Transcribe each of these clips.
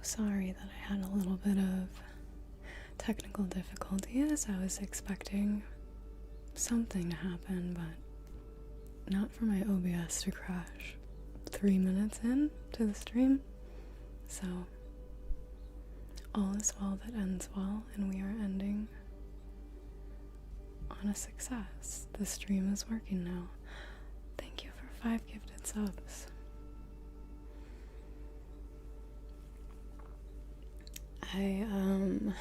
sorry that I had a little bit of technical difficulties. I was expecting something to happen, but not for my OBS to crash 3 minutes in to the stream. So all is well that ends well, and we are ending on a success. The stream is working now. Thank you for 5 gifted subs. You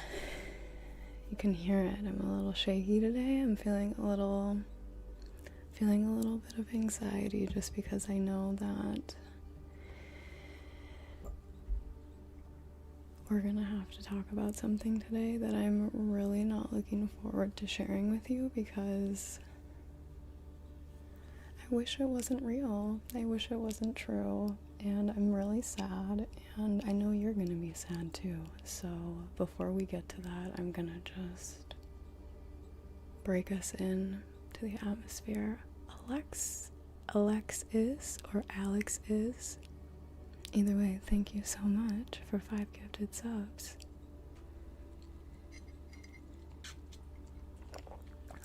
can hear it. I'm a little shaky today. I'm feeling a little bit of anxiety just because I know that we're gonna have to talk about something today that I'm really not looking forward to sharing with you, because I wish it wasn't real. I wish it wasn't true, and I'm really sad, and I know you're gonna be sad too. So before we get to that, I'm gonna just break us in to the atmosphere. Alex is, either way, thank you so much for 5 gifted subs.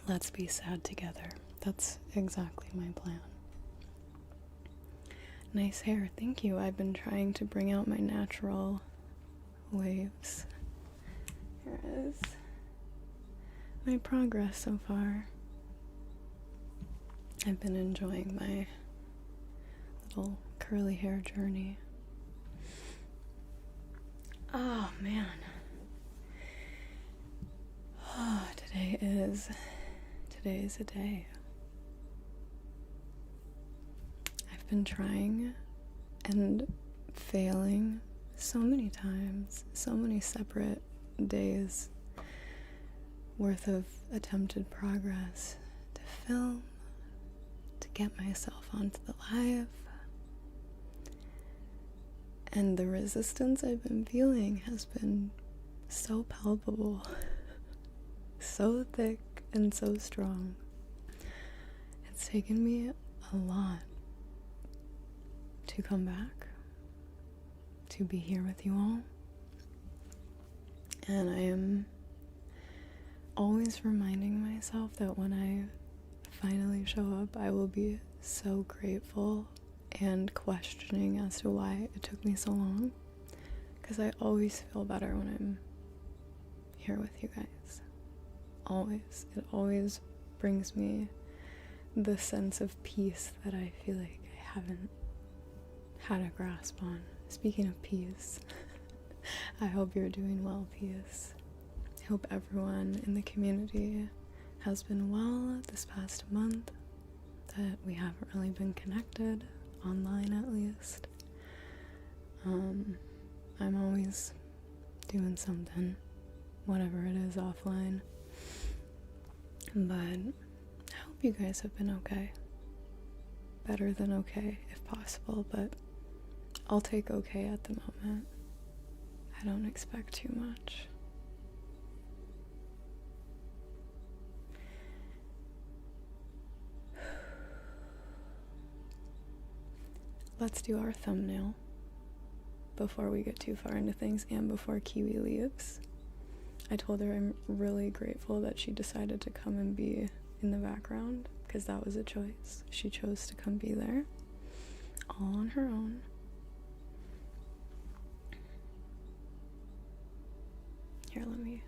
Let's be sad together. That's exactly my plan. Nice hair, thank you. I've been trying to bring out my natural waves. Here is my progress so far. I've been enjoying my little curly hair journey. Oh man. Oh, today is a day. I've been trying and failing so many times, so many separate days worth of attempted progress to film, to get myself onto the live, and the resistance I've been feeling has been so palpable, so thick and so strong. It's taken me a lot to come back, to be here with you all, and I am always reminding myself that when I finally show up, I will be so grateful and questioning as to why it took me so long, because I always feel better when I'm here with you guys. Always. It always brings me the sense of peace that I feel like I haven't had a grasp on. Speaking of peace, I hope you're doing well, peace. I hope everyone in the community has been well this past month, that we haven't really been connected, online at least. I'm always doing something, whatever it is, offline. But I hope you guys have been okay. Better than okay, if possible, but I'll take okay at the moment. I don't expect too much. Let's do our thumbnail before we get too far into things and before Kiwi leaves. I told her I'm really grateful that she decided to come and be in the background, because that was a choice. She chose to come be there all on her own. Here, let me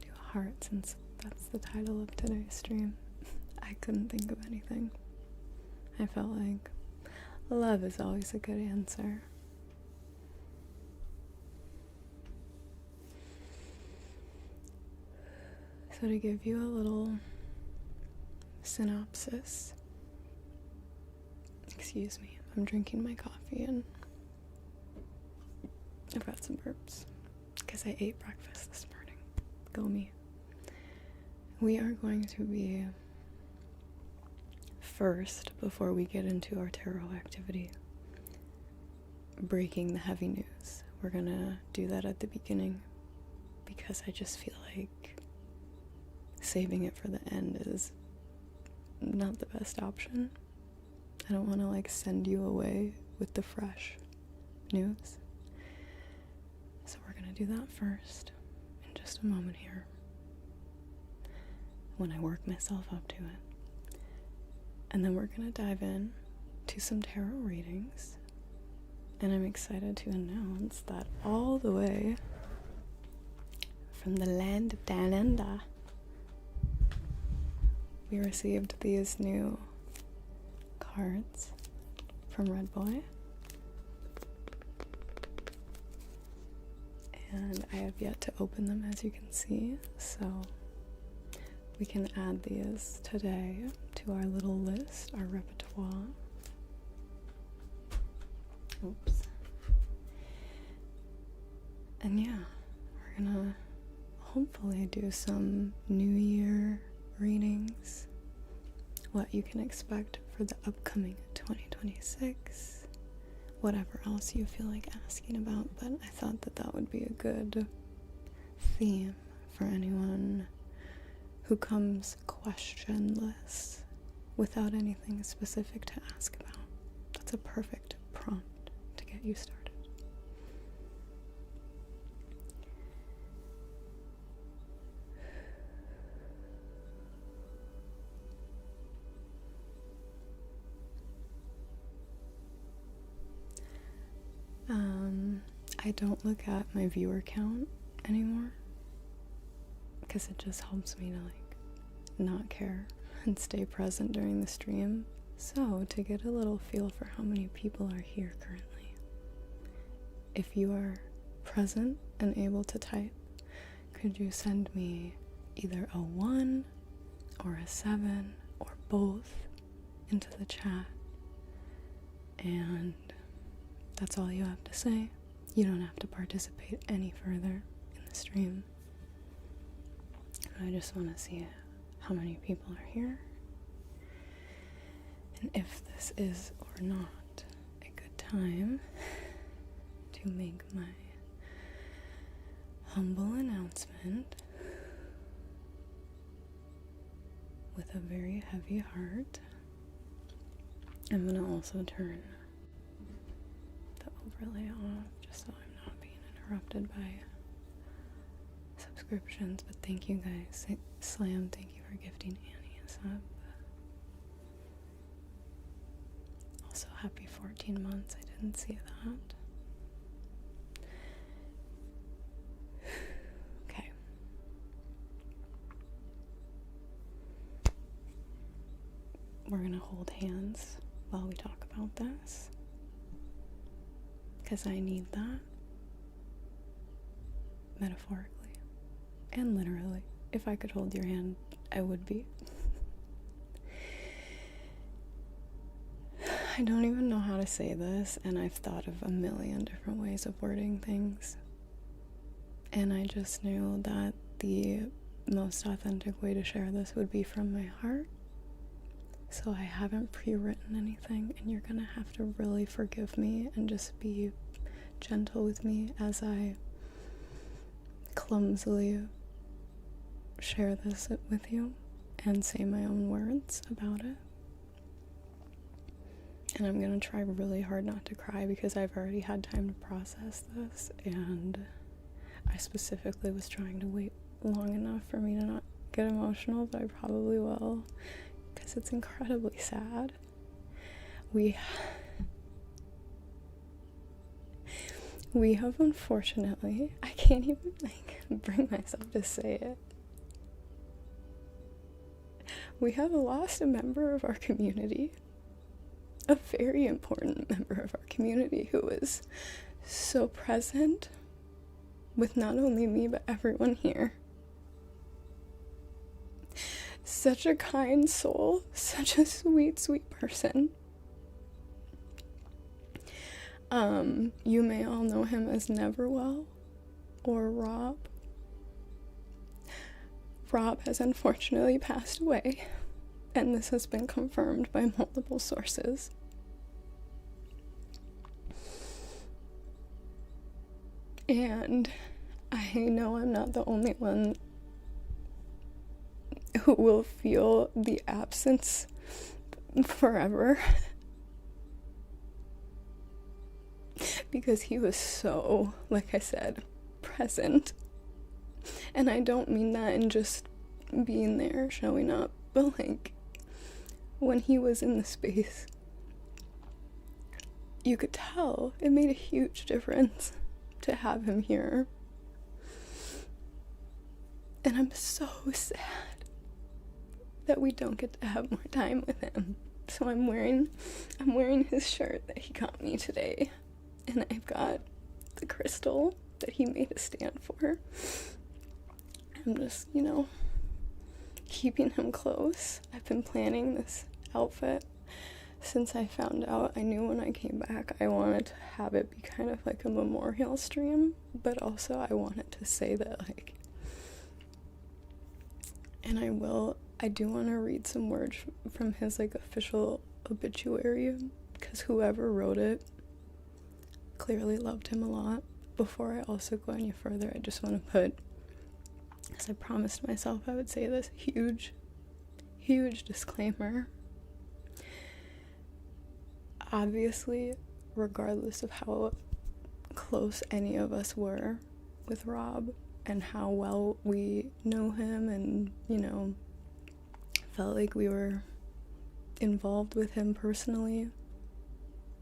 do a heart, since that's the title of today's stream. I couldn't think of anything. I felt like love is always a good answer. So to give you a little synopsis, excuse me, I'm drinking my coffee and I've got some burps because I ate breakfast this morning. Go me. We are going to be first, before we get into our tarot activity, breaking the heavy news. We're gonna do that at the beginning because I just feel like saving it for the end is not the best option. I don't want to like send you away with the fresh news. So we're gonna do that first in just a moment here, when I work myself up to it. And then we're gonna dive in to some tarot readings. And I'm excited to announce that all the way from the land of down under, we received these new cards from Red Boy. And I have yet to open them, as you can see, so we can add these today to our little list, our repertoire. Oops. And yeah, we're gonna hopefully do some New Year readings, what you can expect for the upcoming 2026, whatever else you feel like asking about, but I thought that that would be a good theme for anyone who comes questionless without anything specific to ask about. That's a perfect prompt to get you started. I don't look at my viewer count anymore because it just helps me to like not care and stay present during the stream. So to get a little feel for how many people are here currently, if you are present and able to type, could you send me either a 1 or a 7 or both into the chat? And that's all you have to say. You don't have to participate any further in the stream. I just want to see how many people are here, and if this is or not a good time to make my humble announcement with a very heavy heart. I'm going to also turn the overlay off just so I'm not being interrupted by subscriptions. But thank you guys. Slam, thank you for gifting Annie a sub. Also, happy 14 months. I didn't see that. Okay. We're gonna hold hands while we talk about this, because I need that, metaphorically and literally. If I could hold your hand, I would be. I don't even know how to say this, and I've thought of a million different ways of wording things, and I just knew that the most authentic way to share this would be from my heart. So I haven't pre-written anything, and you're gonna have to really forgive me and just be gentle with me as I clumsily share this with you and say my own words about it. And I'm gonna try really hard not to cry because I've already had time to process this, and I specifically was trying to wait long enough for me to not get emotional, but I probably will, because it's incredibly sad. We have unfortunately, I can't even bring myself to say it, we have lost a member of our community, a very important member of our community, who was so present with not only me but everyone here. Such a kind soul, such a sweet, sweet person. You may all know him as Neverwell or Rob. Rob has unfortunately passed away, and this has been confirmed by multiple sources. And I know I'm not the only one who will feel the absence forever. Because he was so, like I said, present. And I don't mean that in just being there, showing up, but like, when he was in the space, you could tell it made a huge difference to have him here. And I'm so sad that we don't get to have more time with him. So I'm wearing his shirt that he got me today. And I've got the crystal that he made a stand for. I'm just, keeping him close. I've been planning this outfit since I found out. I knew when I came back I wanted to have it be kind of like a memorial stream, but also I wanted to say that, like, and I do want to read some words from his, like, official obituary, because whoever wrote it clearly loved him a lot. Before I also go any further, I just want to put, as I promised myself I would say this, huge disclaimer. Obviously, regardless of how close any of us were with Rob and how well we know him and, felt like we were involved with him personally,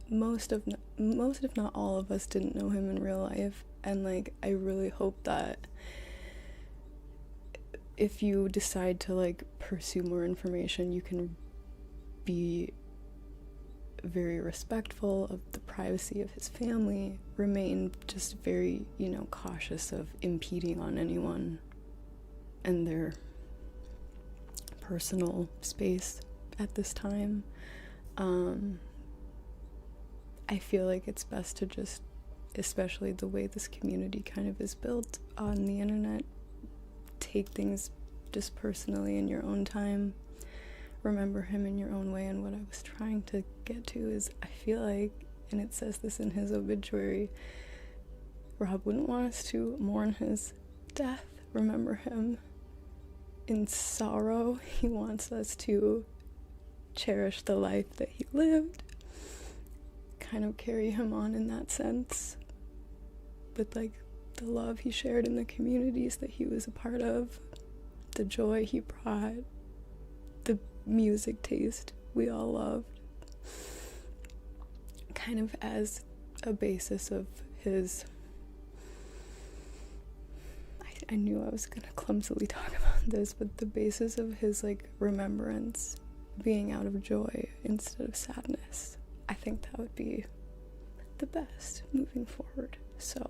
most if not all of us didn't know him in real life. And, like, I really hope that if you decide to, like, pursue more information, you can be very respectful of the privacy of his family, remain just very, cautious of impeding on anyone and their personal space at this time. I feel like it's best to just, especially the way this community kind of is built on the internet, take things just personally in your own time. Remember him in your own way. And what I was trying to get to is, I feel like, and it says this in his obituary, Rob wouldn't want us to mourn his death, remember him in sorrow. He wants us to cherish the life that he lived, kind of carry him on in that sense, but, like, the love he shared in the communities that he was a part of, the joy he brought, the music taste we all loved, kind of as a basis of his, I knew I was gonna clumsily talk about this, but the basis of his, like, remembrance being out of joy instead of sadness. I think that would be the best moving forward. So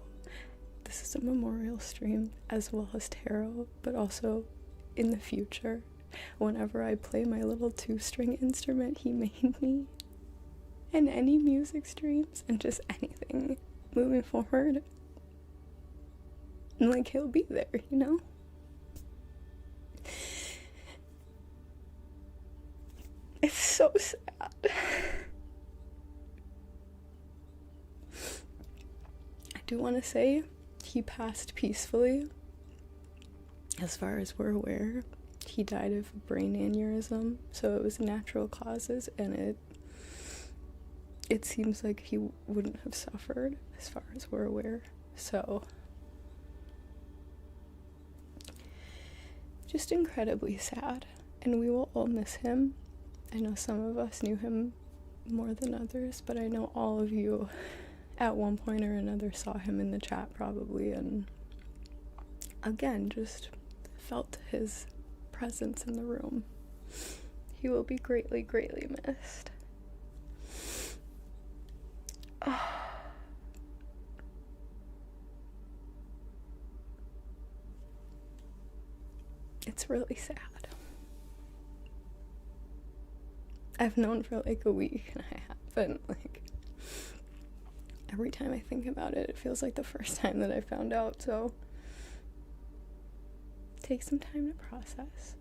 this is a memorial stream as well as tarot, but also in the future, whenever I play my little 2-string instrument he made me, and any music streams, and just anything moving forward, and, like, he'll be there, It's so sad. I do want to say he passed peacefully, as far as we're aware. He died of a brain aneurysm, so it was natural causes, and it seems like he wouldn't have suffered, as far as we're aware. So just incredibly sad, and we will all miss him. I know some of us knew him more than others, but I know all of you at one point or another saw him in the chat probably, and again, just felt his presence in the room. He will be greatly, greatly missed. Oh. It's really sad. I've known for like a week and I haven't, like, every time I think about it, it feels like the first time that I found out, so take some time to process.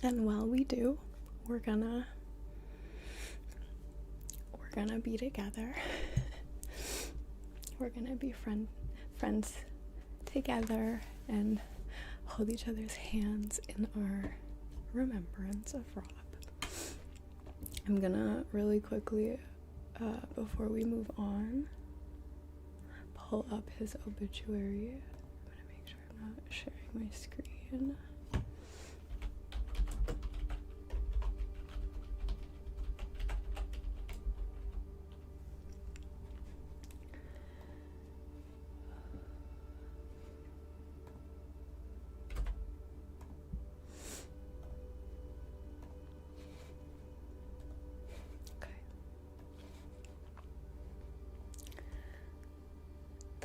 And while we do, we're gonna be together. We're gonna be friends together, and hold each other's hands in our remembrance of Rob. I'm gonna really quickly, before we move on, pull up his obituary. I'm gonna make sure I'm not sharing my screen.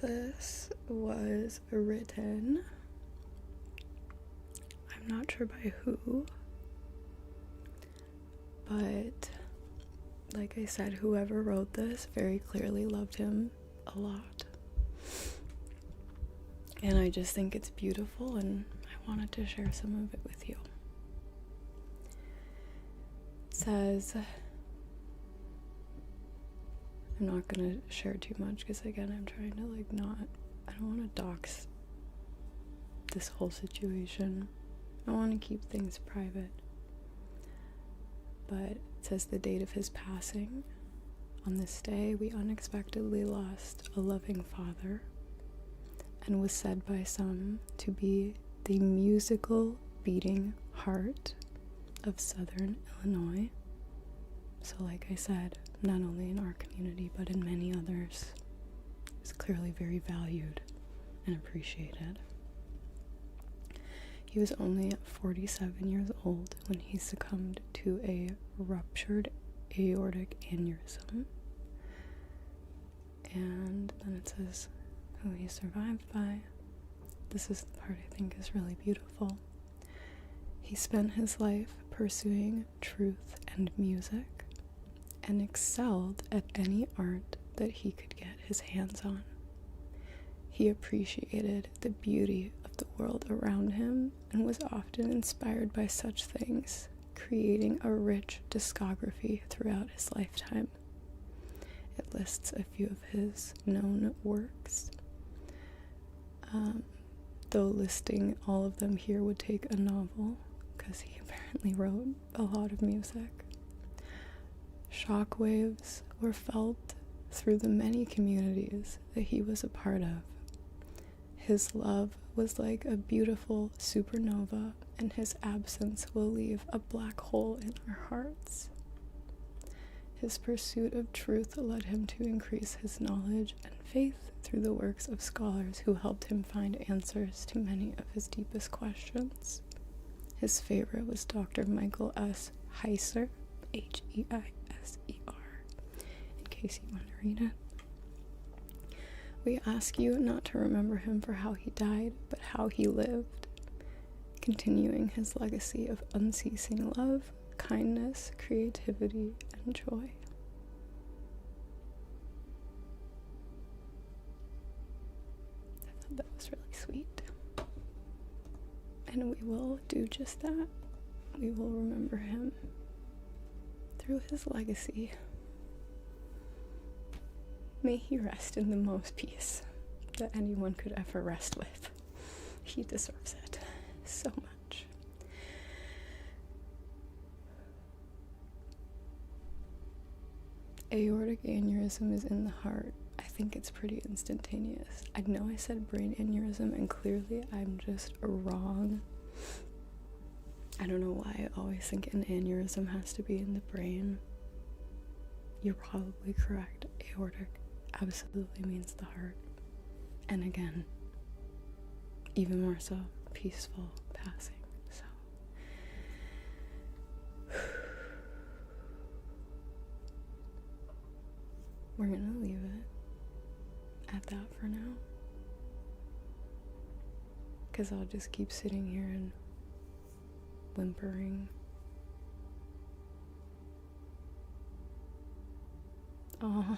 This was written, I'm not sure by who, but like I said, whoever wrote this very clearly loved him a lot. And I just think it's beautiful, and I wanted to share some of it with you. It says, I'm not gonna share too much because again I'm trying to I don't want to dox this whole situation. I want to keep things private. But it says the date of his passing. On this day we unexpectedly lost a loving father, and was said by some to be the musical beating heart of Southern Illinois. So like I said, not only in our community, but in many others, is clearly very valued and appreciated. He was only 47 years old when he succumbed to a ruptured aortic aneurysm. And then it says who he survived by. This is the part I think is really beautiful. He spent his life pursuing truth and music, and excelled at any art that he could get his hands on. He appreciated the beauty of the world around him and was often inspired by such things, creating a rich discography throughout his lifetime. It lists a few of his known works. Though listing all of them here would take a novel, because he apparently wrote a lot of music. Shockwaves were felt through the many communities that he was a part of. His love was like a beautiful supernova, and his absence will leave a black hole in our hearts. His pursuit of truth led him to increase his knowledge and faith through the works of scholars who helped him find answers to many of his deepest questions. His favorite was Dr. Michael S. Heiser, Heiser, in case you want to read it. We ask you not to remember him for how he died, but how he lived, continuing his legacy of unceasing love, kindness, creativity, and joy. I thought that was really sweet. And we will do just that. We will remember him through his legacy. May he rest in the most peace that anyone could ever rest with. He deserves it so much. Aortic aneurysm is in the heart. I think it's pretty instantaneous. I know I said brain aneurysm, and clearly I'm just wrong. I don't know why I always think an aneurysm has to be in the brain. You're probably correct. Aortic absolutely means the heart. And again, even more so, peaceful passing. So we're gonna leave it at that for now, because I'll just keep sitting here and whimpering. Oh,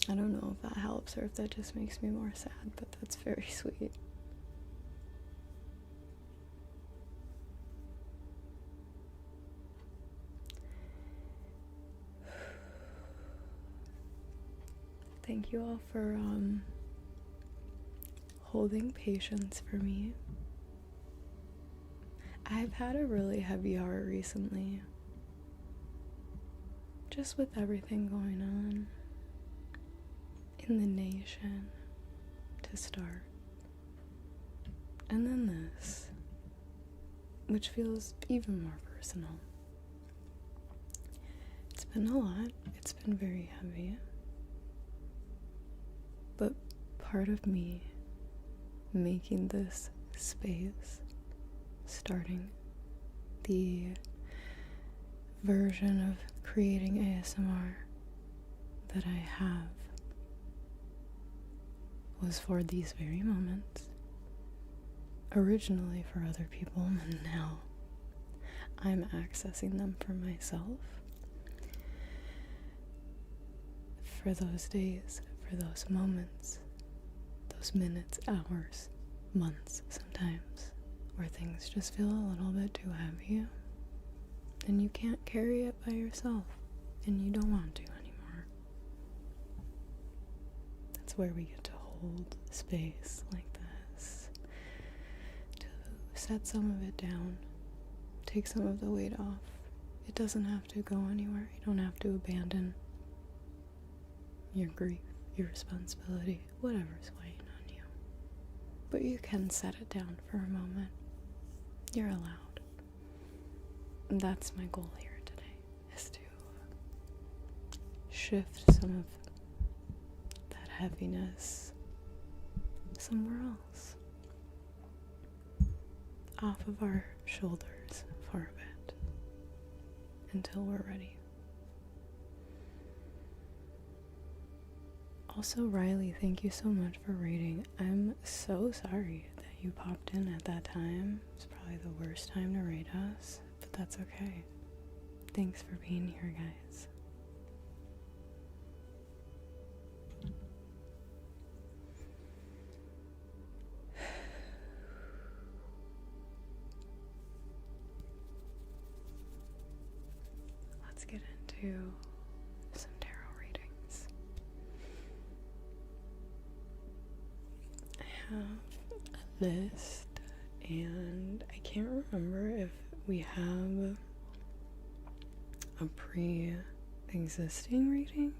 I don't know if that helps or if that just makes me more sad, but that's very sweet. Thank you all for holding patience for me. I've had a really heavy heart recently, just with everything going on in the nation to start. And then this, which feels even more personal. It's been a lot. It's been very heavy. But part of me making this space, starting the version of creating ASMR that I have, was for these very moments. Originally for other people, and now I'm accessing them for myself. For those days, for those moments, those minutes, hours, months sometimes, where things just feel a little bit too heavy and you can't carry it by yourself and you don't want to anymore. That's where we get to hold space like this, to set some of it down, take some of the weight off. It doesn't have to go anywhere. You don't have to abandon your grief, your responsibility, whatever's weighing on you. But you can set it down for a moment. You're allowed. And that's my goal here today, is to shift some of that heaviness somewhere else, off of our shoulders for a bit, until we're ready. Also, Riley, thank you so much for reading. I'm so sorry that you popped in at that time. It's probably the worst time to rate us, but that's okay. Thanks for being here, guys. Let's get into some tarot readings. I have a list, and I can't remember if we have a pre-existing reading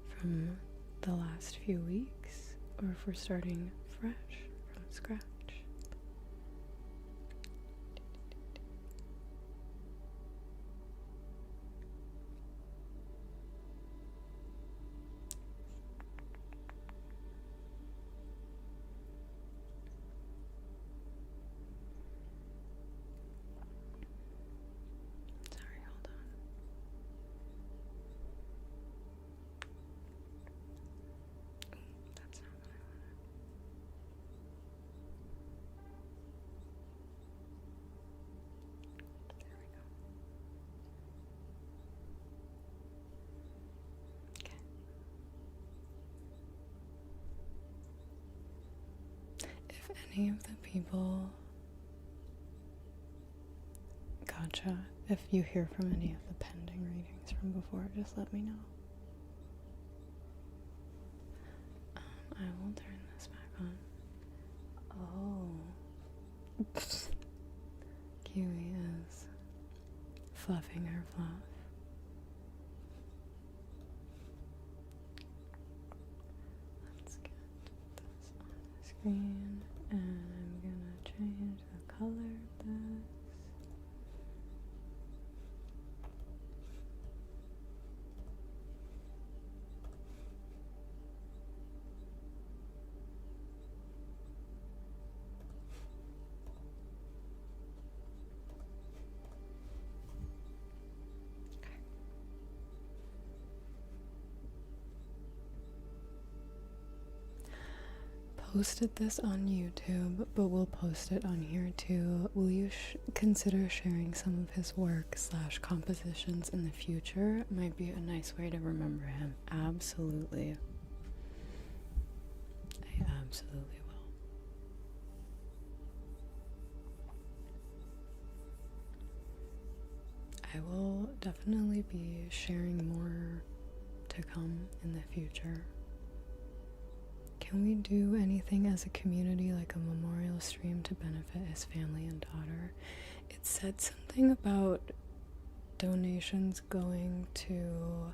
from the last few weeks, or if we're starting fresh from scratch. Any of the people, gotcha, if you hear from any of the pending readings from before, just let me know. I will turn this back on. Oh. Kiwi is fluffing her fluff. Let's get this on the screen. And I'm gonna change the color of this. Posted this on YouTube, but we'll post it on here too. Will you consider sharing some of his work / compositions in the future? Might be a nice way to remember him. Absolutely. I absolutely will. I will definitely be sharing more to come in the future. can we do anything as a community, like a memorial stream to benefit his family and daughter? It said something about donations going to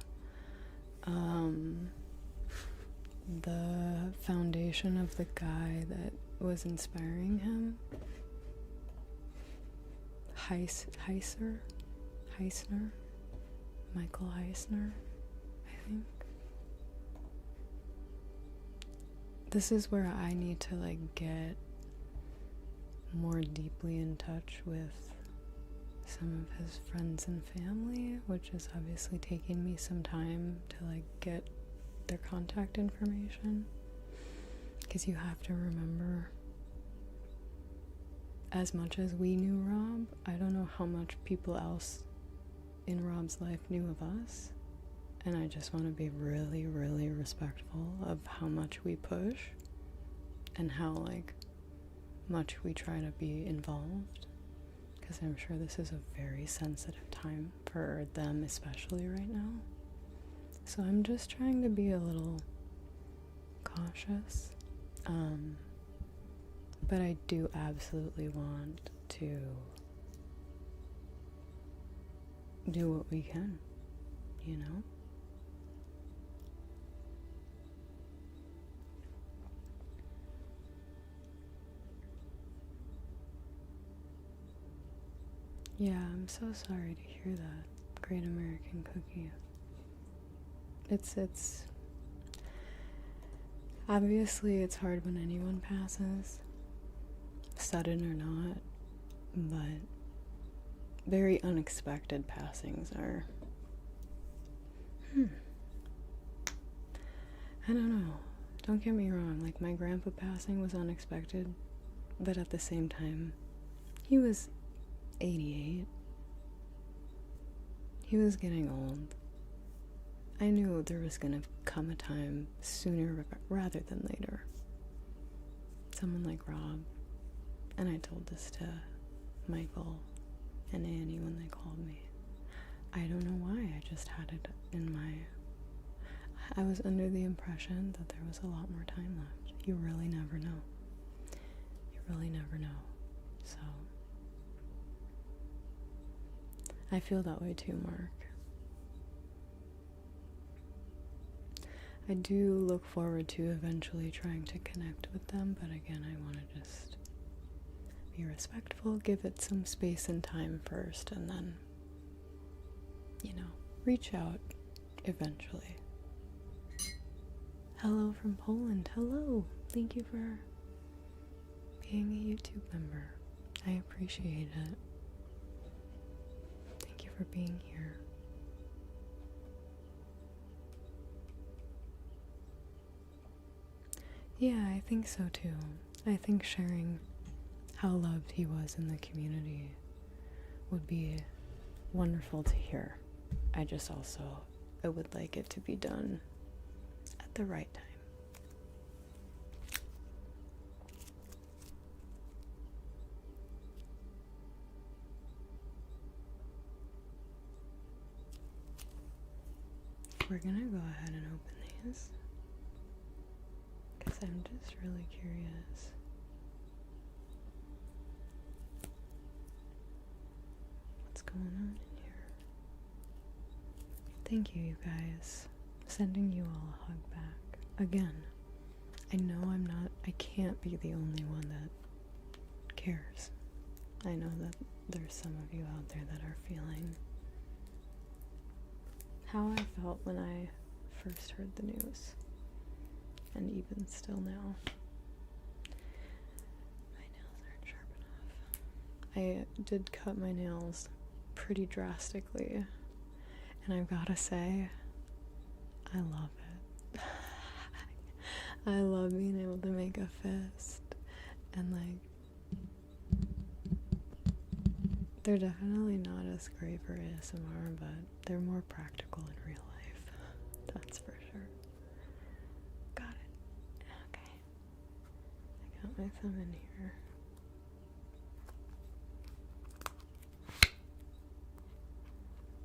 the foundation of the guy that was inspiring him. Heisner? Michael Heisner, I think. This is where I need to like get more deeply in touch with some of his friends and family, which is obviously taking me some time to like get their contact information, because you have to remember, as much as we knew Rob, I don't know how much people else in Rob's life knew of us, and I just want to be really, really respectful of how much we push and how like much we try to be involved, because I'm sure this is a very sensitive time for them, especially right now. So I'm just trying to be a little cautious, but I do absolutely want to do what we can, you know? Yeah, I'm so sorry to hear that. Great American Cookie. It's obviously it's hard when anyone passes, sudden or not, but very unexpected passings are, I don't know. Don't get me wrong, like my grandpa passing was unexpected, but at the same time, he was 88. He was getting old. I knew there was gonna come a time sooner rather than later. Someone like Rob, and I told this to Michael and Annie when they called me. I don't know why, I just had it in I was under the impression that there was a lot more time left. You really never know. You really never know. So I feel that way too, Mark. I do look forward to eventually trying to connect with them, but again, I want to just be respectful, give it some space and time first, and then, reach out eventually. Hello from Poland. Hello. Thank you for being a YouTube member. I appreciate it. Thank you for being here. Yeah, I think so too. I think sharing how loved he was in the community would be wonderful to hear. I would like it to be done at the right time. We're gonna go ahead and open these, because I'm just really curious. What's going on in here? Thank you, you guys. Sending you all a hug back. Again, I know I can't be the only one that cares. I know that there's some of you out there that are feeling how I felt when I first heard the news, and even still now. My nails aren't sharp enough. I did cut my nails pretty drastically, and I've gotta say, I love it. I love being able to make a fist, and they're definitely not as great for ASMR, but they're more practical in real life. That's for sure. Got it. Okay. I got my thumb in here.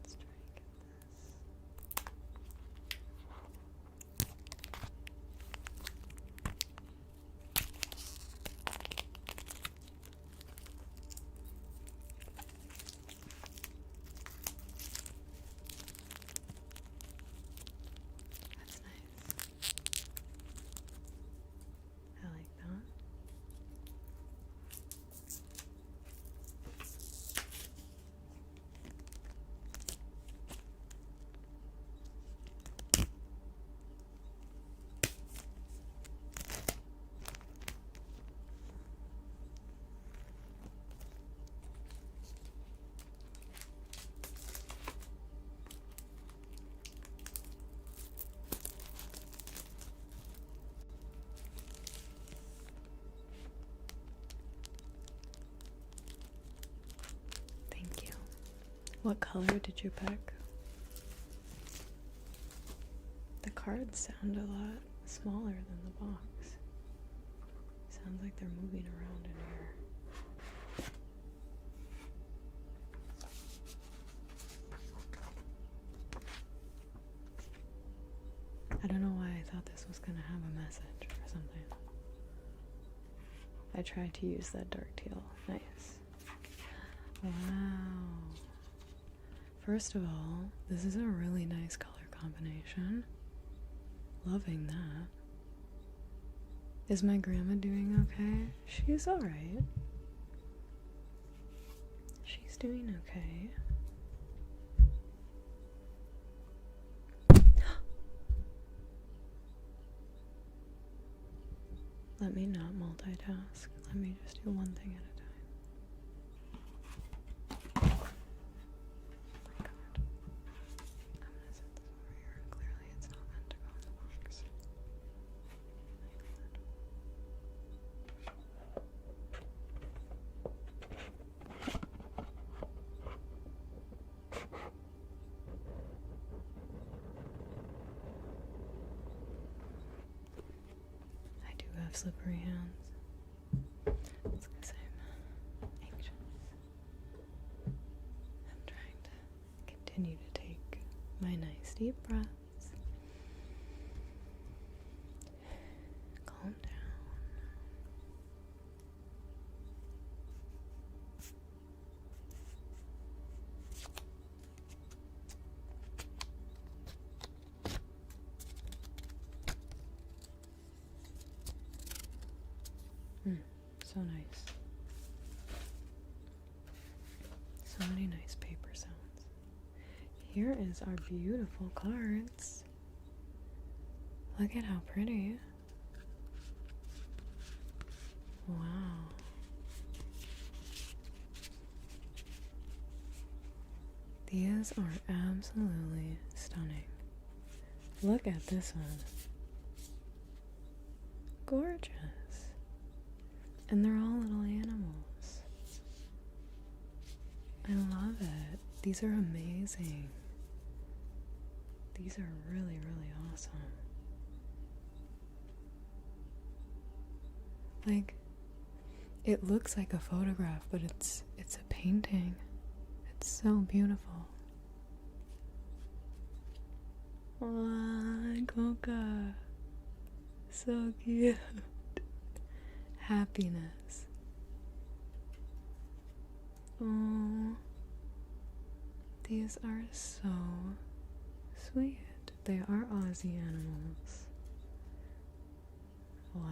Let's try and get this. What color did you pick? The cards sound a lot smaller than the box. Sounds like they're moving around in here. I don't know why I thought this was gonna have a message or something. I tried to use that dark teal. Nice. Wow. First of all, this is a really nice color combination. Loving that. Is my grandma doing okay? She's alright. She's doing okay. Let me not multitask. Let me just do one thing at a time. Oh my god. I'm gonna set this over here. Clearly it's not meant to go in the box. I do have slippery hands. It's because I'm anxious. I'm trying to continue to take my nice deep breaths. Calm down. So nice. So many nice paper sounds. Here is our beautiful cards. Look at how pretty. Wow. These are absolutely stunning. Look at this one. Gorgeous. And they're all little animals. I love it. These are amazing. These are really, really awesome. Like, it looks like a photograph, but it's a painting. It's so beautiful. Wow, Coca. So cute. Happiness. Oh, these are so sweet. They are Aussie animals. Wow.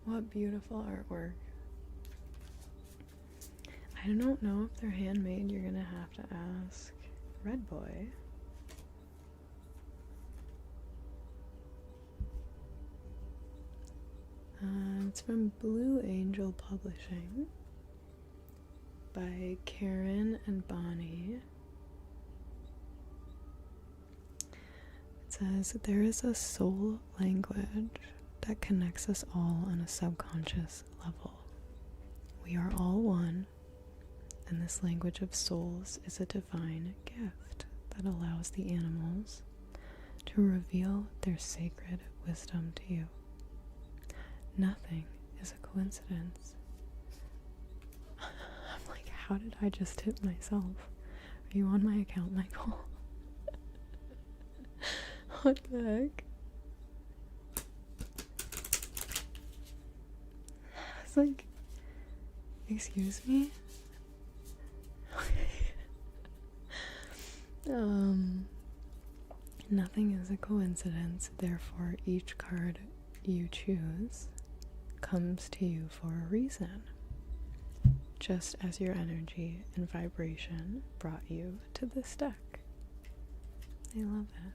What beautiful artwork. I don't know if they're handmade. You're gonna have to ask Red Boy. It's from Blue Angel Publishing by Karen and Bonnie. It says, there is a soul language that connects us all on a subconscious level. We are all one. And this language of souls is a divine gift that allows the animals to reveal their sacred wisdom to you. Nothing is a coincidence. I'm like, how did I just tip myself? Are you on my account, Michael? What the heck? It's like, excuse me? Nothing is a coincidence, therefore each card you choose comes to you for a reason, just as your energy and vibration brought you to this deck. I love it.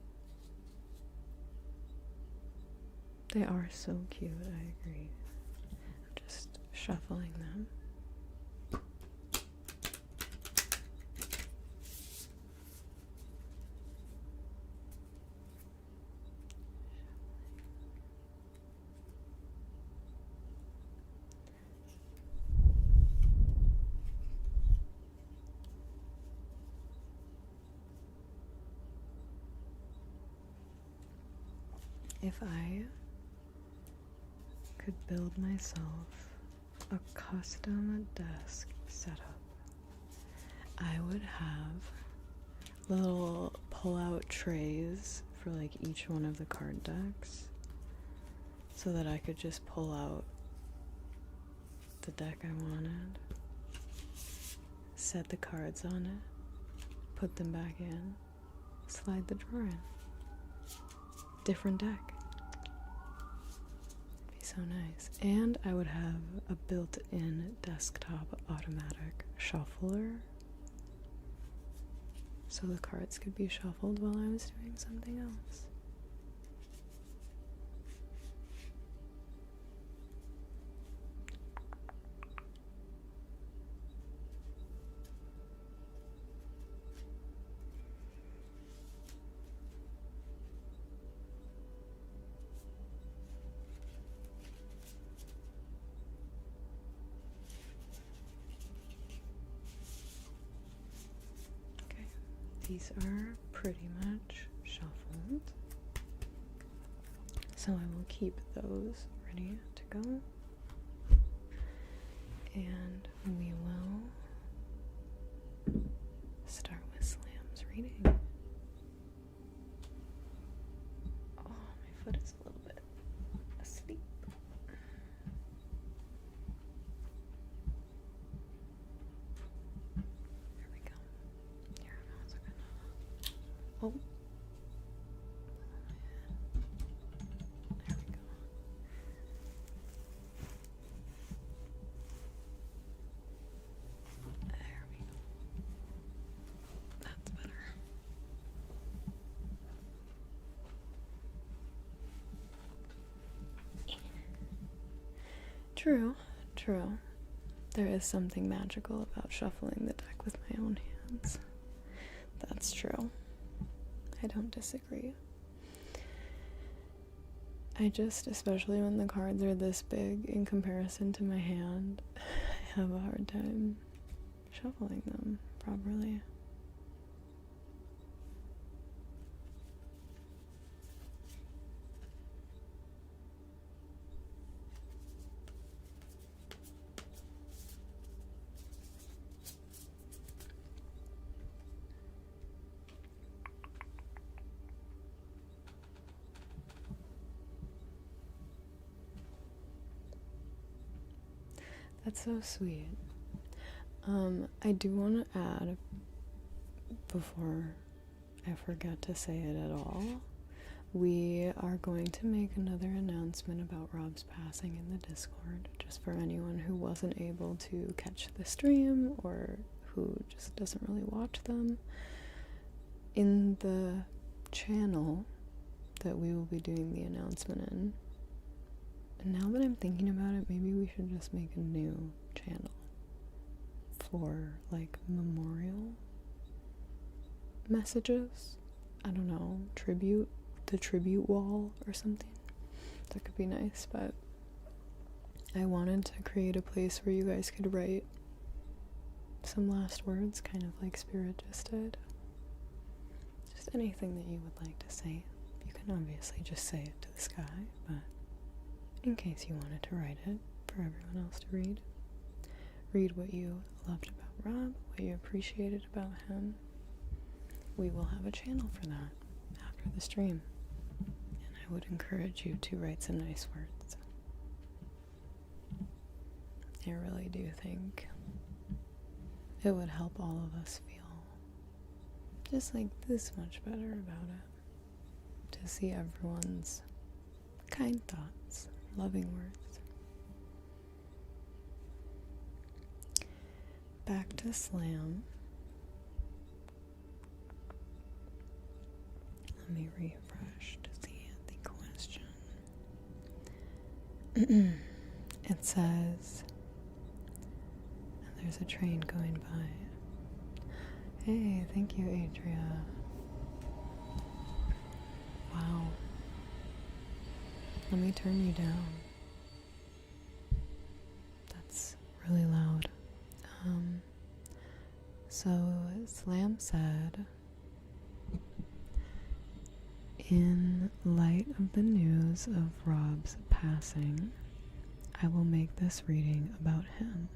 They are so cute, I agree. I'm just shuffling them. If I could build myself a custom desk setup, I would have little pull-out trays for like each one of the card decks, so that I could just pull out the deck I wanted, set the cards on it, put them back in, slide the drawer in. Different deck. It'd be so nice. And I would have a built-in desktop automatic shuffler, so the cards could be shuffled while I was doing something else. These are pretty much shuffled, so I will keep those ready to go, and we will start with Slam's reading. Oh, my foot is a little bit asleep. Oh. There we go. There we go. That's better. True, true. There is something magical about shuffling the deck with my own hands. That's true. I don't disagree. I just, especially when the cards are this big in comparison to my hand, I have a hard time shuffling them properly. That's so sweet. I do want to add, before I forget to say it at all, we are going to make another announcement about Rob's passing in the Discord, just for anyone who wasn't able to catch the stream or who just doesn't really watch them. In the channel that we will be doing the announcement in, and now that I'm thinking about it, maybe we should just make a new channel for like memorial messages. I don't know, the tribute wall or something. That could be nice, but I wanted to create a place where you guys could write some last words, kind of like Spirit just did. Just anything that you would like to say. You can obviously just say it to the sky, but in case you wanted to write it for everyone else to read. Read what you loved about Rob, what you appreciated about him. We will have a channel for that after the stream. And I would encourage you to write some nice words. I really do think it would help all of us feel just like this much better about it. To see everyone's kind thoughts, loving words. Back to Slam. Let me refresh to see the question. It says, there's a train going by. Hey, thank you, Adria. Wow. Let me turn you down. That's really loud. So Slam said, In light of the news of Rob's passing, I will make this reading about him.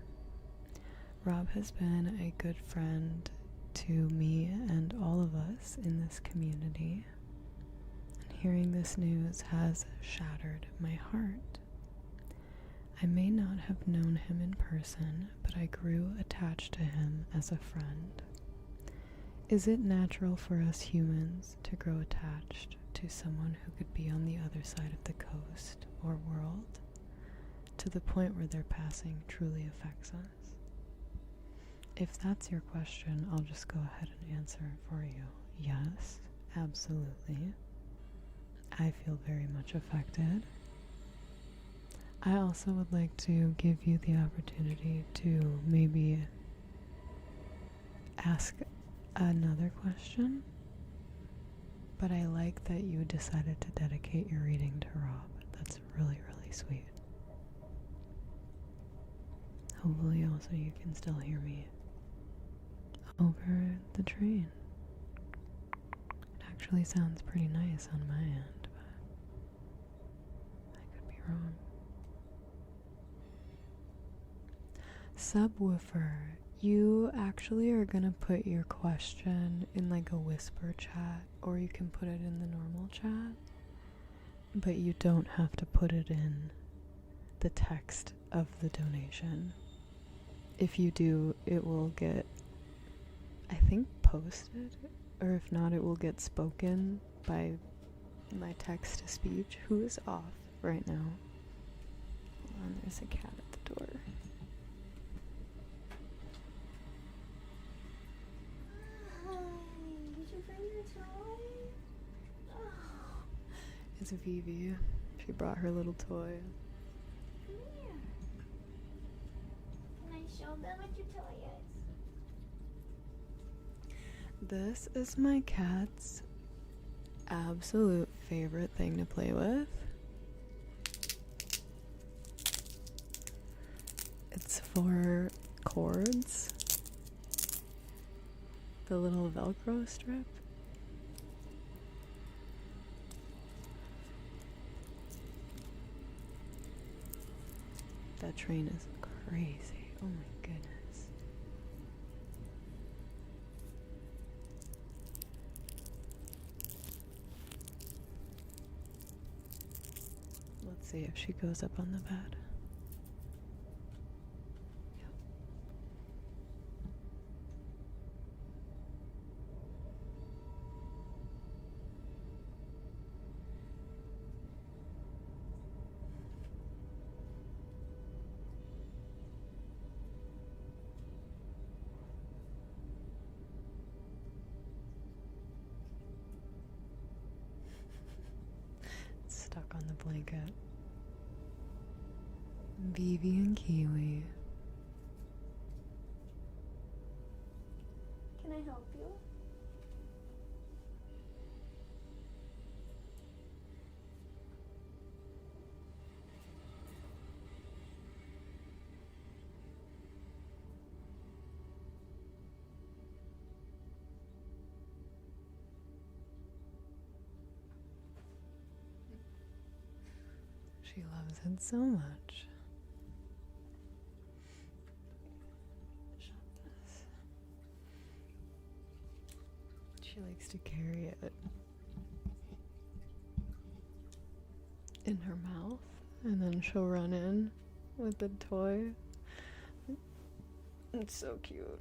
Rob has been a good friend to me and all of us in this community, and hearing this news has shattered my heart. I may not have known him in person, but I grew attached to him as a friend. Is it natural for us humans to grow attached to someone who could be on the other side of the coast or world, to the point where their passing truly affects us? If that's your question, I'll just go ahead and answer it for you. Yes, absolutely. I feel very much affected. I also would like to give you the opportunity to maybe ask another question, but I like that you decided to dedicate your reading to Rob. That's really, really sweet. Hopefully also you can still hear me over the train. It actually sounds pretty nice on my end, but I could be wrong. Subwoofer, you actually are gonna put your question in like a whisper chat, or you can put it in the normal chat, but you don't have to put it in the text of the donation. If you do, it will get, I think, posted, or if not, it will get spoken by my text-to-speech, who is off right now. Hold on, there's a cat at the door. Did you bring your toy? Oh. It's Vivi. She brought her little toy. Come here. Can I show them what your toy is? This is my cat's absolute favorite thing to play with. It's for cords. The little Velcro strip. That train is crazy. Oh my goodness. Let's see if she goes up on the bed. Yep. It's stuck on the blanket. Vivi and Kiwi. Can I help you? She loves it so much. Shut this. She likes to carry it in her mouth, and then she'll run in with the toy. It's so cute.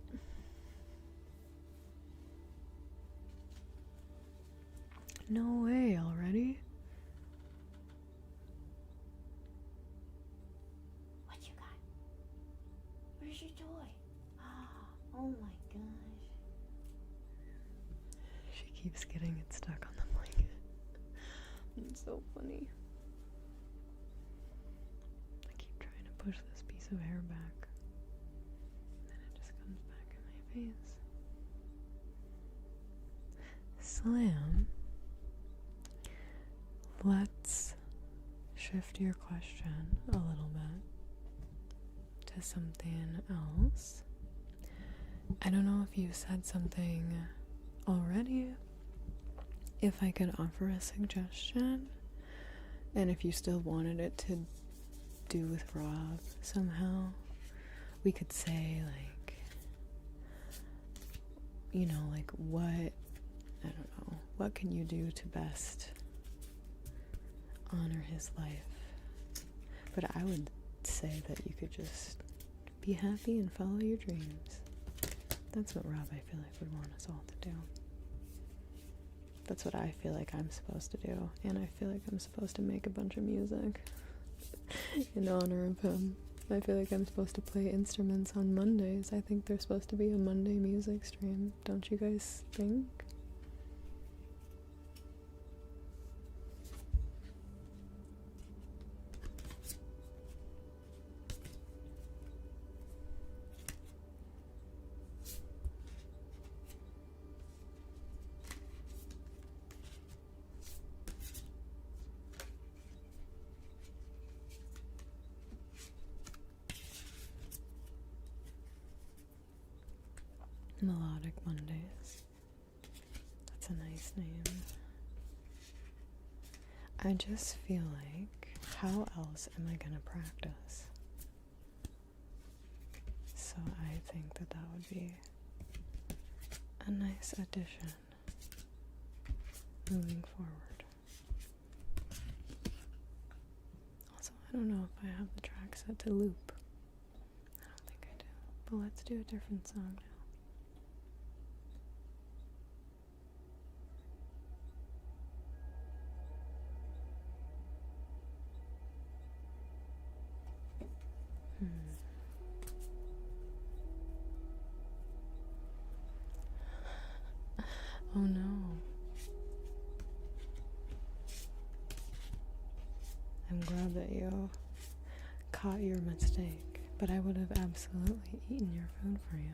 No way, already? What you got? Where's your toy? Oh my gosh. She keeps getting it stuck on the blanket. It's so funny. I keep trying to push this piece of hair back, and then it just comes back in my face. Slam. Let's shift your question a little bit to something else. I don't know if you said something already, if I could offer a suggestion, and if you still wanted it to do with Rob somehow, we could say, like, you know, like, what, I don't know, what can you do to best honor his life? But I would say that you could just be happy and follow your dreams. That's what Rob, I feel like, would want us all to do. That's what I feel like I'm supposed to do. And I feel like I'm supposed to make a bunch of music in honor of him. I feel like I'm supposed to play instruments on Mondays. I think there's supposed to be a Monday music stream. Don't you guys think? Melodic Mondays. That's a nice name. I just feel like, how else am I gonna practice? So I think that that would be a nice addition moving forward. Also, I don't know if I have the track set to loop. I don't think I do. But let's do a different song now. Oh no. I'm glad that you caught your mistake, but I would have absolutely eaten your food for you.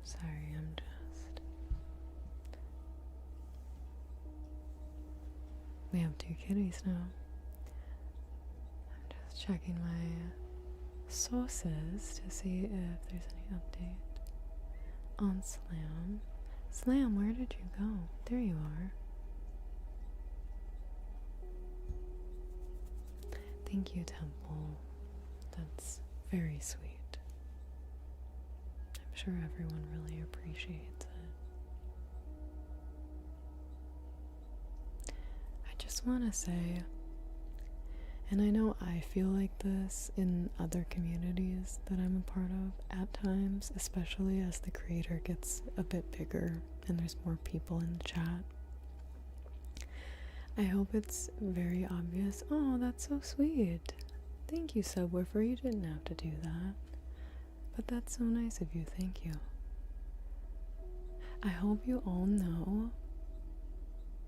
Sorry, we have 2 kitties now. I'm just checking my sources to see if there's any update on Slam. Slam, where did you go? There you are. Thank you, Temple. That's very sweet. I'm sure everyone really appreciates it. I just want to say, and I know I feel like this in other communities that I'm a part of at times, especially as the creator gets a bit bigger and there's more people in the chat. I hope it's very obvious. Oh, that's so sweet. Thank you, Subwoofer. You didn't have to do that. But that's so nice of you. Thank you. I hope you all know,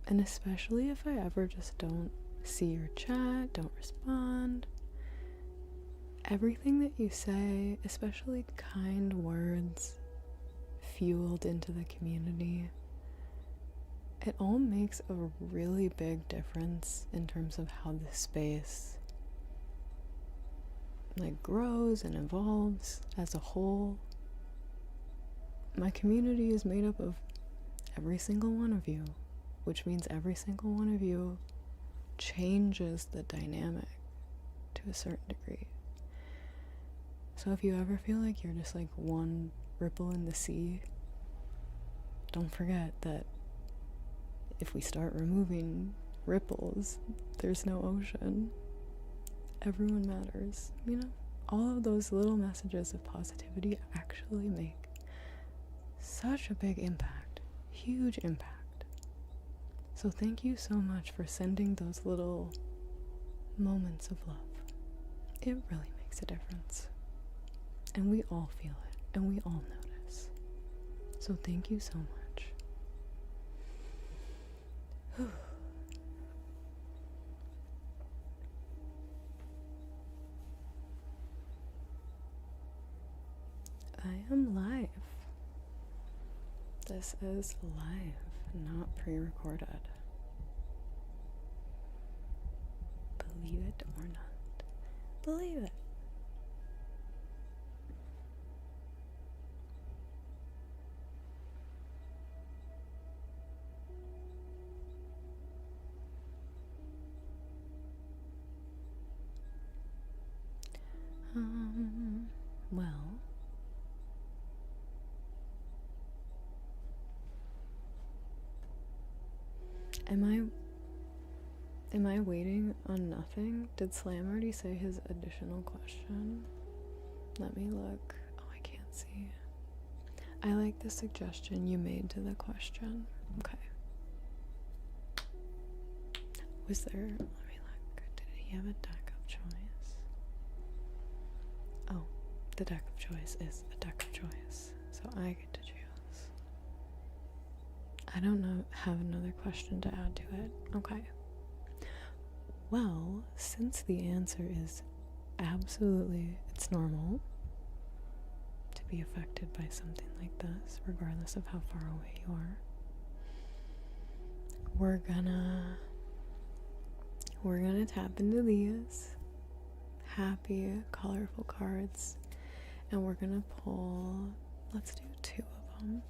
and especially if I ever just don't see your chat, don't respond, everything that you say, especially kind words fueled into the community, it all makes a really big difference in terms of how this space grows and evolves as a whole. My community is made up of every single one of you, which means every single one of you changes the dynamic to a certain degree. So if you ever feel like you're just like one ripple in the sea, don't forget that if we start removing ripples, there's no ocean. Everyone matters, you know? All of those little messages of positivity actually make such a big impact, huge impact. So thank you so much for sending those little moments of love. it really makes a difference. And we all feel it, and we all notice. So thank you so much. I am live. This is live, not pre-recorded. Believe it or not. Believe it. Well, am I waiting on nothing? Did Slam already say his additional question? Let me look. Oh, I can't see. I like the suggestion you made to the question. Okay. Was there, let me look. Did he have a deck of choice? Oh, the deck of choice is a deck of choice. So I get to choose. I don't know, have another question to add to it. Okay. Well, since the answer is absolutely, it's normal to be affected by something like this, regardless of how far away you are, we're gonna tap into these happy, colorful cards, and we're gonna pull, let's do 2 of them.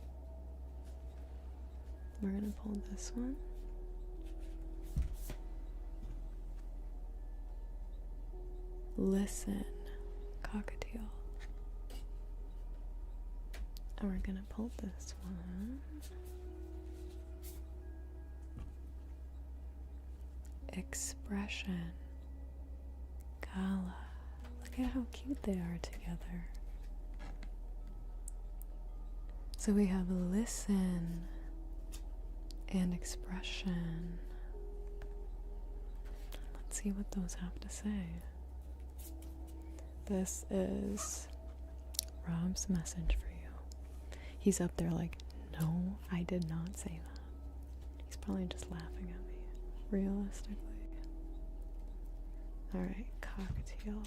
We're gonna pull this one. Listen, cockatiel. And we're gonna pull this one. Expression. Gala. Look at how cute they are together. So we have listen and expression. Let's see what those have to say. This is Rob's message for you. He's up there like, no, I did not say that. He's probably just laughing at me, realistically. Alright, cockatiel.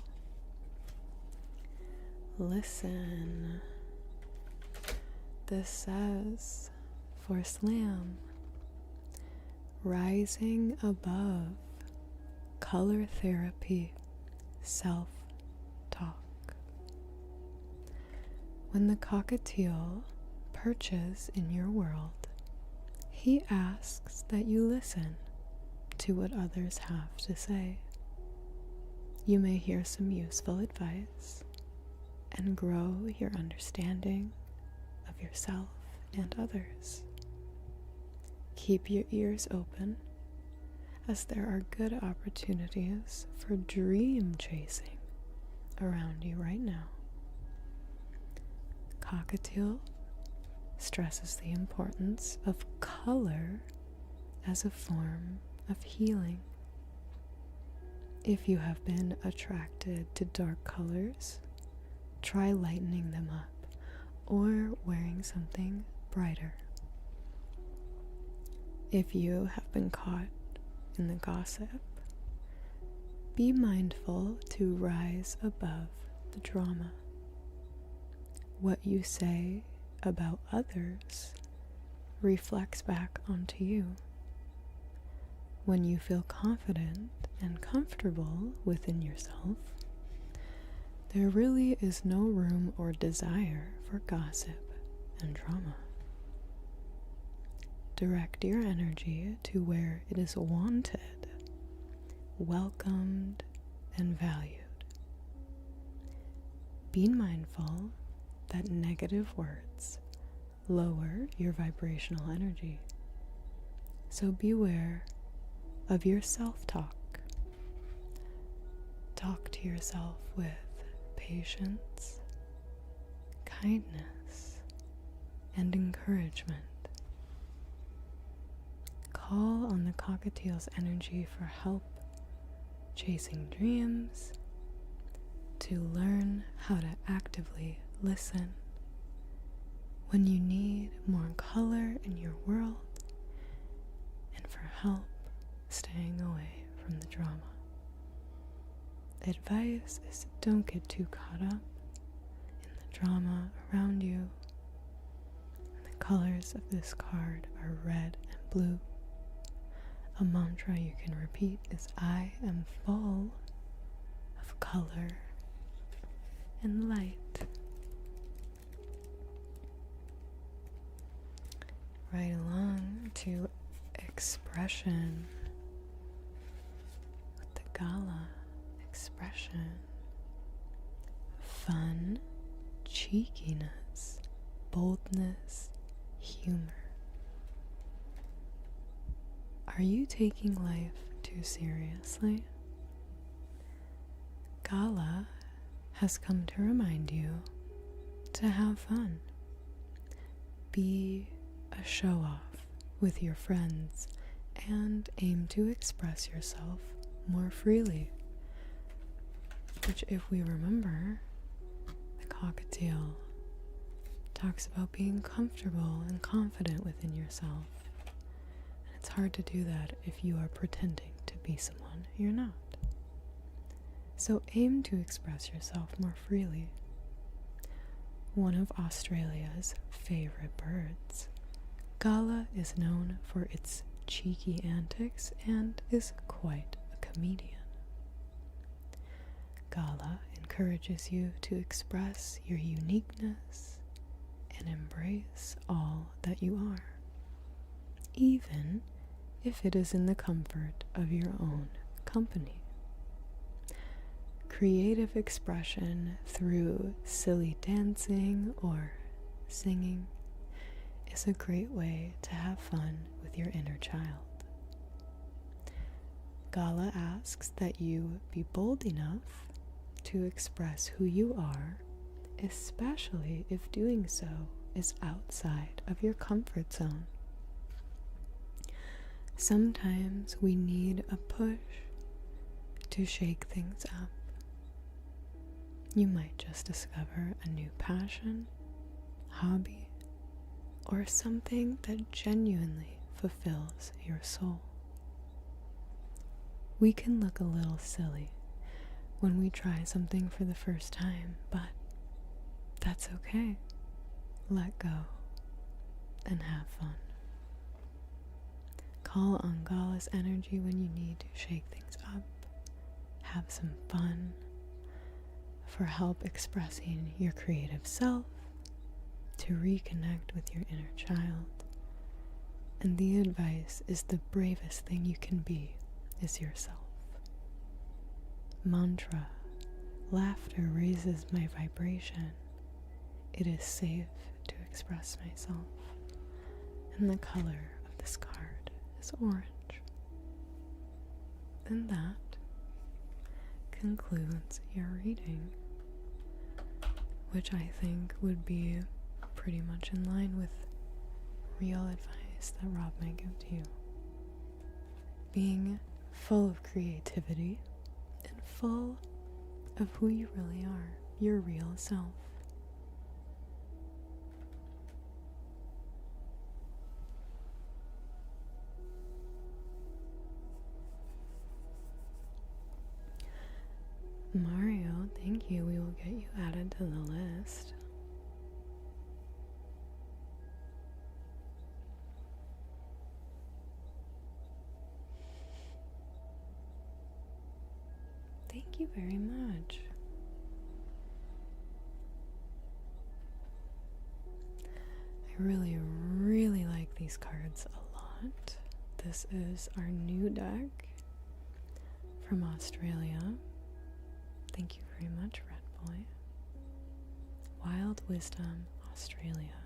Listen. This says, for Slam, rising above, color therapy, self-talk. When the cockatiel perches in your world, he asks that you listen to what others have to say. You may hear some useful advice and grow your understanding of yourself and others. Keep your ears open, as there are good opportunities for dream chasing around you right now. Cockatiel stresses the importance of color as a form of healing. If you have been attracted to dark colors, try lightening them up or wearing something brighter. If you have been caught in the gossip, be mindful to rise above the drama. What you say about others reflects back onto you. When you feel confident and comfortable within yourself, there really is no room or desire for gossip and drama. Direct your energy to where it is wanted, welcomed, and valued. Be mindful that negative words lower your vibrational energy. So beware of your self-talk. Talk to yourself with patience, kindness, and encouragement. Call on the cockatiel's energy for help chasing dreams to learn how to actively listen when you need more color in your world and for help staying away from the drama. Advice is don't get too caught up in the drama around you. The colors of this card are red and blue. A mantra you can repeat is I am full of color and light. Right along to expression with the gala expression. Fun, cheekiness, boldness, humor. Are you taking life too seriously? Gala has come to remind you to have fun. Be a show-off with your friends and aim to express yourself more freely. Which, if we remember, the cockatiel talks about being comfortable and confident within yourself. And it's hard to do that if you are pretending to be someone you're not. So aim to express yourself more freely. One of Australia's favorite birds, Gala is known for its cheeky antics and is quite a comedian. Gala encourages you to express your uniqueness and embrace all that you are, even if it is in the comfort of your own company. Creative expression through silly dancing or singing is a great way to have fun with your inner child. Gala asks that you be bold enough to express who you are, especially if doing so is outside of your comfort zone. Sometimes we need a push to shake things up. You might just discover a new passion, hobby, or something that genuinely fulfills your soul. We can look a little silly when we try something for the first time, but that's okay. Let go and have fun. Call on Gala's energy when you need to shake things up, have some fun, for help expressing your creative self, to reconnect with your inner child. And the advice is the bravest thing you can be is yourself. Mantra: laughter raises my vibration. It is safe to express myself. And the color of this card is orange. And that concludes your reading, which I think would be pretty much in line with real advice that Rob might give to you. Being full of creativity and full of who you really are, your real self. Mario, thank you. We will get you added to the list. Thank you very much. I really, really like these cards a lot. This is our new deck from Australia. Thank you very much, Red Boy. Wild Wisdom, Australia.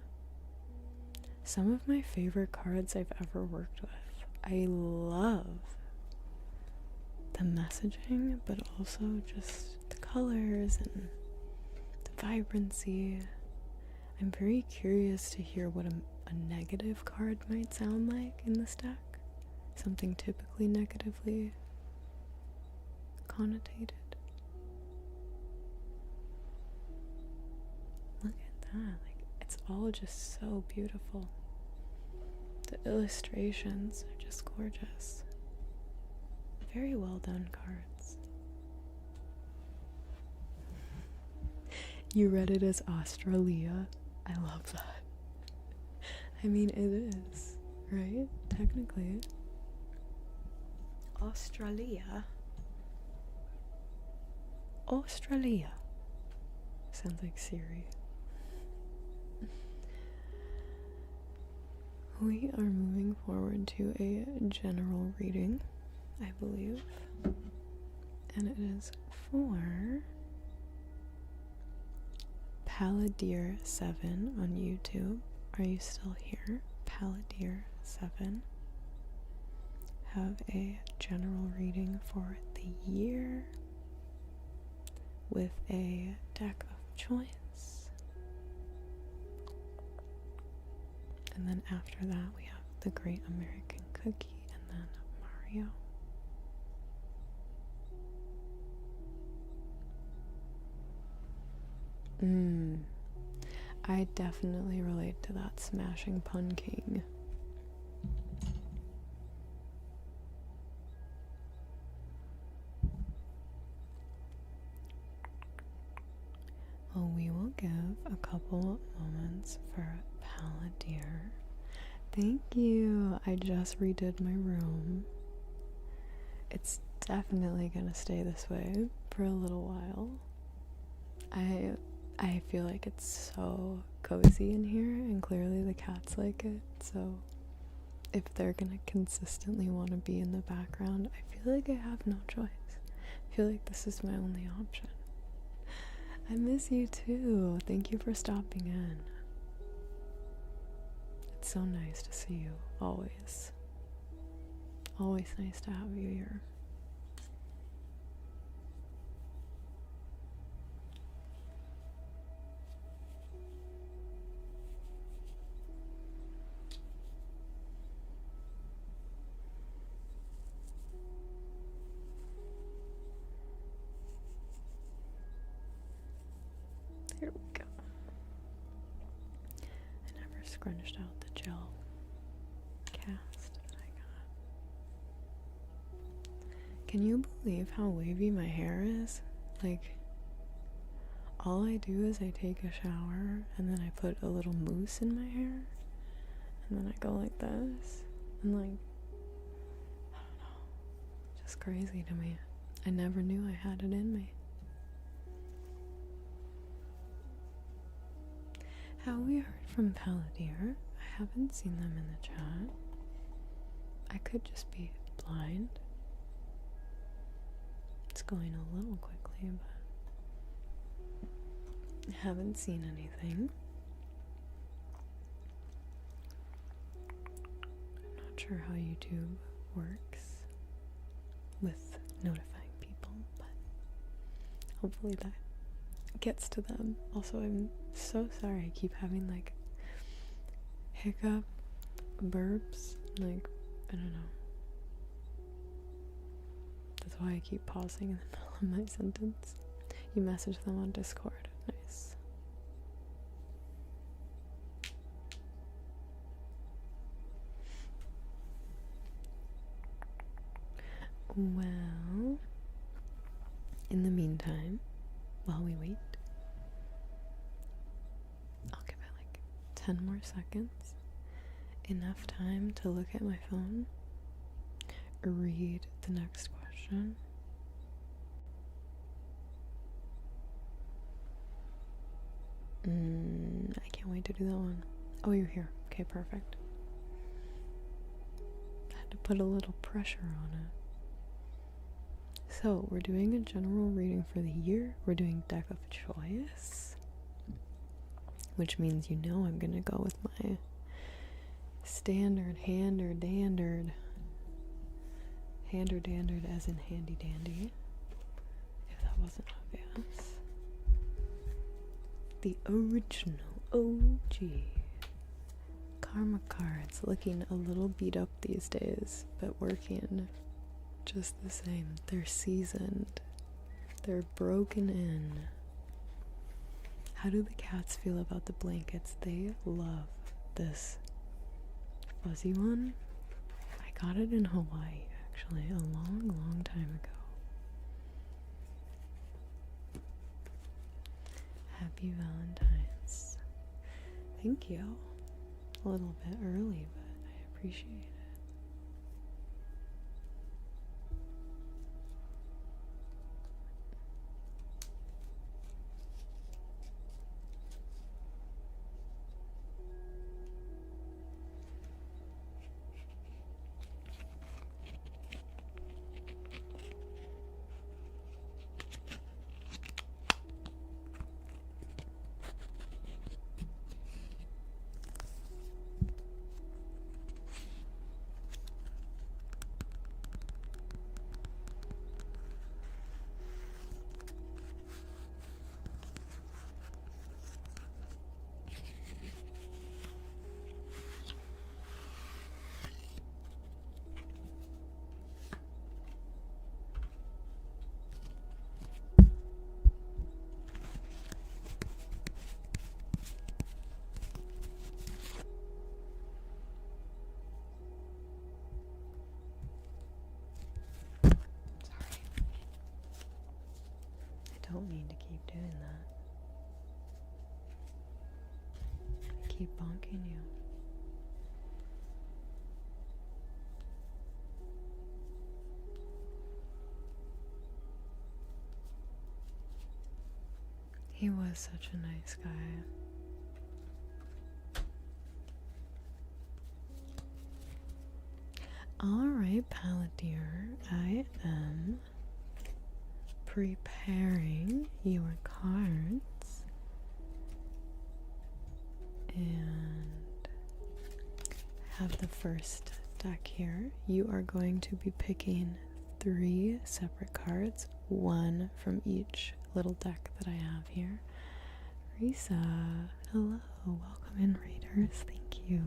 Some of my favorite cards I've ever worked with. I love the messaging, but also just the colors and the vibrancy. I'm very curious to hear what a negative card might sound like in this deck. Something typically negatively connotated. that. Like, it's all just so beautiful. The illustrations are just gorgeous. Very well done cards. You read it as Australia. I love that. I mean, it is, right? Technically. Australia. Australia. Sounds like Cherie. We are moving forward to a general reading, I believe. And it is for Palladeer7 on YouTube. Are you still here? Palladeer7. Have a general reading for the year with a deck of choice. And then after that we have the Great American Cookie and then Mario. I definitely relate to that Smashing Pumpkin. Well, we will give a couple moments for Palladeer. Thank you. I just redid my room. It's definitely gonna stay this way for a little while. I feel like it's so cozy in here, and clearly the cats like it, so if they're gonna consistently want to be in the background, I feel like I have no choice. I feel like this is my only option. I miss you too. Thank you for stopping in. It's so nice to see you, always. Always nice to have you here. There we go. I never scrunched out the gel cast that I got. Can you believe how wavy my hair is? Like, all I do is I take a shower and then I put a little mousse in my hair and then I go like this and like, I don't know, just crazy to me. I never knew I had it in me. Have we heard from Palladeer? I haven't seen them in the chat. I could just be blind. It's going a little quickly, but I haven't seen anything. I'm not sure how YouTube works with notifying people, but hopefully that gets to them. Also, I'm so sorry I keep having like hiccup burps, like, I don't know. That's why I keep pausing in the middle of my sentence. You message them on Discord. Nice. Well, in the meantime, while we wait, I'll give it like 10 more seconds. Enough time to look at my phone, read the next question, I can't wait to do that one. Oh, you're here. Okay, perfect. I had to put a little pressure on it. So, we're doing a general reading for the year. We're doing deck of choice, which means you know I'm gonna go with my standard hander-dandered as in handy dandy, if that wasn't obvious. The original OG karma cards, looking a little beat up these days, but working just the same. They're seasoned, they're broken in. How do the cats feel about the blankets? They love this fuzzy one. I got it in Hawaii, actually, a long, long time ago. Happy Valentine's. Thank you. A little bit early, but I appreciate it. I don't mean to keep doing that. I keep bonking you. He was such a nice guy. Alright, Palantir, I am preparing your cards and have the first deck here. You are going to be picking 3 separate cards, one from each little deck that I have here. Risa, hello, welcome in, readers. Thank you.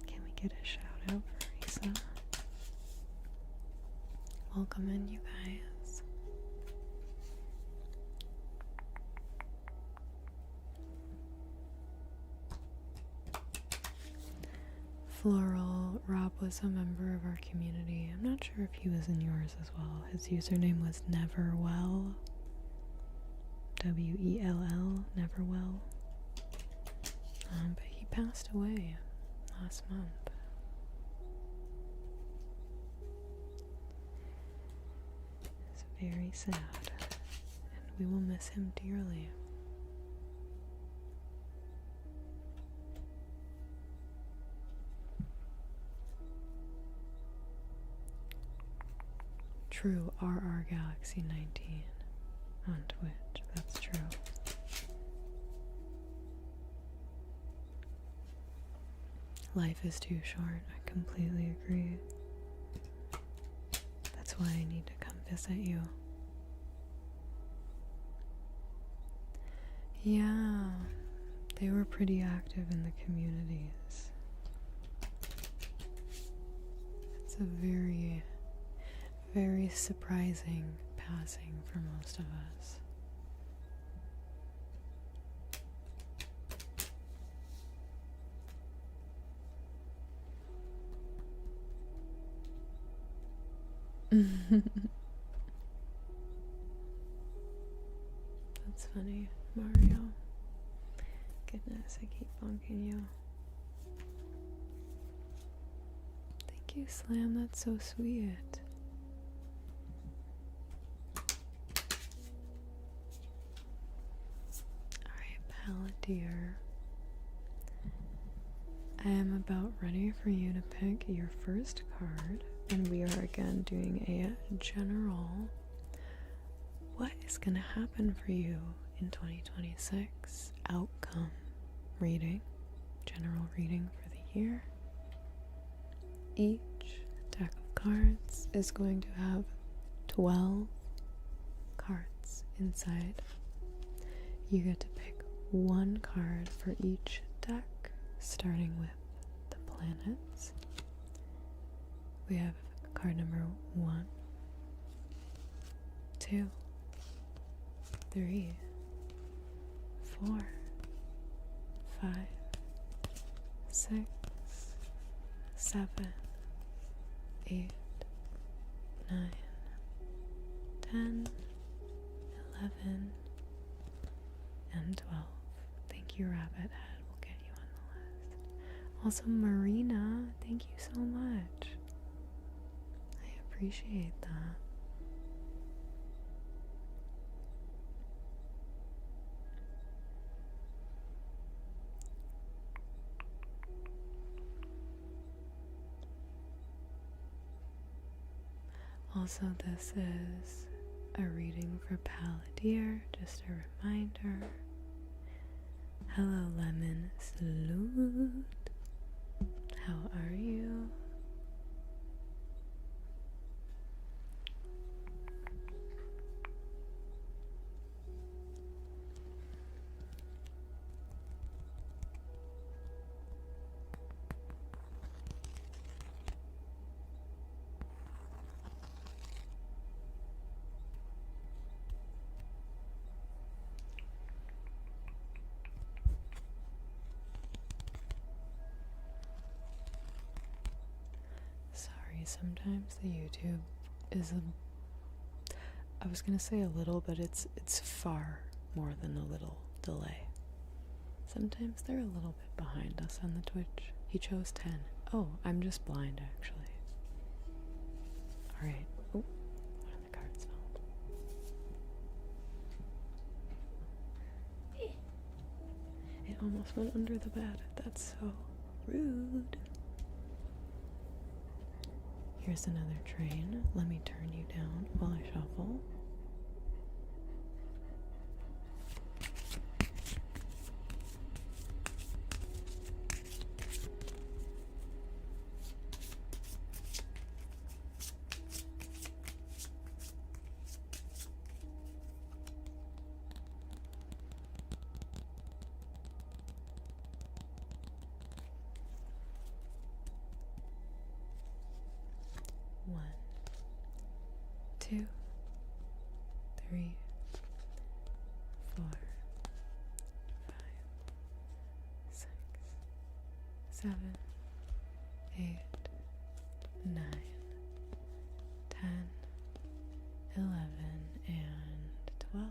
Can we get a shout out for Risa? Welcome in, you guys. Floral, Rob was a member of our community. I'm not sure if he was in yours as well. His username was Neverwell. W-E-L-L, Neverwell. But he passed away last month. It's very sad, and we will miss him dearly. True, RR Galaxy 19 on Twitch. That's true. Life is too short. I completely agree. That's why I need to come visit you. Yeah, they were pretty active in the communities. It's a very, very surprising passing for most of us. That's funny, Mario. Goodness, I keep bonking you. Thank you, Slam, that's so sweet. Alright, Palantir. I am about ready for you to pick your first card. And we are again doing a general, what is going to happen for you in 2026 outcome reading, general reading for the year. Each deck of cards is going to have 12 cards inside. You get to pick one card for each deck, starting with the planets. We have card number 1, 2, 3, 4, 5, 6, 7, 8, 9, 10, 11, and 12. Thank you, Rabbit Head. We'll get you on the list. Also, Marina, thank you so much. I appreciate that. Also, this is a reading for Palladeer, just a reminder. Hello, Lemon Salute. How are you? Sometimes the YouTube is I was gonna say a little, but it's far more than a little delay. Sometimes they're a little bit behind us on the Twitch. He chose 10. Oh, I'm just blind actually. Alright. Oh, one of the cards fell. It almost went under the bed. That's so rude. Here's another train. Let me turn you down while I shuffle. One, 2, 3, 4, 5, 6, 7, 8, 9, 10, 11, and 12.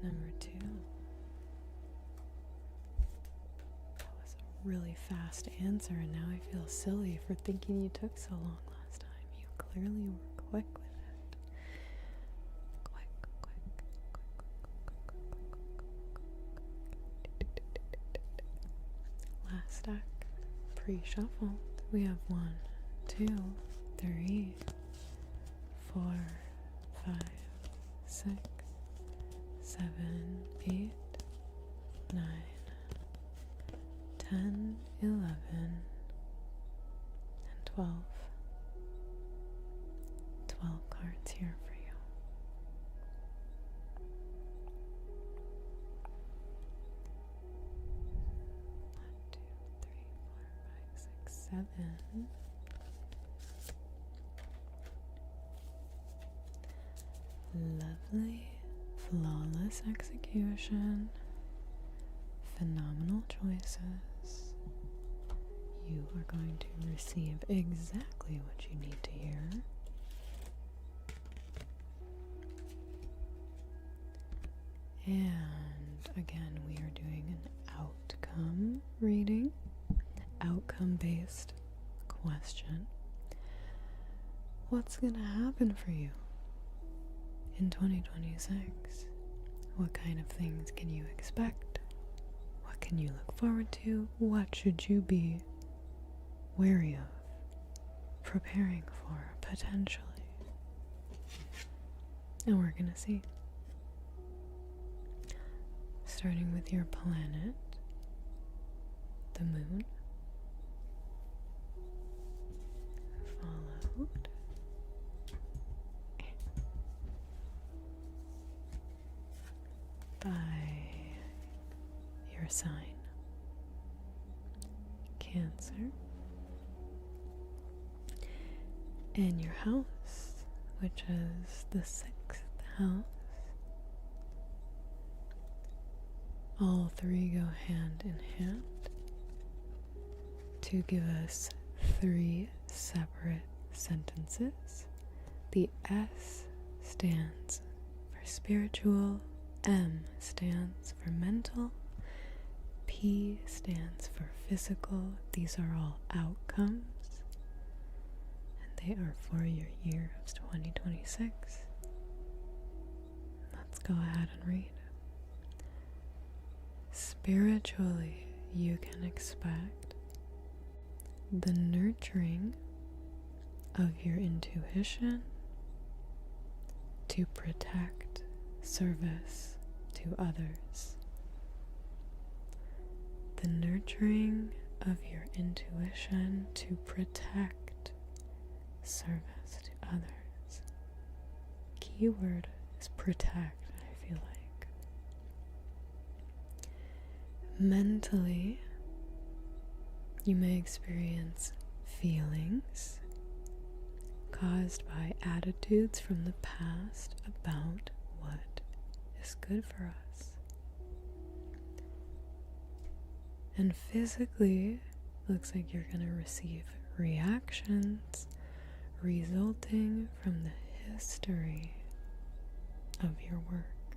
Number 2. That was a really fast answer, and now I feel silly for thinking you took so long last time. You clearly were quick with it. Quick. Last deck, pre-shuffled. We have 1, 2, 3, 4, 5, 6, 7, 8, 9, 10, 11, and 12. 12 cards here for you. 1, 2, 3, 4, 5, 6, 7. Lovely. Flawless execution, phenomenal choices. You are going to receive exactly what you need to hear. And again, we are doing an outcome reading, outcome-based question. What's going to happen for you in 2026? What kind of things can you expect? What can you look forward to? What should you be wary of, preparing for, potentially? And we're gonna see. Starting with your planet, the moon, followed by your sign, Cancer, and your house, which is the 6th house. All three go hand in hand to give us 3 separate sentences. The S stands for spiritual, M stands for mental, P stands for physical. These are all outcomes, and they are for your year of 2026. Let's go ahead and read. Spiritually, you can expect the nurturing of your intuition to protect service to others. The nurturing of your intuition to protect service to others. Keyword is protect, I feel like. Mentally, you may experience feelings caused by attitudes from the past about what is good for us. And physically, looks like you're going to receive reactions resulting from the history of your work.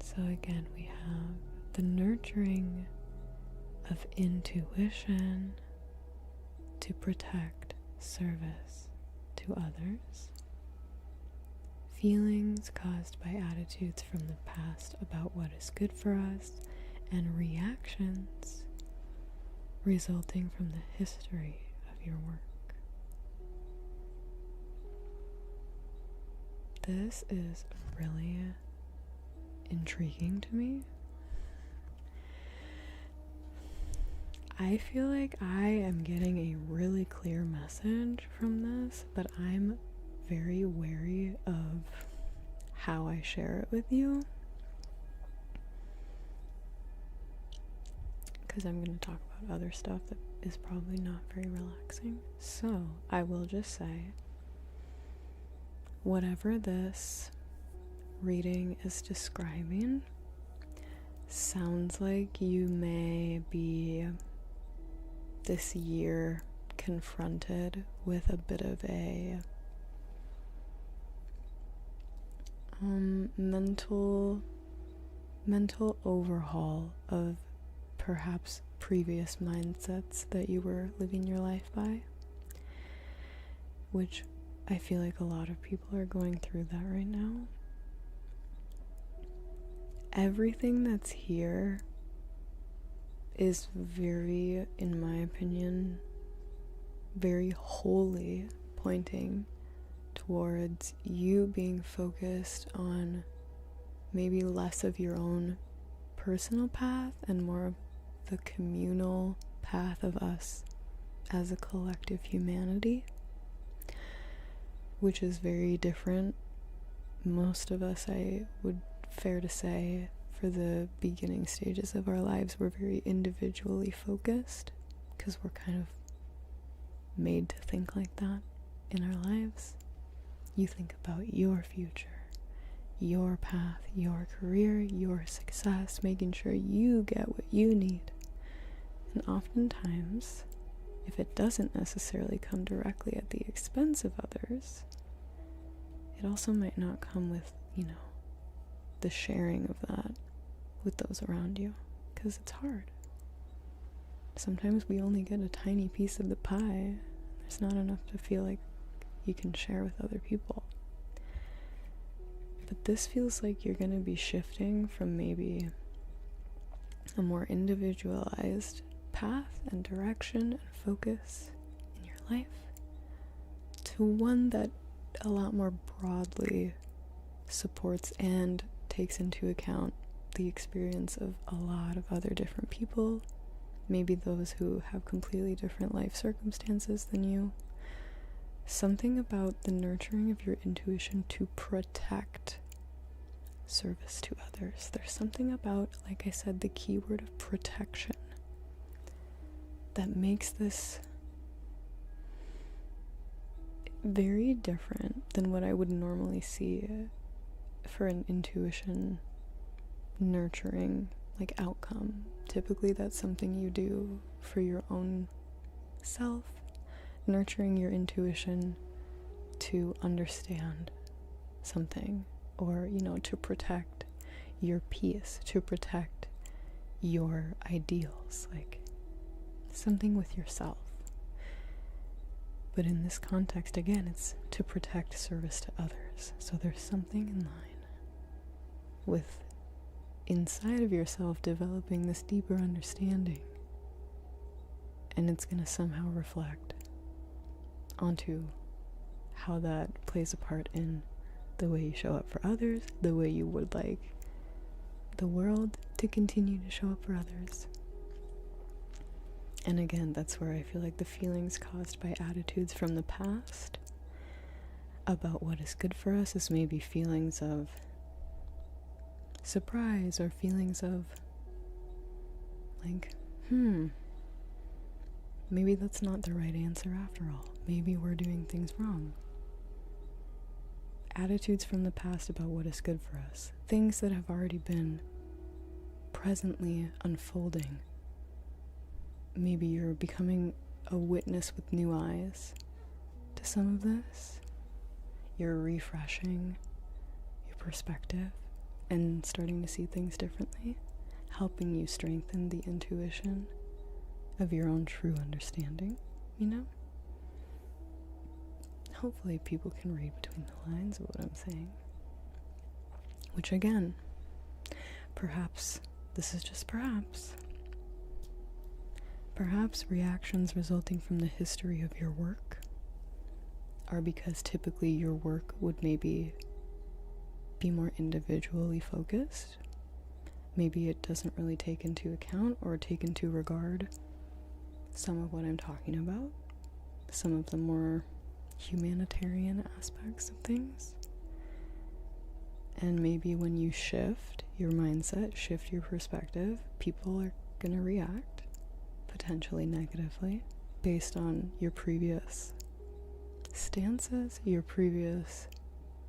So again, we have the nurturing of intuition to protect service to others. Feelings caused by attitudes from the past about what is good for us, and reactions resulting from the history of your work. This is really intriguing to me. I feel like I am getting a really clear message from this, but I'm very wary of how I share it with you, because I'm going to talk about other stuff that is probably not very relaxing. So I will just say, whatever this reading is describing sounds like you may be this year confronted with a bit of a mental overhaul of perhaps previous mindsets that you were living your life by, which I feel like a lot of people are going through that right now. Everything that's here is very, in my opinion, very wholly pointing towards you being focused on maybe less of your own personal path and more of the communal path of us as a collective humanity, which is very different. Most of us, I would fair to say, for the beginning stages of our lives, we're very individually focused because we're kind of made to think like that in our lives. You think about your future, your path, your career, your success, making sure you get what you need. And oftentimes, if it doesn't necessarily come directly at the expense of others, it also might not come with, the sharing of that with those around you, because it's hard. Sometimes we only get a tiny piece of the pie. There's not enough to feel like you can share with other people. But this feels like you're going to be shifting from maybe a more individualized path and direction and focus in your life to one that a lot more broadly supports and takes into account the experience of a lot of other different people, maybe those who have completely different life circumstances than you. Something about the nurturing of your intuition to protect service to others. There's something about, like I said, the keyword of protection that makes this very different than what I would normally see for an intuition nurturing like outcome. Typically that's something you do for your own self, nurturing your intuition to understand something, or to protect your peace, to protect your ideals, like something with yourself. But in this context, again, it's to protect service to others. So there's something in line with inside of yourself developing this deeper understanding, and it's going to somehow reflect onto how that plays a part in the way you show up for others, the way you would like the world to continue to show up for others. And again, that's where I feel like the feelings caused by attitudes from the past about what is good for us is maybe feelings of surprise, or feelings of like, maybe that's not the right answer after all. Maybe we're doing things wrong. Attitudes from the past about what is good for us. Things that have already been presently unfolding. Maybe you're becoming a witness with new eyes to some of this. You're refreshing your perspective and starting to see things differently, helping you strengthen the intuition of your own true understanding, Hopefully people can read between the lines of what I'm saying. Which again, perhaps, this is just perhaps reactions resulting from the history of your work are because typically your work would maybe be more individually focused. Maybe it doesn't really take into account or take into regard some of what I'm talking about, some of the more humanitarian aspects of things. And maybe when you shift your mindset, shift your perspective, people are going to react potentially negatively based on your previous stances, your previous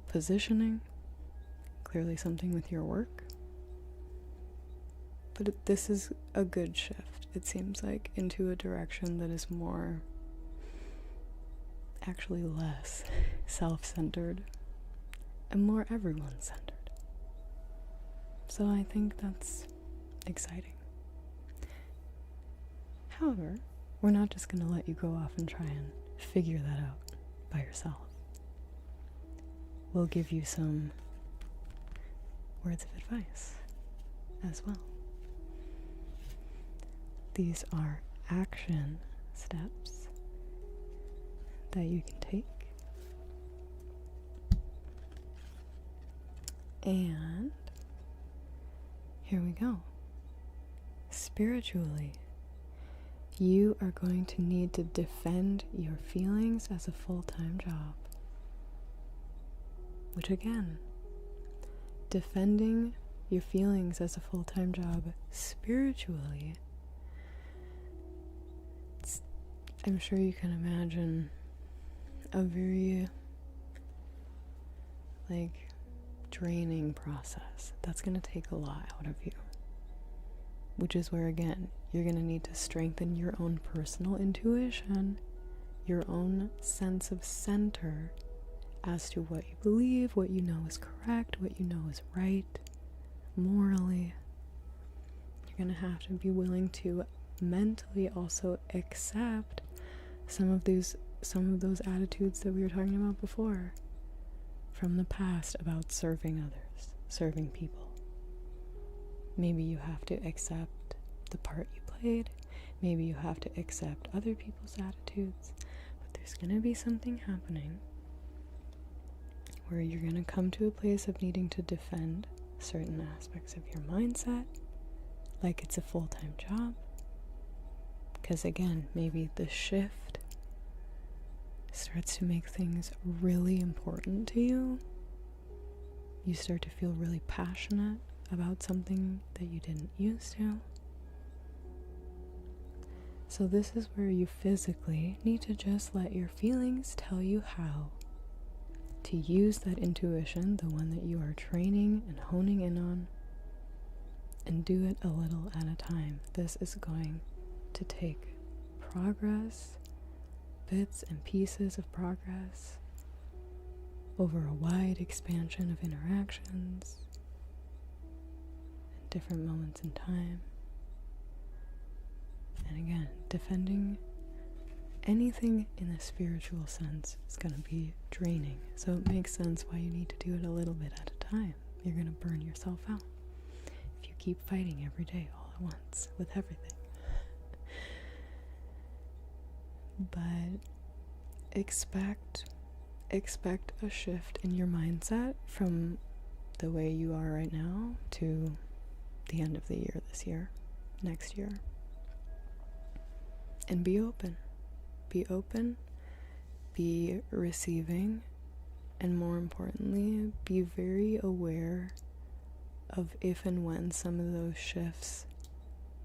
positioning, clearly something with your work. But this is a good shift, it seems like, into a direction that is more, actually less self-centered and more everyone-centered. So I think that's exciting. However, we're not just going to let you go off and try and figure that out by yourself. We'll give you some words of advice as well. These are action steps that you can take. And here we go. Spiritually, you are going to need to defend your feelings as a full-time job. Which again, defending your feelings as a full-time job spiritually, I'm sure you can imagine a very draining process. That's going to take a lot out of you. Which is where, again, you're going to need to strengthen your own personal intuition, your own sense of center as to what you believe, what you know is correct, what you know is right, morally. You're going to have to be willing to mentally also accept some of those attitudes that we were talking about before from the past about serving others, serving people. Maybe you have to accept the part you played. Maybe you have to accept other people's attitudes. But there's going to be something happening where you're going to come to a place of needing to defend certain aspects of your mindset like it's a full-time job. Because again, maybe the shift starts to make things really important to you. You start to feel really passionate about something that you didn't used to. So this is where you physically need to just let your feelings tell you how to use that intuition, the one that you are training and honing in on, and do it a little at a time. This is going to take progress, bits and pieces of progress, over a wide expansion of interactions, in different moments in time. And again, defending anything in a spiritual sense is going to be draining. So it makes sense why you need to do it a little bit at a time. You're going to burn yourself out if you keep fighting every day all at once with everything. But expect a shift in your mindset from the way you are right now to the end of the year, this year, next year. And be open. Be open, be receiving, and more importantly, be very aware of if and when some of those shifts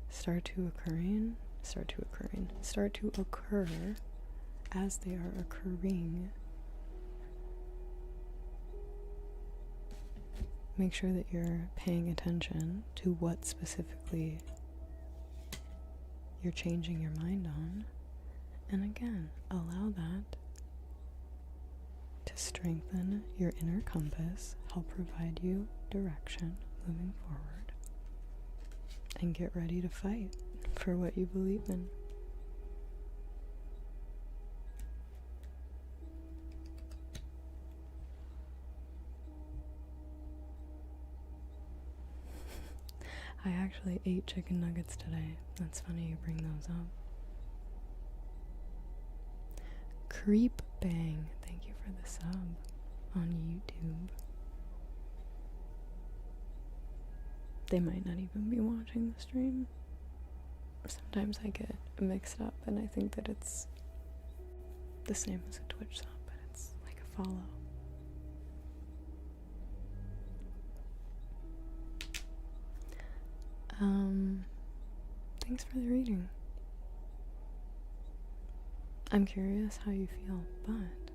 start to occur as they are occurring. Make sure that you're paying attention to what specifically you're changing your mind on. And again, allow that to strengthen your inner compass, help provide you direction moving forward, and get ready to fight for what you believe in. I actually ate chicken nuggets today. That's funny you bring those up. Creep Bang, thank you for the sub on YouTube. They might not even be watching the stream. Sometimes I get mixed up and I think that it's the same as a Twitch sub, but it's like a follow. Thanks for the reading. I'm curious how you feel, but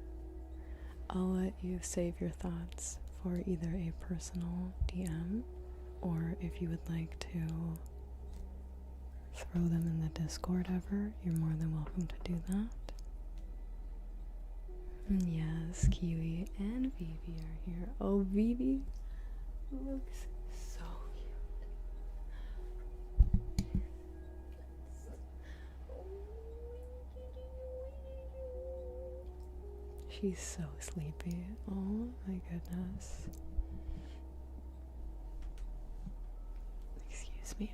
I'll let you save your thoughts for either a personal DM, or if you would like to throw them in the Discord ever, you're more than welcome to do that. Yes, Kiwi and Vivi are here. Oh, Vivi looks so cute. She's so sleepy. Oh my goodness. Excuse me.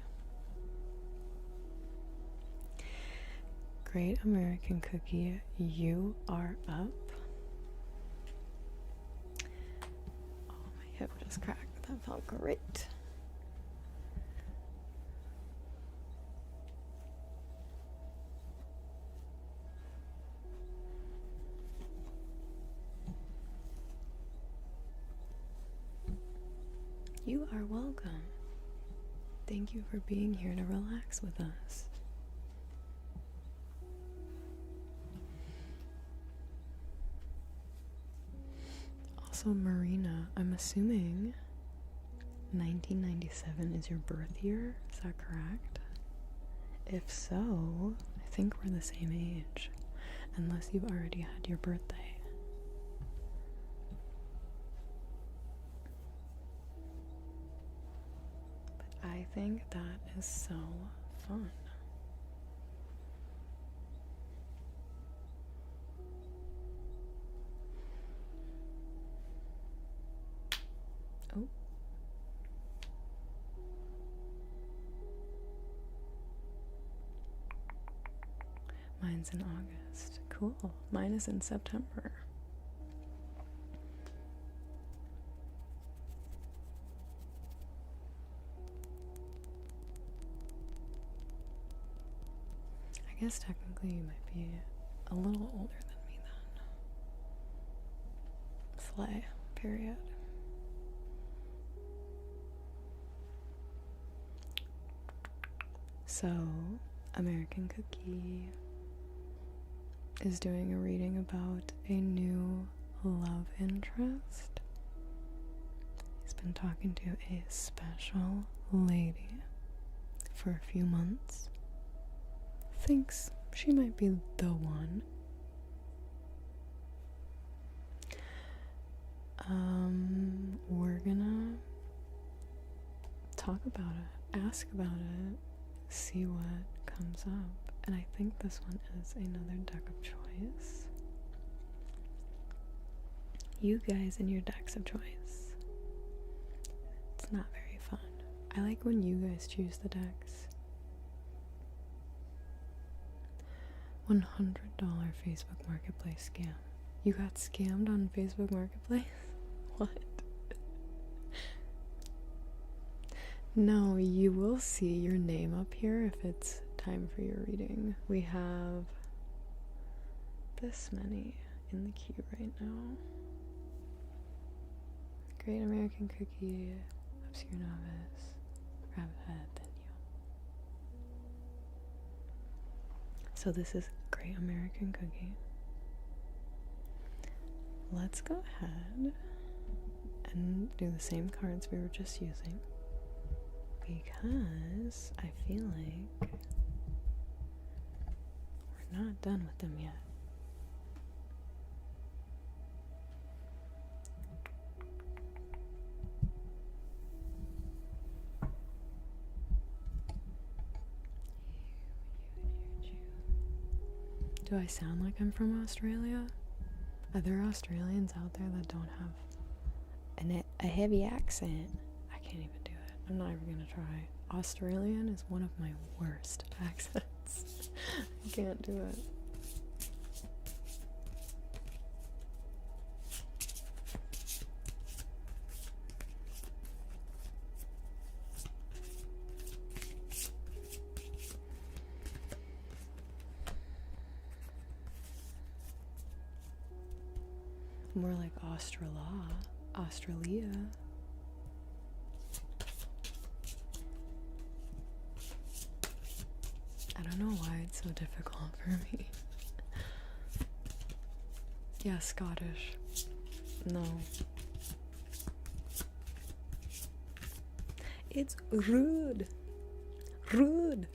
Great American Cookie, you are up. Oh, my hip just cracked. That felt great. You are welcome. Thank you for being here to relax with us. Also, Marina, I'm assuming 1997 is your birth year. Is that correct? If so, I think we're the same age, unless you've already had your birthday. I think that is so fun. Oh. Mine's in August. Cool. Mine is in September. I guess technically you might be a little older than me then. Slay, period. So, American Cookie is doing a reading about a new love interest. He's been talking to a special lady for a few months. Thinks she might be the one. We're gonna talk about it, ask about it, see what comes up. And I think this one is another deck of choice. You guys and your decks of choice. It's not very fun. I like when you guys choose the decks. $100 Facebook Marketplace scam. You got scammed on Facebook Marketplace? What? No, you will see your name up here if it's time for your reading. We have this many in the queue right now. Great American Cookie, Obscure Novice, Rabbit Head, then you. So this is Great American Cookie. Let's go ahead and do the same cards we were just using, because I feel like we're not done with them yet. Do I sound like I'm from Australia? Are there Australians out there that don't have a heavy accent? I can't even do it. I'm not even gonna try. Australian is one of my worst accents. I can't do it. More like Australia. I don't know why it's so difficult for me. Yeah, Scottish. No. It's rude. Rude.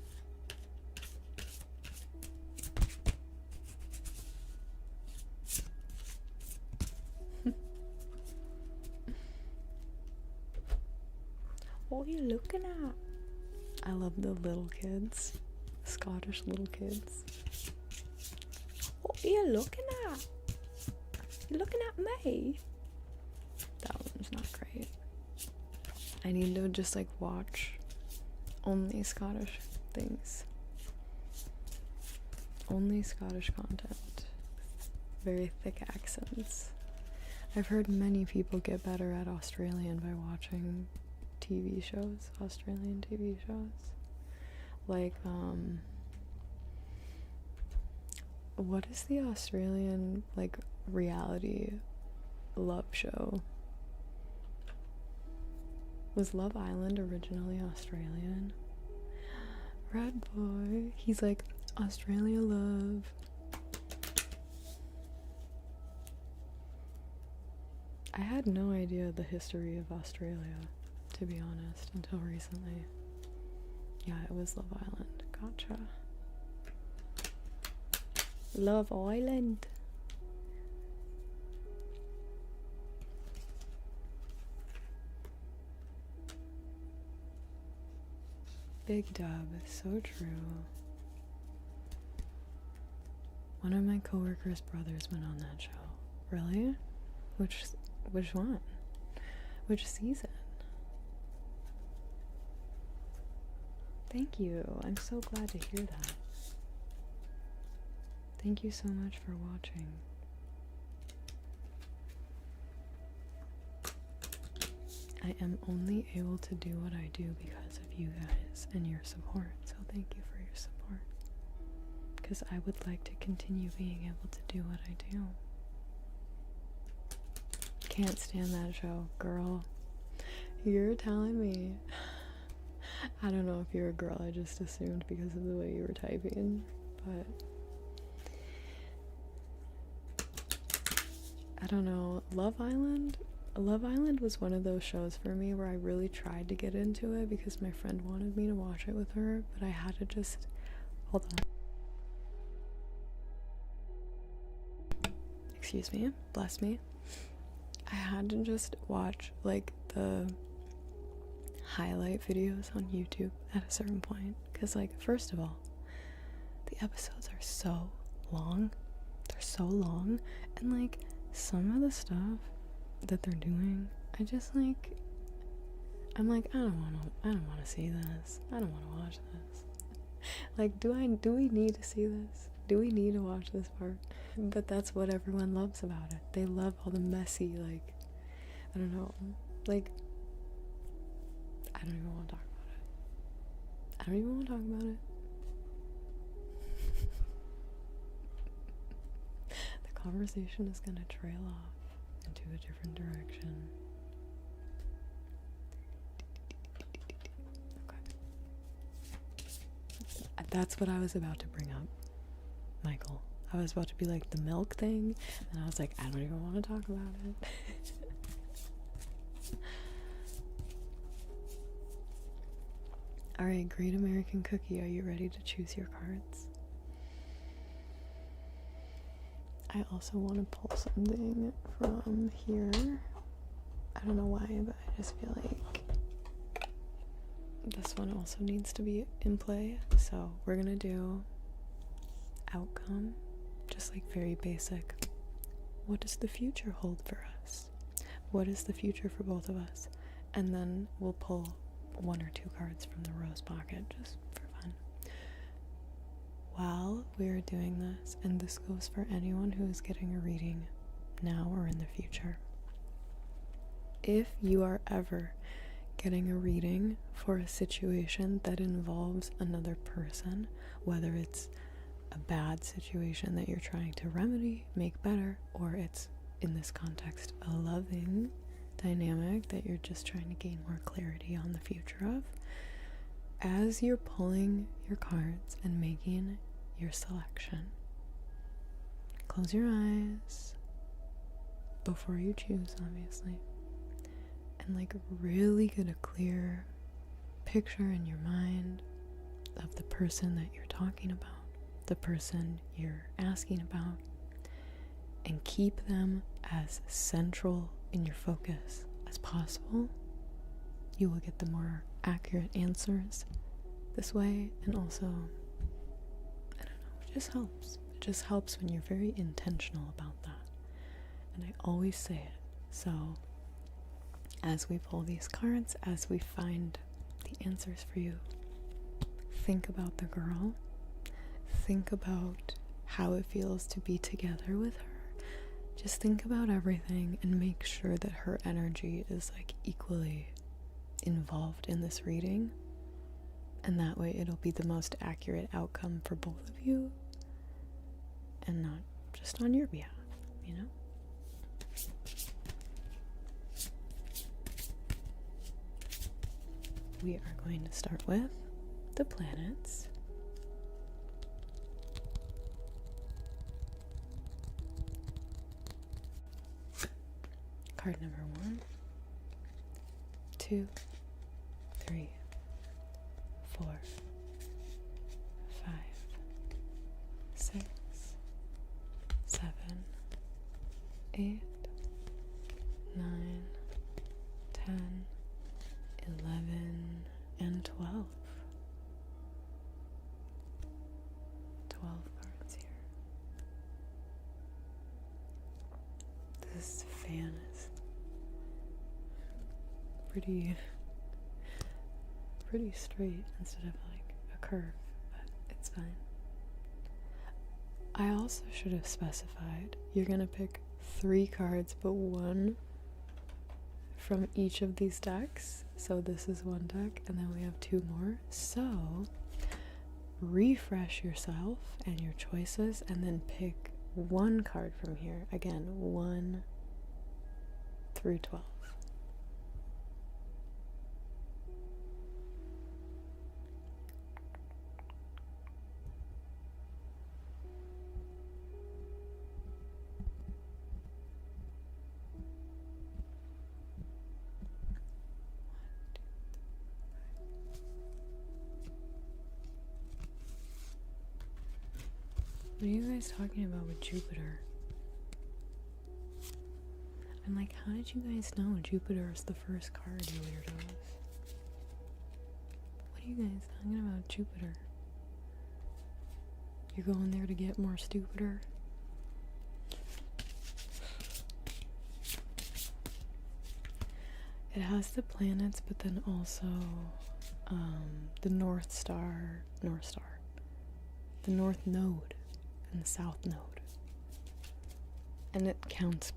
What are you looking at? I love the little kids. Scottish little kids. What are you looking at? You looking at me? That one's not great. I need to just like watch only Scottish things. Only Scottish content. Very thick accents. I've heard many people get better at Australian by watching TV shows, Australian TV shows. Like, what is the Australian, like, reality love show? Was Love Island originally Australian? Red Boy, he's like, Australia love. I had no idea the history of Australia, to be honest, until recently. Yeah, it was Love Island. Gotcha. Love Island. Big dub, so true. One of my coworkers' brothers went on that show. Really? Which one? Which season? Thank you. I'm so glad to hear that. Thank you so much for watching. I am only able to do what I do because of you guys and your support. So thank you for your support. Because I would like to continue being able to do what I do. Can't stand that show, girl. You're telling me. I don't know if you're a girl, I just assumed because of the way you were typing, but I don't know. Love Island was one of those shows for me where I really tried to get into it because my friend wanted me to watch it with her, but I had to just, hold on. Excuse me, bless me. I had to just watch like the highlight videos on YouTube at a certain point because, like, first of all, the episodes are so long. They're so long, and like some of the stuff that they're doing, I just like, I'm like, I don't want to see this. I don't want to watch this. Like, do we need to see this? Do we need to watch this part? But that's what everyone loves about it. They love all the messy, like, I don't know, like, I don't even want to talk about it. I don't even want to talk about it. The conversation is going to trail off into a different direction. Okay. That's what I was about to bring up, Michael. I was about to be like the milk thing, and I was like, I don't even want to talk about it. Alright, Great American Cookie, are you ready to choose your cards? I also want to pull something from here. I don't know why, but I just feel like this one also needs to be in play. So we're gonna do outcome, just like very basic. What does the future hold for us? What is the future for both of us? And then we'll pull 1 or 2 cards from the rose pocket just for fun. While we are doing this, and this goes for anyone who is getting a reading now or in the future, if you are ever getting a reading for a situation that involves another person, whether it's a bad situation that you're trying to remedy, make better, or it's, in this context, a loving dynamic that you're just trying to gain more clarity on the future of, as you're pulling your cards and making your selection, close your eyes before you choose, obviously, and like really get a clear picture in your mind of the person that you're talking about, the person you're asking about, and keep them as central in your focus as possible. You will get the more accurate answers this way, and also, I don't know, it just helps. It just helps when you're very intentional about that. And I always say it. So as we pull these cards, as we find the answers for you, think about the girl. Think about how it feels to be together with her. Just think about everything and make sure that her energy is like equally involved in this reading. And that way it'll be the most accurate outcome for both of you and not just on your behalf, you know? We are going to start with the planets. Card number 1, 2, 3, 4, 5, 6, 7, 8, 9, 10, 11, and 12. 12 cards here. This fan is pretty straight instead of like a curve, but it's fine. I also should have specified you're gonna pick 3 cards, but 1 from each of these decks. So this is 1 deck, and then we have 2 more. So refresh yourself and your choices, and then pick 1 card from here. Again, 1 through 12. What are you guys talking about with Jupiter? I'm like, how did you guys know Jupiter is the first card, you weirdos? What are you guys talking about, Jupiter? You're going there to get more stupider? It has the planets, but then also the North Star, the North Node, and the South Node. And it counts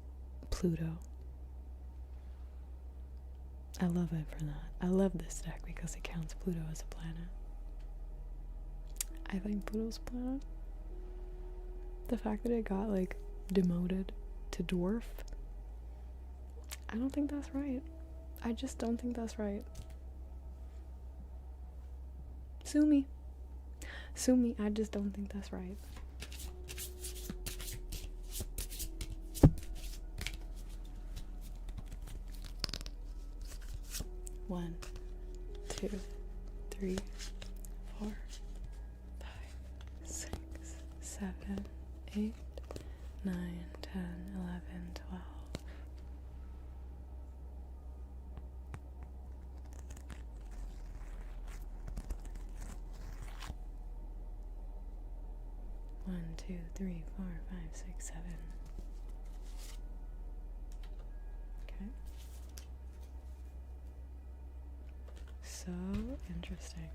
Pluto. I love it for that. I love this deck because it counts Pluto as a planet. I think Pluto's a planet. The fact that it got, like, demoted to dwarf, I don't think that's right. I just don't think that's right. Sue me. Sue me, I just don't think that's right. One, 2, 3, 4, 5, 6, 7, 8, 9, 10, 11, 12. One, 2, 3, 4, 5, 6, 7. Okay. So interesting.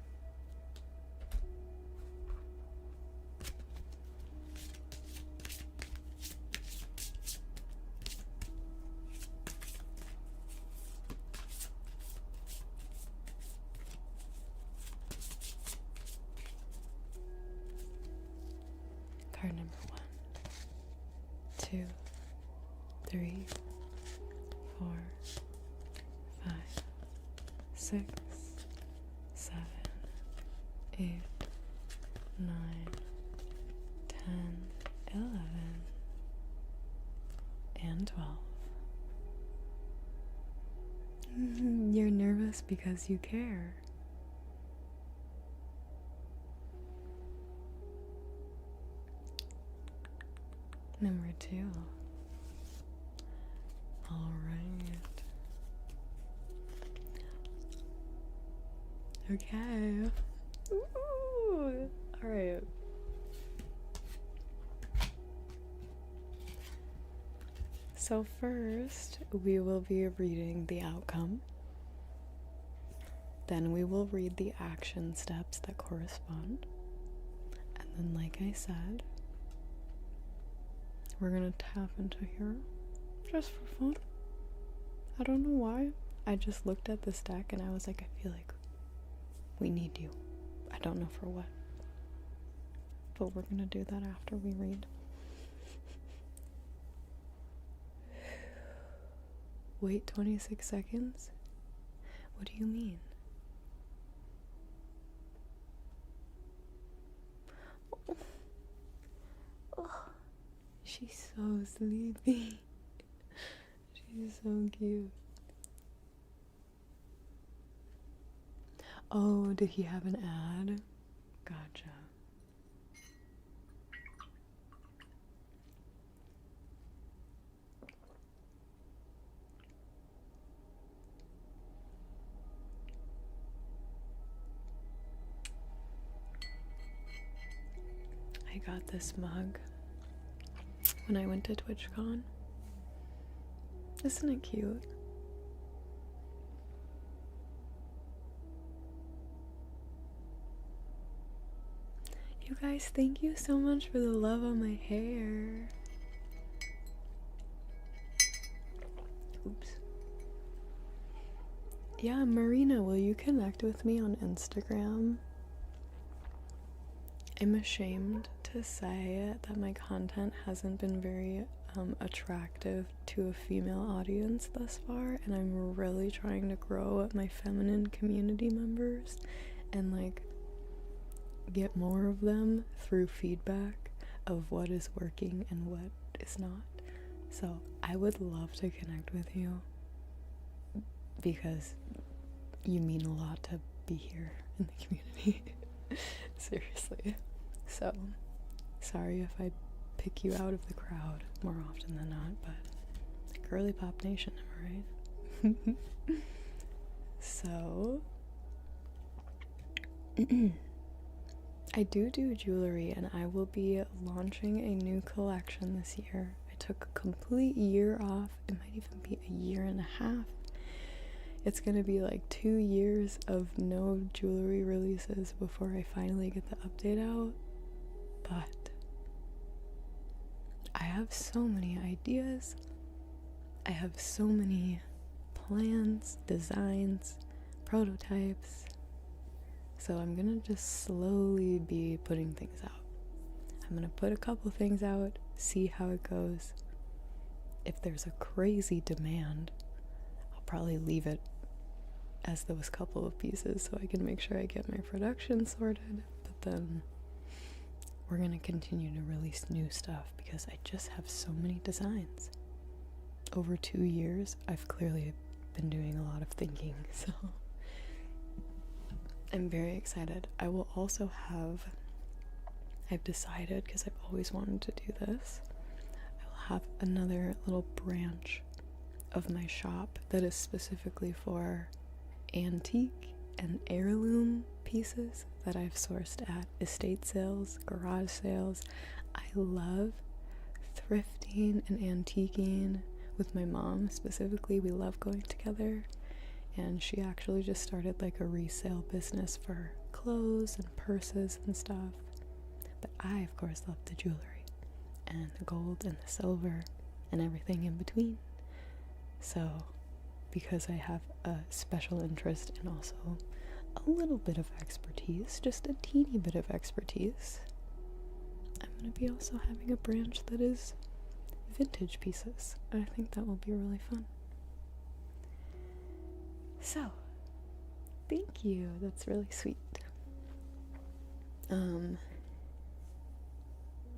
Card number 1, 2, 3, 4, 5, 6, 7, 8, 9, 10, 11, and 12. You're nervous because you care. Number 2. Alright. Okay. Ooh. Alright. So first, we will be reading the outcome. Then we will read the action steps that correspond. And then, like I said, we're gonna tap into here just for fun. I don't know why. I just looked at this deck and I was like, I feel like we need you. I don't know for what. But we're gonna do that after we read. Wait 26 seconds? What do you mean? Oh, she's so sleepy. She's so cute. Oh, did he have an ad? Gotcha. I got this mug when I went to TwitchCon. Isn't it cute? You guys, thank you so much for the love on my hair. Oops. Yeah, Marina, will you connect with me on Instagram? I'm ashamed to say that my content hasn't been very attractive to a female audience thus far, and I'm really trying to grow my feminine community members and like get more of them through feedback of what is working and what is not. So I would love to connect with you because you mean a lot to be here in the community. Seriously. So sorry if I pick you out of the crowd more often than not, but girly pop nation, am I right? So, I do jewelry, and I will be launching a new collection this year. I took a complete year off. It might even be a year and a half. It's gonna be like 2 years of no jewelry releases before I finally get the update out. But I have so many ideas. I have so many plans, designs, prototypes. So I'm gonna just slowly be putting things out. I'm gonna put a couple things out, see how it goes. If there's a crazy demand, I'll probably leave it as those couple of pieces so I can make sure I get my production sorted. But then we're gonna continue to release new stuff because I just have so many designs. Over 2 years, I've clearly been doing a lot of thinking, so I'm very excited. I will also I've decided, because I've always wanted to do this, I will have another little branch of my shop that is specifically for antique and heirloom pieces that I've sourced at estate sales, garage sales. I love thrifting and antiquing with my mom specifically. We love going together, and she actually just started like a resale business for clothes and purses and stuff. But I, of course, love the jewelry and the gold and the silver and everything in between. So, because I have a special interest and also a little bit of expertise, just a teeny bit of expertise, I'm going to be also having a branch that is vintage pieces. I think that will be really fun. So, thank you. That's really sweet.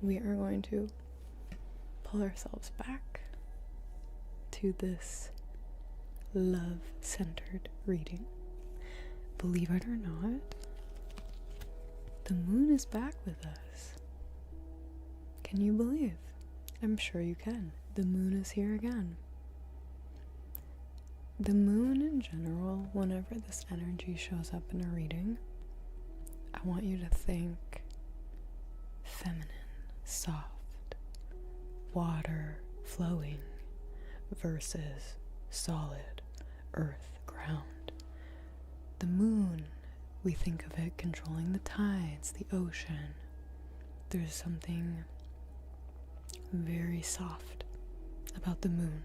We are going to pull ourselves back to this love-centered reading. Believe it or not, the moon is back with us. Can you believe? I'm sure you can. The moon is here again. The moon in general, whenever this energy shows up in a reading, I want you to think feminine, soft, water flowing versus solid earth, ground. The moon, we think of it controlling the tides, the ocean. There's something very soft about the moon.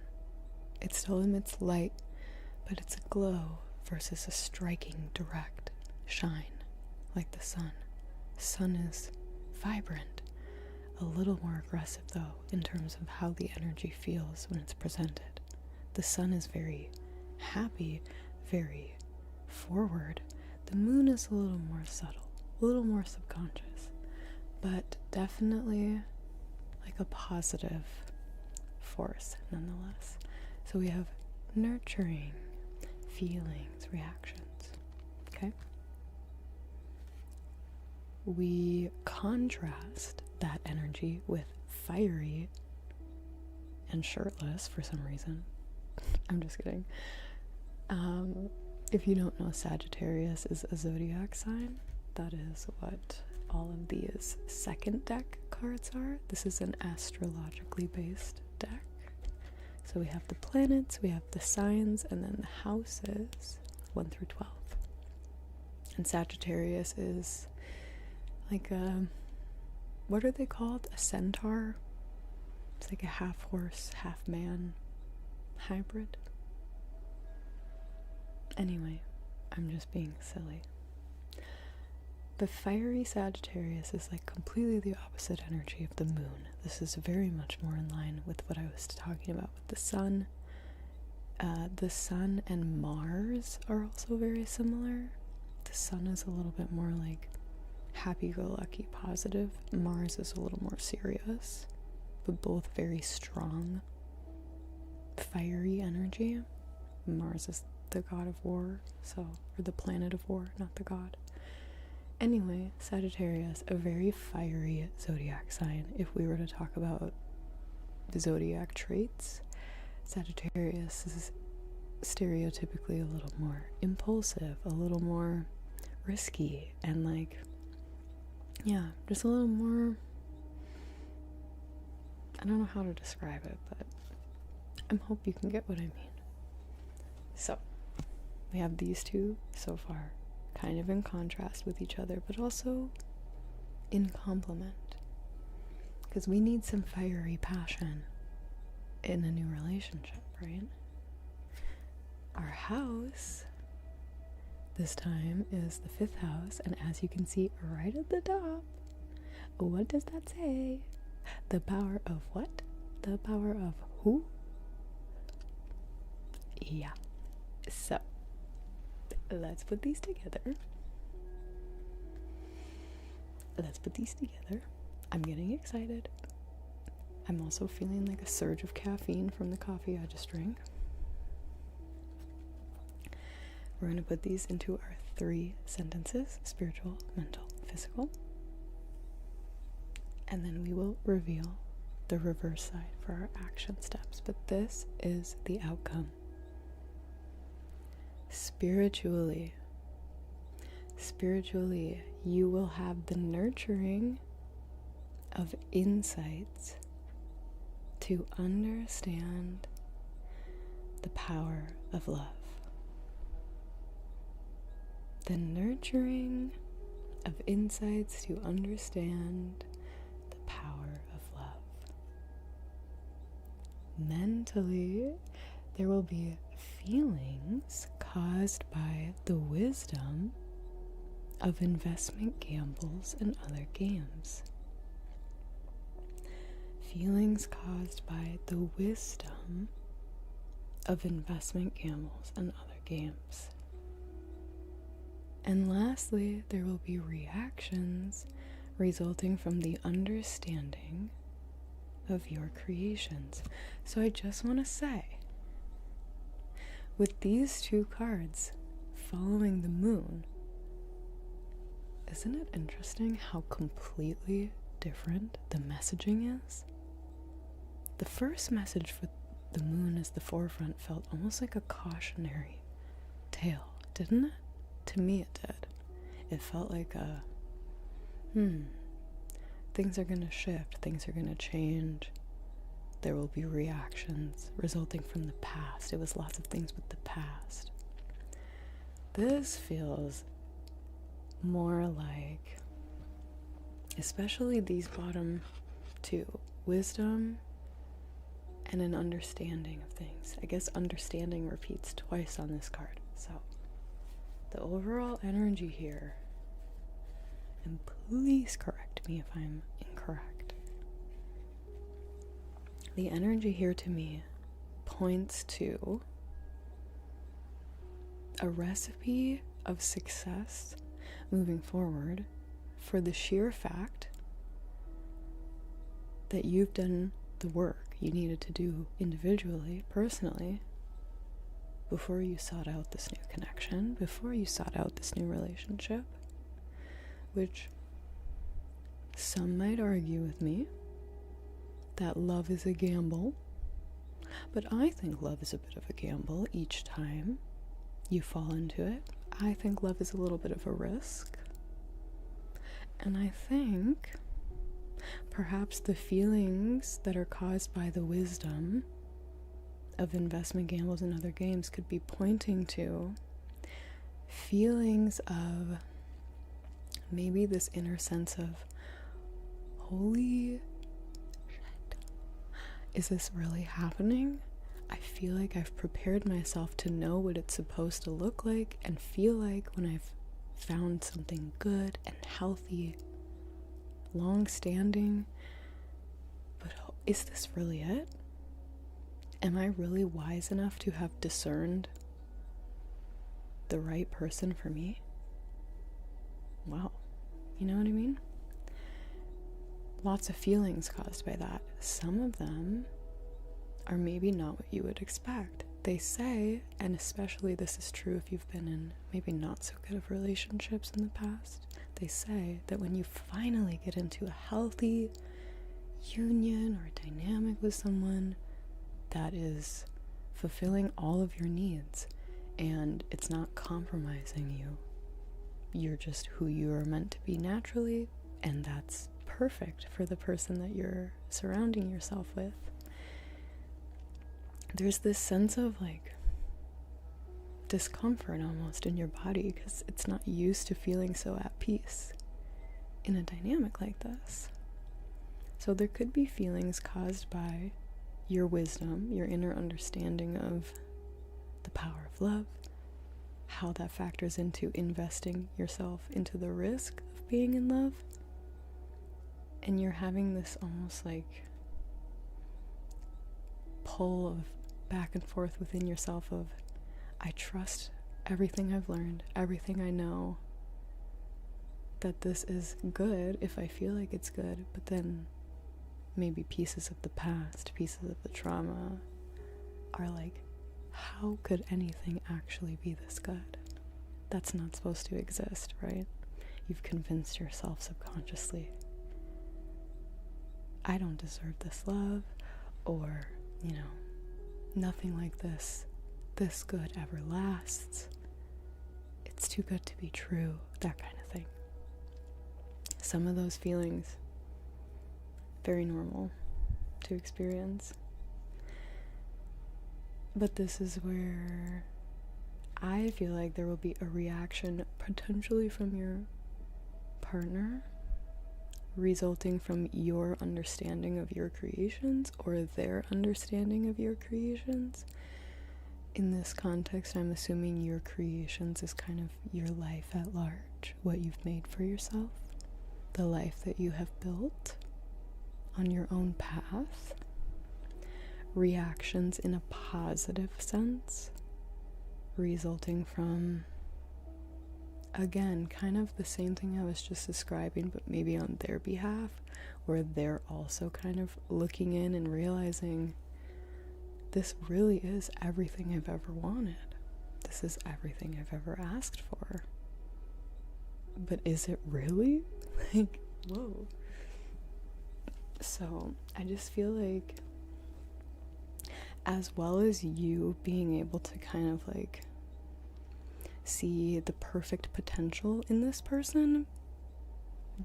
It still emits light, but it's a glow versus a striking, direct shine like the sun. The sun is vibrant, a little more aggressive though in terms of how the energy feels when it's presented. The sun is very happy, very forward. The moon is a little more subtle, a little more subconscious, but definitely like a positive force nonetheless. So we have nurturing feelings, reactions, okay? We contrast that energy with fiery and shirtless for some reason. I'm just kidding. If you don't know, Sagittarius is a zodiac sign. That is what all of these second deck cards are. This is an astrologically based deck. So we have the planets, we have the signs, and then the houses, 1 through 12. And Sagittarius is like a, what are they called? A centaur? It's like a half horse, half man hybrid. Anyway, I'm just being silly. The fiery Sagittarius is like completely the opposite energy of the moon. This is very much more in line with what I was talking about with the sun. The sun and Mars are also very similar. The sun is a little bit more like happy-go-lucky, positive. Mars is a little more serious, but both very strong, fiery energy. Mars is the god of war, or the planet of war, not the god. Anyway, Sagittarius, a very fiery zodiac sign. If we were to talk about the zodiac traits, Sagittarius is stereotypically a little more impulsive, a little more risky, and like, yeah, just a little more, I don't know how to describe it, but I hope you can get what I mean. So, we have these two so far, kind of in contrast with each other, but also in complement. Because we need some fiery passion in a new relationship, right? Our house this time is the 5th house, and as you can see right at the top, what does that say? The power of what? The power of who? Yeah. So, let's put these together. I'm getting excited. I'm also feeling like a surge of caffeine from the coffee I just drank. We're going to put these into our 3 sentences: spiritual, mental, physical. And then we will reveal the reverse side for our action steps. But this is the outcome. Spiritually, you will have the nurturing of insights to understand the power of love. The nurturing of insights to understand the power of love. Mentally, there will be feelings caused by the wisdom of investment gambles and other games. Feelings caused by the wisdom of investment gambles and other games. And lastly, there will be reactions resulting from the understanding of your creations. So I just want to say, with these 2 cards following the moon, isn't it interesting how completely different the messaging is? The first message with the moon as the forefront felt almost like a cautionary tale, didn't it? To me it did. It felt like a, things are going to shift, things are going to change. There will be reactions resulting from the past. It was lots of things with the past. This feels more like, especially these bottom 2, wisdom and an understanding of things. I guess understanding repeats twice on this card. So, the overall energy here, and please correct me if I'm incorrect, the energy here to me points to a recipe of success moving forward for the sheer fact that you've done the work you needed to do individually, personally, before you sought out this new connection, before you sought out this new relationship, which some might argue with me that love is a gamble, but I think love is a bit of a gamble each time you fall into it. I think love is a little bit of a risk, and I think perhaps the feelings that are caused by the wisdom of investment gambles and other games could be pointing to feelings of maybe this inner sense of, holy shit, is this really happening? I feel like I've prepared myself to know what it's supposed to look like and feel like when I've found something good and healthy, long-standing, but is this really it? Am I really wise enough to have discerned the right person for me? Wow. You know what I mean? Lots of feelings caused by that. Some of them are maybe not what you would expect. They say, and especially this is true if you've been in maybe not so good of relationships in the past, they say that when you finally get into a healthy union or dynamic with someone that is fulfilling all of your needs and it's not compromising you, you're just who you are meant to be naturally, and that's perfect for the person that you're surrounding yourself with. There's this sense of like discomfort almost in your body because it's not used to feeling so at peace in a dynamic like this. So there could be feelings caused by your wisdom, your inner understanding of the power of love, how that factors into investing yourself into the risk of being in love. And you're having this almost like pull of back and forth within yourself of, I trust everything I've learned, everything I know, that this is good if I feel like it's good, but then maybe pieces of the past, pieces of the trauma are like, how could anything actually be this good? That's not supposed to exist, right? You've convinced yourself subconsciously, I don't deserve this love, or, nothing like this good ever lasts. It's too good to be true, that kind of thing. Some of those feelings, very normal to experience. But this is where I feel like there will be a reaction potentially from your partner, resulting from your understanding of your creations or their understanding of your creations. In this context, I'm assuming your creations is kind of your life at large, what you've made for yourself, the life that you have built on your own path. Reactions in a positive sense, resulting from, again, kind of the same thing I was just describing, but maybe on their behalf, where they're also kind of looking in and realizing, this really is everything I've ever wanted. This is everything I've ever asked for. But is it really? Like, whoa. So I just feel like, as well as you being able to kind of like see the perfect potential in this person,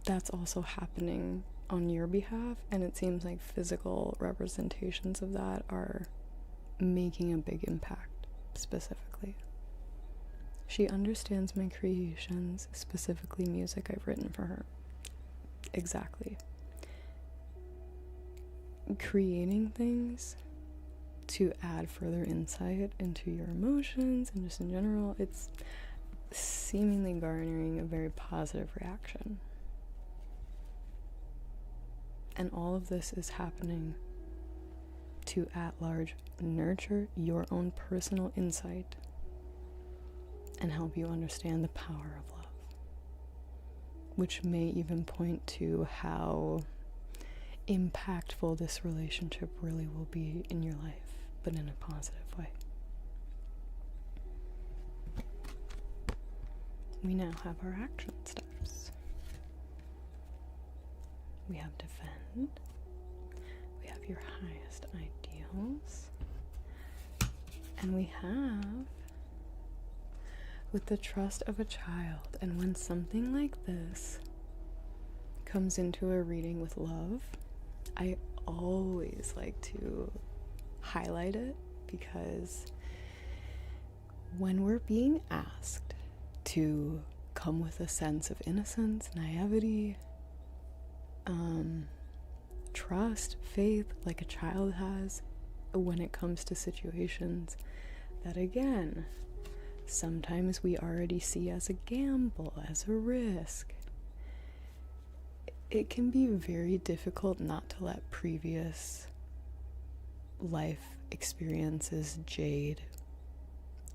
that's also happening on your behalf, and it seems like physical representations of that are making a big impact. Specifically, she understands my creations, specifically music I've written for her. Exactly. Creating things to add further insight into your emotions and just in general, it's seemingly garnering a very positive reaction. And all of this is happening to at large nurture your own personal insight and help you understand the power of love, which may even point to how impactful this relationship really will be in your life, but in a positive way. We now have our action steps. We have defend. We have your highest ideals. And we have with the trust of a child. And when something like this comes into a reading with love, I always like to highlight it, because when we're being asked to come with a sense of innocence, naivety, trust, faith, like a child has, when it comes to situations that, again, sometimes we already see as a gamble, as a risk, it can be very difficult not to let previous life experiences jade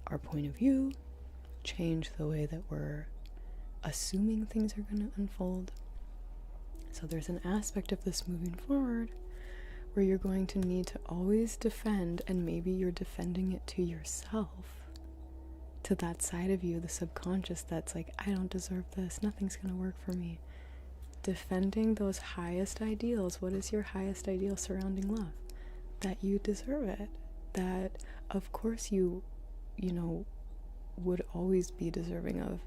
our point of view, change the way that we're assuming things are going to unfold. So there's an aspect of this moving forward where you're going to need to always defend, and maybe you're defending it to yourself, to that side of you, the subconscious, that's like, I don't deserve this, nothing's gonna work for me. Defending those highest ideals. What is your highest ideal surrounding love? That you deserve it. That, of course, you know, would always be deserving of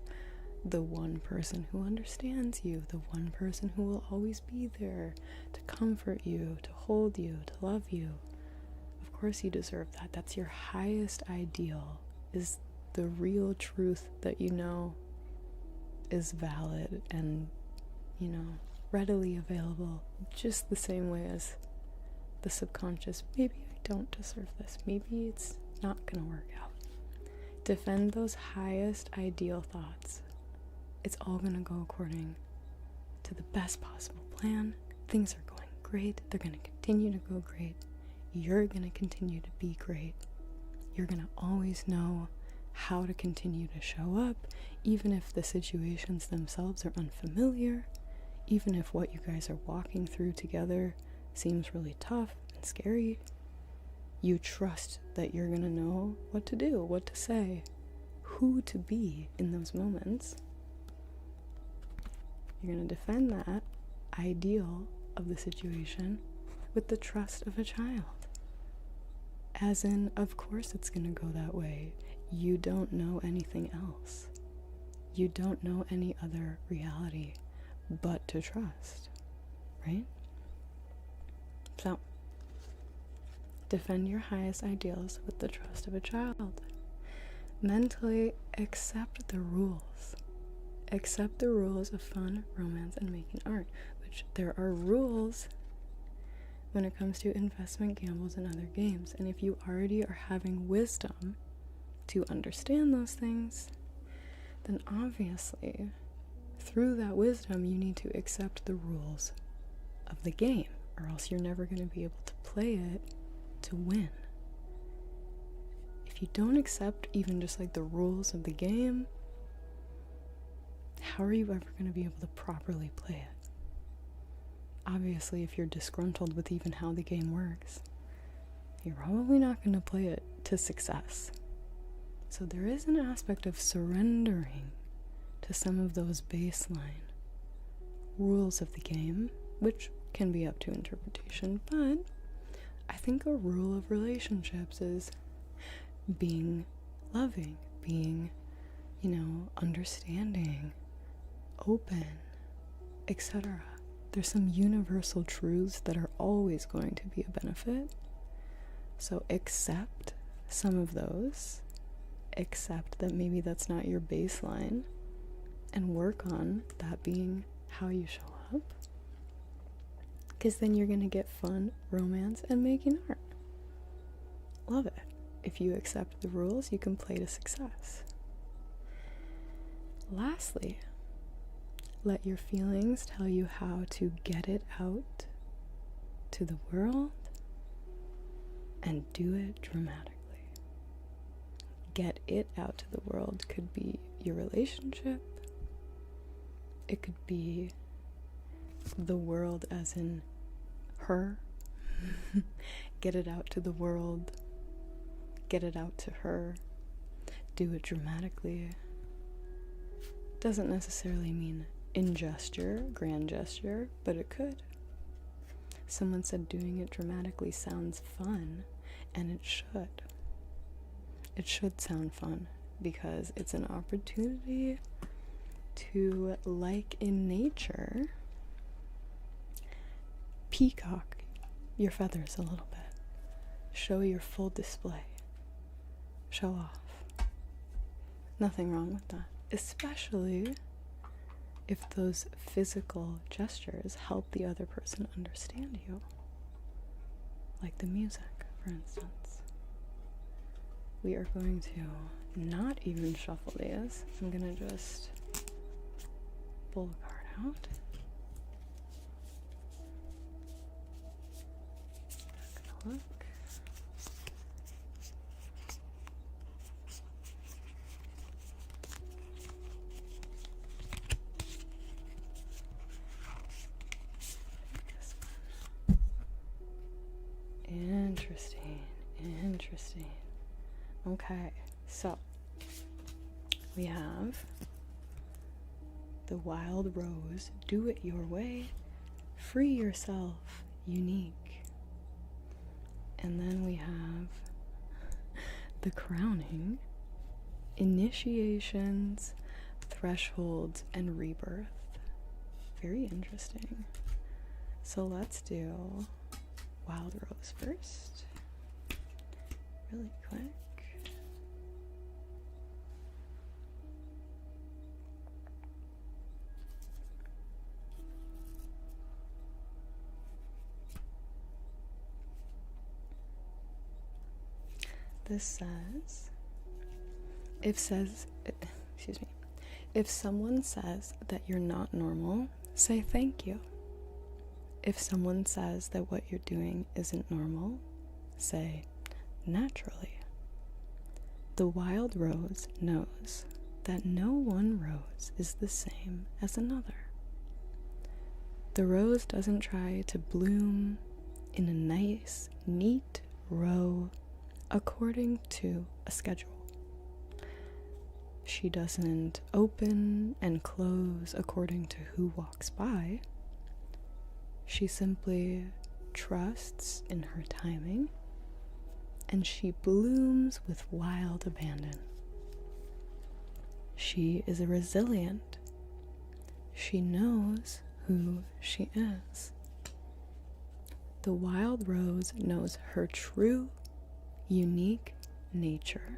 the one person who understands you, the one person who will always be there to comfort you, to hold you, to love you. Of course you deserve that. That's your highest ideal, is the real truth that you know is valid and, you know, readily available, just the same way as the subconscious. Maybe I don't deserve this. Maybe it's not gonna work out. Defend those highest ideal thoughts. It's all gonna go according to the best possible plan. Things are going great. They're gonna continue to go great. You're gonna continue to be great. You're gonna always know how to continue to show up, even if the situations themselves are unfamiliar, even if what you guys are walking through together seems really tough and scary. You trust that you're gonna know what to do, what to say, who to be in those moments. You're gonna defend that ideal of the situation with the trust of a child. As in, of course it's gonna go that way. You don't know anything else. You don't know any other reality but to trust, right? So, defend your highest ideals with the trust of a child. Mentally accept the rules. Accept the rules of fun, romance, and making art, which there are rules when it comes to investment, gambles, and other games. And if you already are having wisdom to understand those things, then obviously through that wisdom you need to accept the rules of the game, or else you're never going to be able to play it to win. If you don't accept even just like the rules of the game, how are you ever going to be able to properly play it? Obviously, if you're disgruntled with even how the game works, you're probably not going to play it to success. So there is an aspect of surrendering to some of those baseline rules of the game, which can be up to interpretation, but I think a rule of relationships is being loving, being, understanding, open, etc. There's some universal truths that are always going to be a benefit. So accept some of those. Accept that maybe that's not your baseline, and work on that being how you show up. Because then you're going to get fun, romance, and making art. Love it. If you accept the rules, you can play to success. Lastly, let your feelings tell you how to get it out to the world, and do it dramatically. Get it out to the world could be your relationship. It could be the world as in her. Get it out to the world. Get it out to her. Do it dramatically. Doesn't necessarily mean in gesture, grand gesture, but it could. Someone said doing it dramatically sounds fun, and it should. It should sound fun because it's an opportunity to, like in nature, peacock your feathers a little bit. Show your full display. Show off. Nothing wrong with that. Especially if those physical gestures help the other person understand you. Like the music, for instance. We are going to not even shuffle these. I'm going to just pull a card out. Take a look. This one. Interesting. Okay, so we have the wild rose, do it your way, free yourself, unique. And then we have the crowning, initiations, thresholds, and rebirth. Very interesting. So let's do wild rose first, really quick. This says, if someone says that you're not normal, say thank you. If someone says that what you're doing isn't normal, say naturally. The wild rose knows that no one rose is the same as another. The rose doesn't try to bloom in a nice, neat row according to a schedule. She doesn't open and close according to who walks by. She simply trusts in her timing, and she blooms with wild abandon. She is resilient. She knows who she is. The wild rose knows her true, unique nature,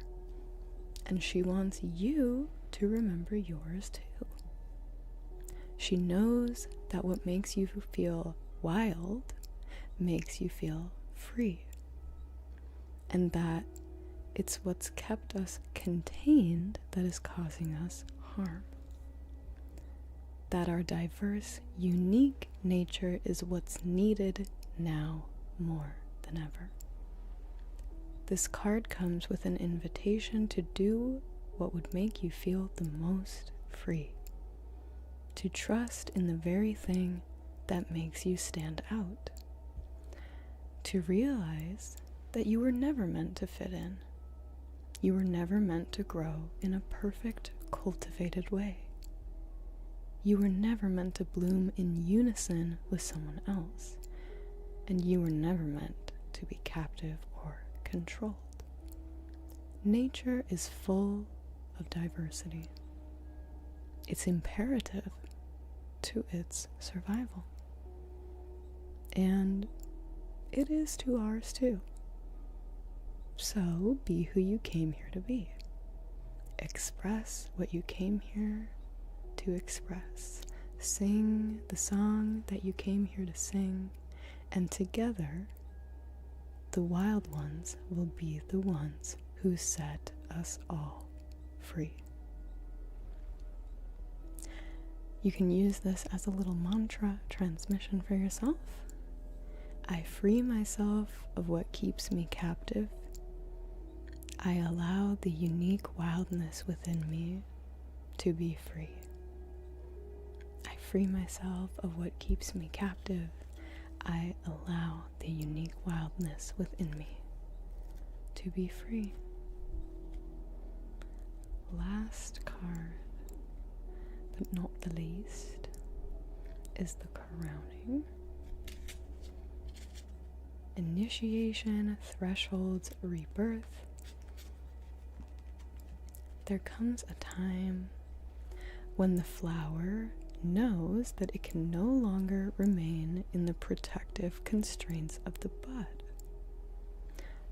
and she wants you to remember yours too. She knows that what makes you feel wild makes you feel free, and that it's what's kept us contained that is causing us harm. That our diverse, unique nature is what's needed now more than ever. This card comes with an invitation to do what would make you feel the most free. To trust in the very thing that makes you stand out. To realize that you were never meant to fit in. You were never meant to grow in a perfect, cultivated way. You were never meant to bloom in unison with someone else. And you were never meant to be captive or controlled. Nature is full of diversity. It's imperative to its survival. And it is to ours too. So be who you came here to be. Express what you came here to express. Sing the song that you came here to sing. And together, the wild ones will be the ones who set us all free. You can use this as a little mantra transmission for yourself. I free myself of what keeps me captive. I allow the unique wildness within me to be free. I free myself of what keeps me captive. I allow the unique wildness within me to be free. Last card, but not the least, is the crowning. Initiation, thresholds, rebirth. There comes a time when the flower knows that it can no longer remain in the protective constraints of the bud.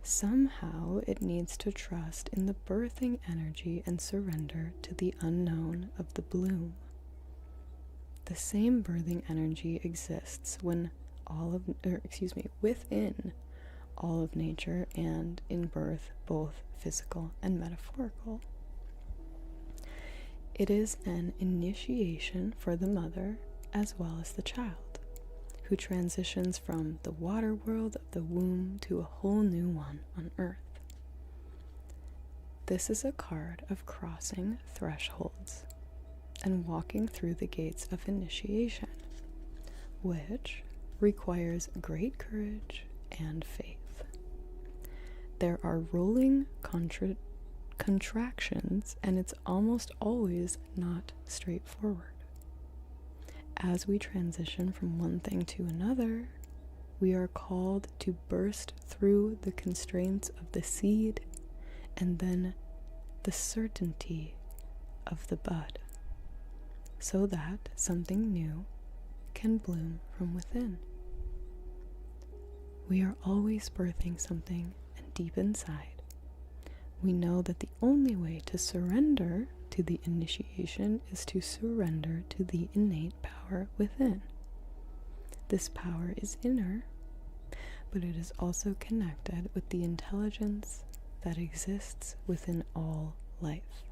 Somehow it needs to trust in the birthing energy and surrender to the unknown of the bloom. The same birthing energy exists within all of nature and in birth, both physical and metaphorical. It is an initiation for the mother as well as the child, who transitions from the water world of the womb to a whole new one on earth. This is a card of crossing thresholds and walking through the gates of initiation, which requires great courage and faith. There are rolling contractions, and it's almost always not straightforward. As we transition from one thing to another, we are called to burst through the constraints of the seed and then the certainty of the bud, so that something new can bloom from within. We are always birthing something, and deep inside, we know that the only way to surrender to the initiation is to surrender to the innate power within. This power is inner, but it is also connected with the intelligence that exists within all life.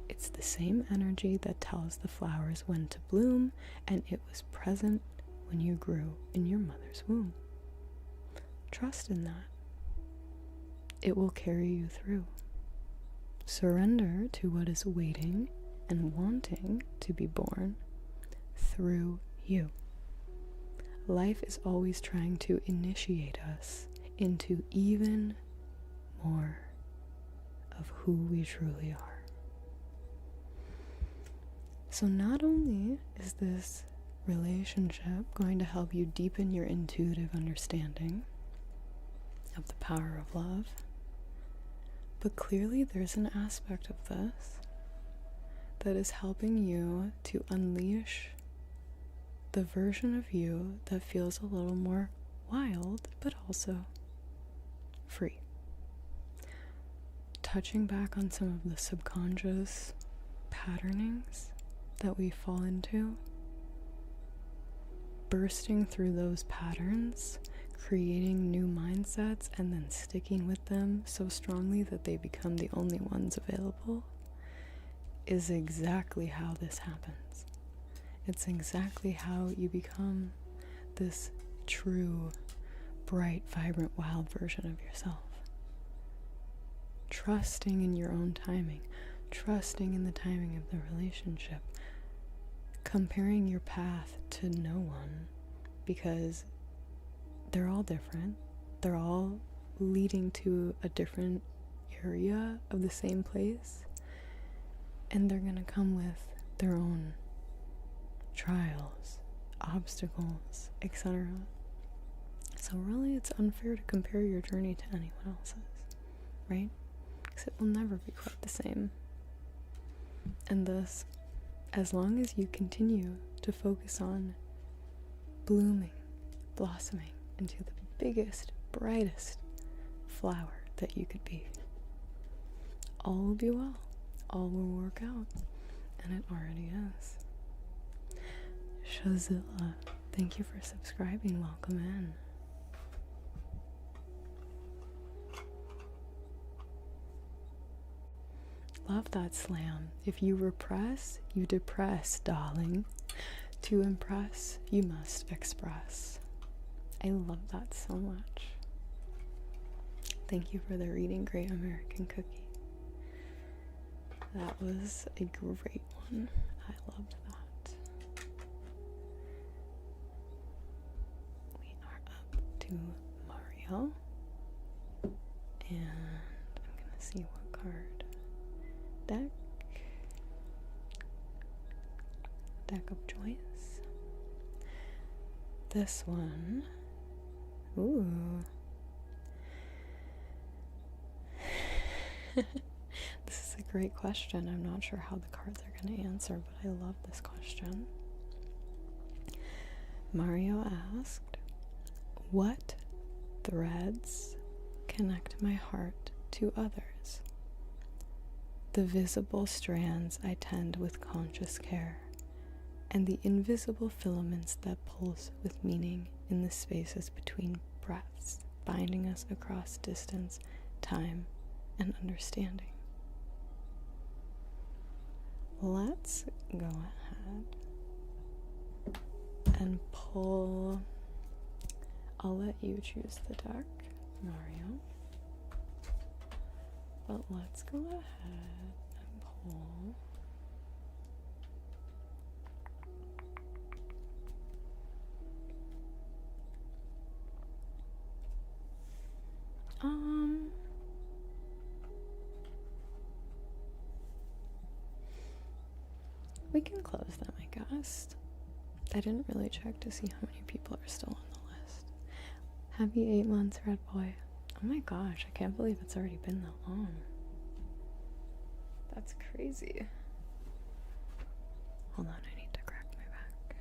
It's the same energy that tells the flowers when to bloom, and it was present when you grew in your mother's womb. Trust in that. It will carry you through. Surrender to what is waiting and wanting to be born through you. Life is always trying to initiate us into even more of who we truly are. So not only is this relationship going to help you deepen your intuitive understanding of the power of love, but clearly there's an aspect of this that is helping you to unleash the version of you that feels a little more wild, but also free. Touching back on some of the subconscious patternings that we fall into, bursting through those patterns, creating new mindsets, and then sticking with them so strongly that they become the only ones available, is exactly how this happens. It's exactly how you become this true, bright, vibrant, wild version of yourself. Trusting in your own timing, trusting in the timing of the relationship, comparing your path to no one, because they're all different. They're all leading to a different area of the same place, and they're gonna come with their own trials, obstacles, etc. So really, it's unfair to compare your journey to anyone else's, right? Because it will never be quite the same. And thus, as long as you continue to focus on blooming, blossoming into the biggest, brightest flower that you could be, all will be well. All will work out. And it already is. Shazilla, thank you for subscribing. Welcome in. Love that slam. If you repress, you depress, darling. To impress, you must express. I love that so much. Thank you for the reading, Great American Cookie. That was a great one. I loved that. We are up to Mario. And I'm gonna see what card. Deck of Choice. This one. Ooh. This is a great question. I'm not sure how the cards are going to answer, but I love this question. Mario asked, what threads connect my heart to others? The visible strands I tend with conscious care, and the invisible filaments that pulse with meaning in the spaces between breaths, binding us across distance, time, and understanding. Let's go ahead and pull. I'll let you choose the deck, Mario. But let's go ahead and pull. can close them, I guess. I didn't really check to see how many people are still on the list. Happy 8 months, Red Boy. Oh my gosh, I can't believe it's already been that long. That's crazy. Hold on, I need to crack my back.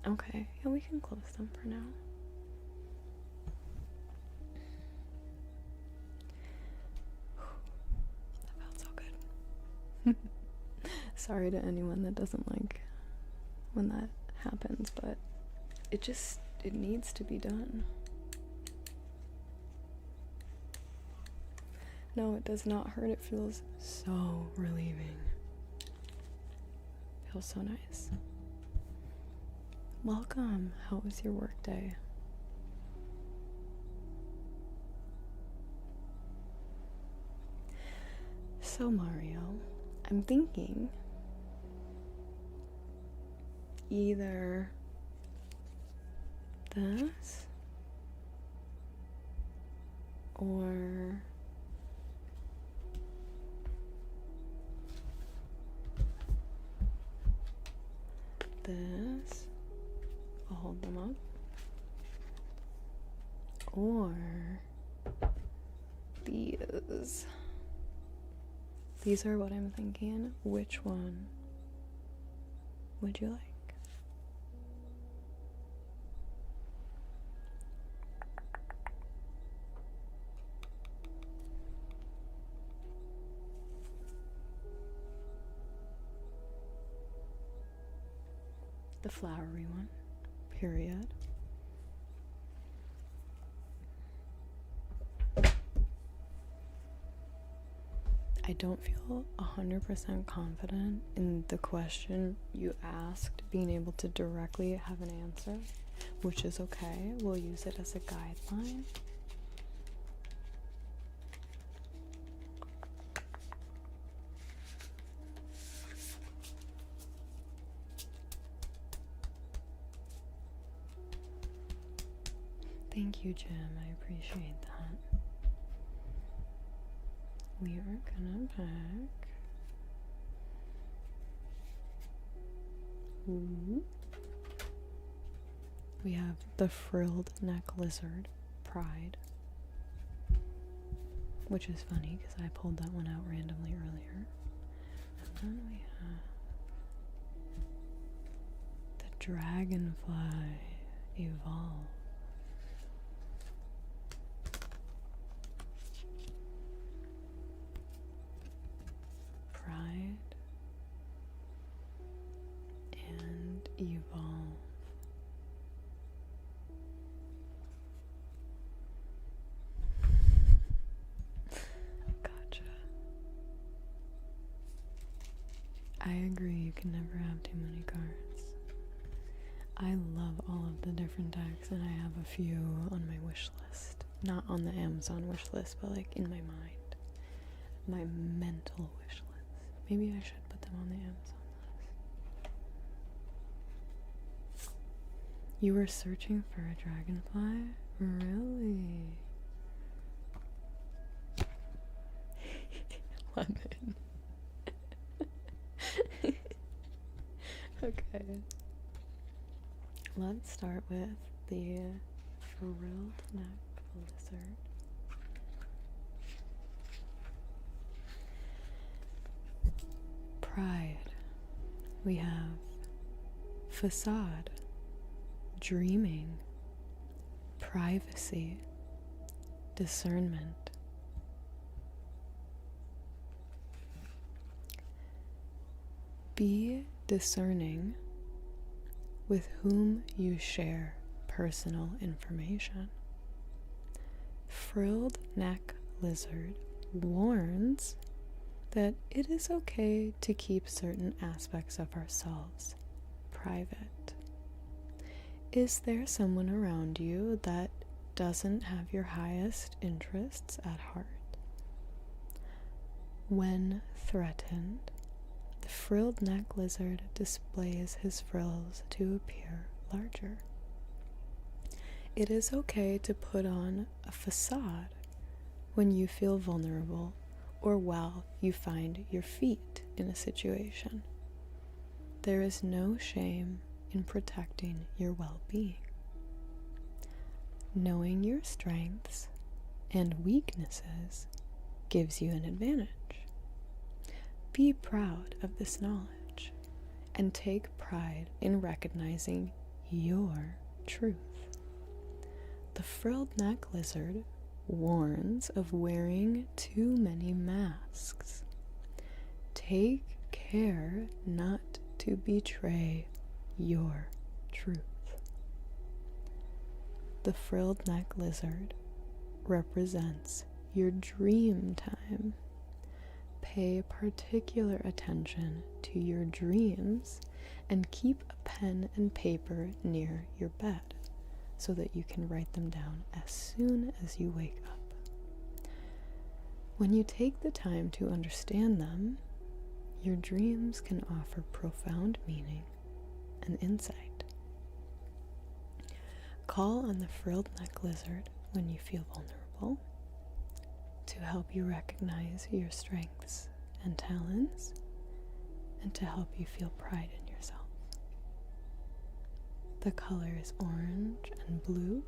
Okay, yeah, we can close them for now. That felt so good. Sorry to anyone that doesn't like when that happens, but it needs to be done. No, it does not hurt. It feels so relieving. Feels so nice. Welcome. How was your work day? So Mario, I'm thinking either this or this. I'll hold them up. Or these. These are what I'm thinking. Which one would you like? The flowery one, period. I don't feel 100% confident in the question you asked being able to directly have an answer, which is okay. We'll use it as a guideline. Thank you, Jim. I appreciate that. We are gonna pack. Ooh. We have the frilled neck lizard, Pride, which is funny because I pulled that one out randomly earlier. And then we have the dragonfly, Evolve. Pride and Evolve. Gotcha. I agree, you can never have too many cards. I love all of the different decks, and I have a few on my wish list. Not on the Amazon wish list, but like in my mind. My mental wish list. Maybe I should put them on the Amazon list. You were searching for a dragonfly? Really? Lemon. Okay. Let's start with the frilled neck lizard. Pride. We have facade, dreaming, privacy, discernment. Be discerning with whom you share personal information. Frilled neck lizard warns that it is okay to keep certain aspects of ourselves private. Is there someone around you that doesn't have your highest interests at heart? When threatened, the frilled neck lizard displays his frills to appear larger. it is okay to put on a facade when you feel vulnerable or while you find your feet in a situation. There is no shame in protecting your well-being. Knowing your strengths and weaknesses gives you an advantage. Be proud of this knowledge and take pride in recognizing your truth. The frilled neck lizard warns of wearing too many masks. Take care not to betray your truth. The frilled neck lizard represents your dream time. Pay particular attention to your dreams and keep a pen and paper near your bed so that you can write them down as soon as you wake up. When you take the time to understand them, your dreams can offer profound meaning and insight. Call on the frilled neck lizard when you feel vulnerable to help you recognize your strengths and talents and to help you feel pride in yourself. The color is orange and blue.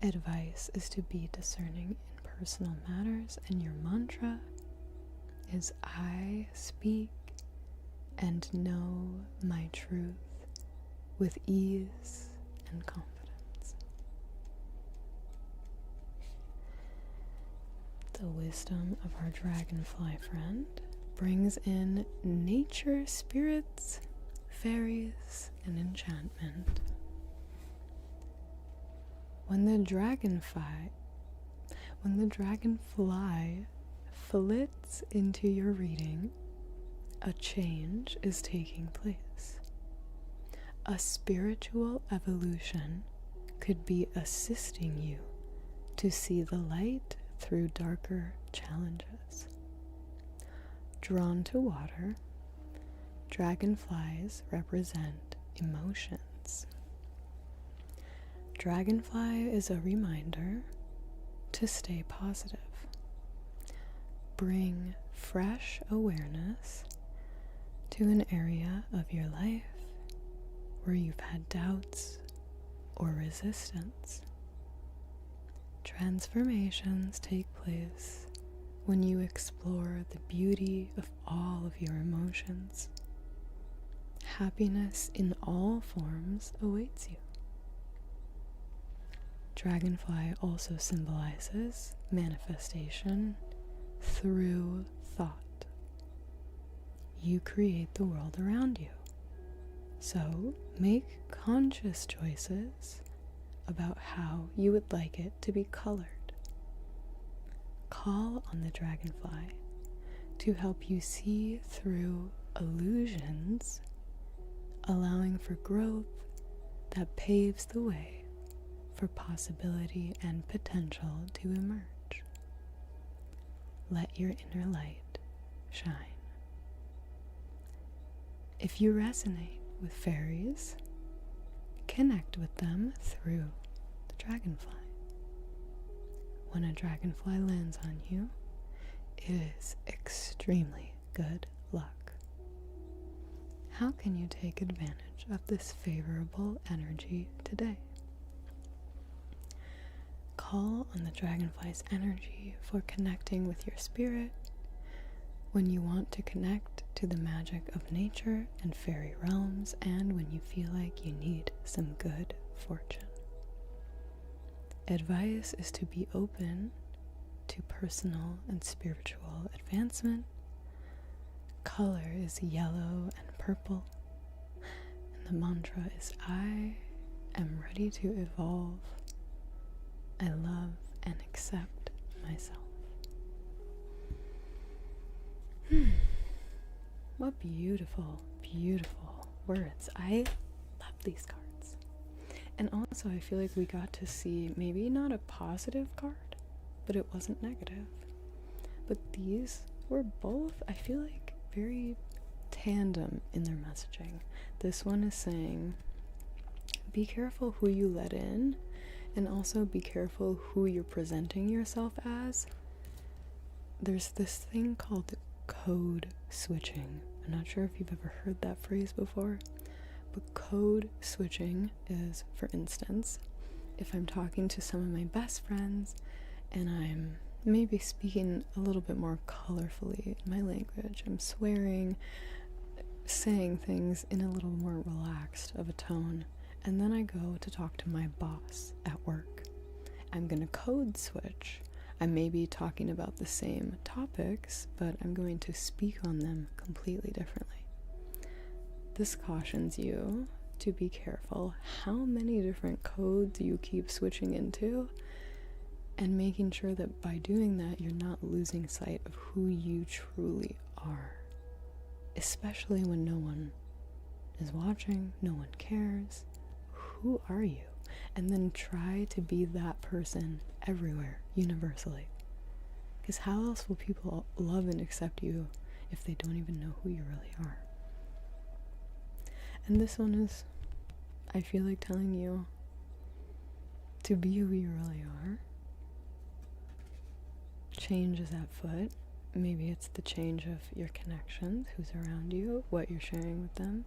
Advice is to be discerning in personal matters, and your mantra is I speak and know my truth with ease and confidence. The wisdom of our dragonfly friend brings in nature, spirits, fairies, and enchantment. When the dragonfly flits into your reading, a change is taking place. A spiritual evolution could be assisting you to see the light through darker challenges. Drawn to water, dragonflies represent emotions. Dragonfly is a reminder to stay positive. Bring fresh awareness to an area of your life where you've had doubts or resistance. Transformations take place when you explore the beauty of all of your emotions. Happiness in all forms awaits you. Dragonfly also symbolizes manifestation through thought. You create the world around you. So make conscious choices about how you would like it to be colored. Call on the dragonfly to help you see through illusions, allowing for growth that paves the way for possibility and potential to emerge. Let your inner light shine. If you resonate with fairies, connect with them through the dragonfly. When a dragonfly lands on you, it is extremely good luck. How can you take advantage of this favorable energy today? Call on the dragonfly's energy for connecting with your spirit when you want to connect to the magic of nature and fairy realms, and when you feel like you need some good fortune. Advice is to be open to personal and spiritual advancement. Color is yellow and purple, and the mantra is I am ready to evolve. I love and accept myself. What beautiful, beautiful words. I love these cards. And also I feel like we got to see maybe not a positive card, but it wasn't negative. But these were both, I feel like, very tandem in their messaging. This one is saying, be careful who you let in, and also be careful who you're presenting yourself as. There's this thing called code switching. I'm not sure if you've ever heard that phrase before, but code switching is, for instance, if I'm talking to some of my best friends and I'm maybe speaking a little bit more colorfully in my language, I'm swearing, saying things in a little more relaxed of a tone, and then I go to talk to my boss at work. I'm gonna code switch. I may be talking about the same topics, but I'm going to speak on them completely differently. This cautions you to be careful how many different codes you keep switching into, and making sure that by doing that, you're not losing sight of who you truly are. Especially when no one is watching, no one cares. Who are you? And then try to be that person everywhere, universally. Because how else will people love and accept you if they don't even know who you really are? And this one is, I feel like telling you to be who you really are. Change is at foot. Maybe it's the change of your connections, who's around you, what you're sharing with them.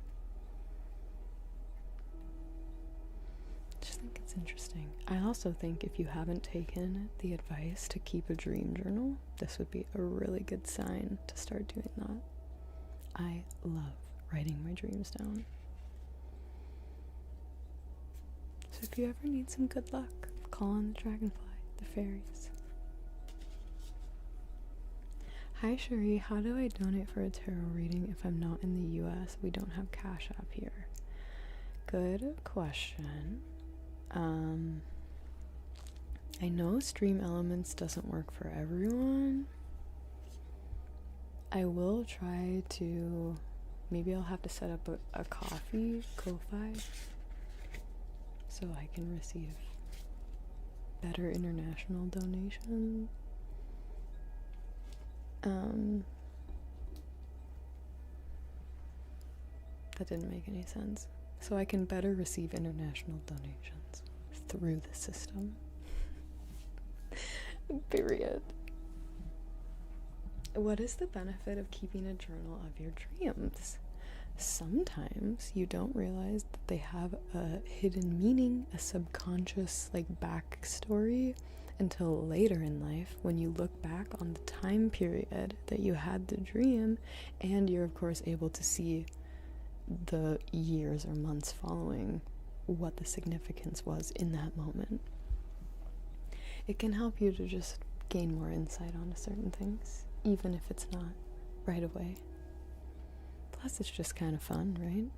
Just think it's interesting. I also think if you haven't taken the advice to keep a dream journal, this would be a really good sign to start doing that. I love writing my dreams down. So if you ever need some good luck, call on the dragonfly, the fairies. Hi Cherie, how do I donate for a tarot reading if I'm not in the US? We don't have Cash App here. Good question. I know Stream Elements doesn't work for everyone. I will try to, maybe I'll have to set up a Ko-Fi, so I can receive better international donations. That didn't make any sense. So I can better receive international donations through the system. Period. What is the benefit of keeping a journal of your dreams? Sometimes you don't realize that they have a hidden meaning, a subconscious backstory, until later in life when you look back on the time period that you had the dream, and you're of course able to see the years or months following what the significance was in that moment. It can help you to just gain more insight onto certain things, even if it's not right away. Plus, it's just kind of fun, right?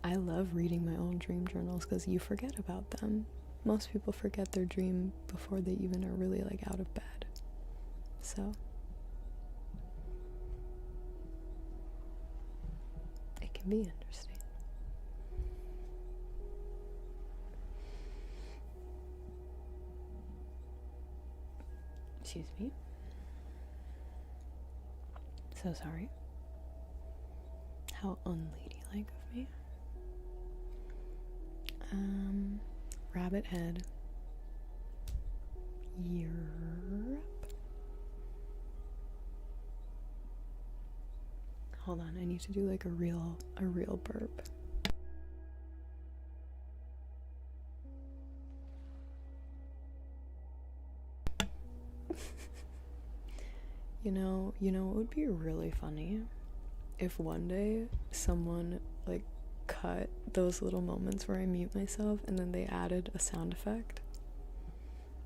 I love reading my old dream journals because you forget about them. Most people forget their dream before they even are really out of bed. So it can be interesting. Excuse me. So sorry. How unladylike of me. Rabbit head. Europe. Hold on, I need to do a real burp. You know, it would be really funny if one day someone cut those little moments where I mute myself and then they added a sound effect.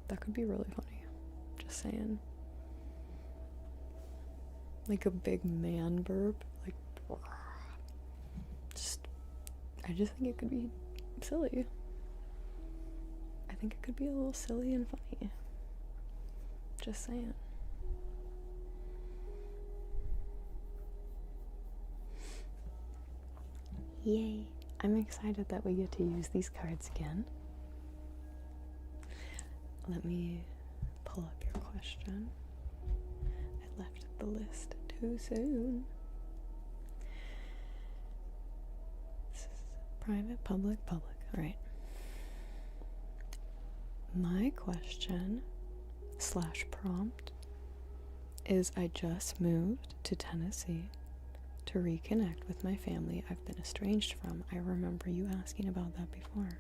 That could be really funny. Just saying. A big man burp. I just think it could be silly. I think it could be a little silly and funny. Just saying. Yay. I'm excited that we get to use these cards again. Let me pull up your question. I left the list too soon. This is private, public. Right. My question / prompt is, I just moved to Tennessee to reconnect with my family I've been estranged from. I remember you asking about that before.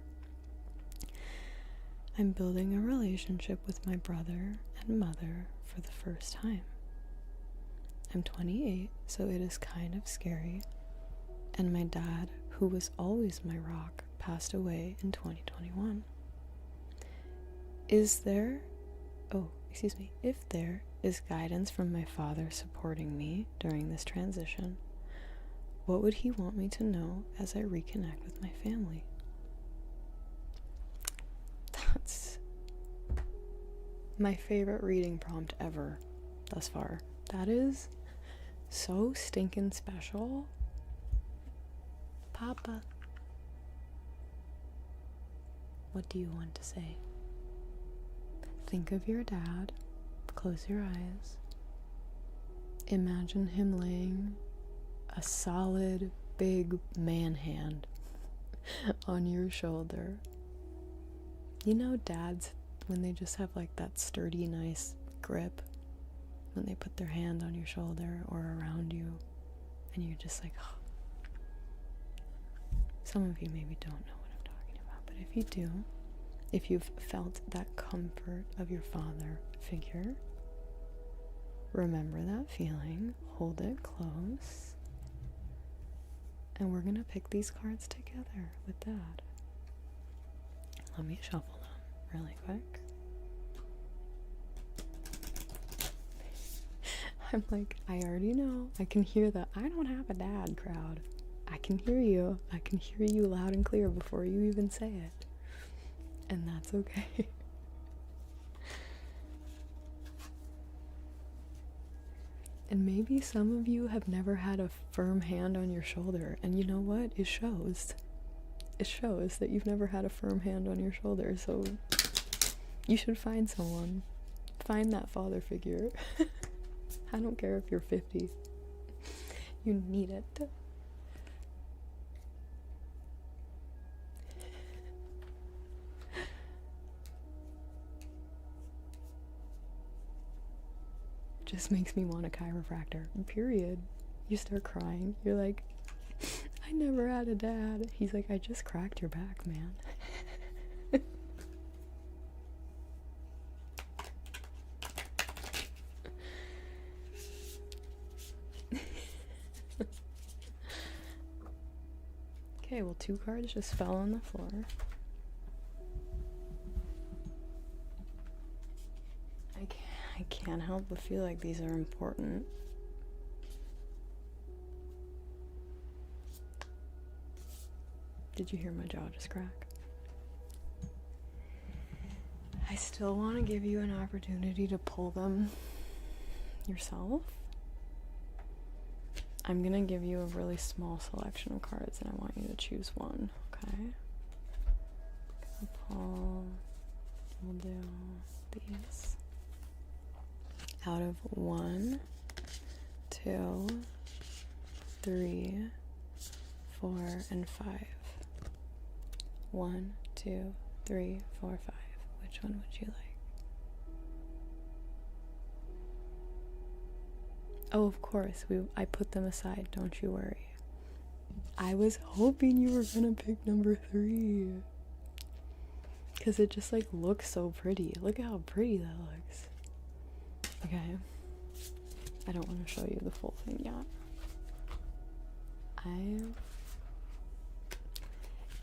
I'm building a relationship with my brother and mother for the first time. I'm 28, so it is kind of scary. And my dad, who was always my rock, passed away in 2021. If there is guidance from my father supporting me during this transition, what would he want me to know as I reconnect with my family? That's my favorite reading prompt ever thus far. That is so stinking special. Papa, what do you want to say? Think of your dad. Close your eyes. Imagine him laying a solid, big man hand on your shoulder. You know, dads, when they just have like that sturdy, nice grip, when they put their hand on your shoulder or around you, and you're just like, oh. Some of you maybe don't know what I'm talking about, but if you do, if you've felt that comfort of your father figure, remember that feeling, hold it close, and we're gonna pick these cards together with Dad. Let me shuffle them really quick. I'm like, I already know. I can hear the I don't have a dad crowd. I can hear you. I can hear you loud and clear before you even say it. And that's okay. And maybe some of you have never had a firm hand on your shoulder, and you know what? It shows. It shows that you've never had a firm hand on your shoulder, so you should find someone. Find that father figure. I don't care if you're 50. You need it. Just makes me want a chiropractor, period. You start crying. You're like, I never had a dad. He's like, I just cracked your back, man. Okay, well, 2 cards just fell on the floor. I can't help but feel like these are important. Did you hear my jaw just crack? I still want to give you an opportunity to pull them yourself. I'm going to give you a really small selection of cards and I want you to choose one, okay? Pull, we'll do these. Out of 1, 2, 3, 4, and 5. 1, 2, 3, 4, 5. Which one would you like? Oh, of course. I put them aside. Don't you worry. I was hoping you were gonna pick number 3. Because it just like looks so pretty. Look at how pretty that looks. Okay, I don't want to show you the full thing yet.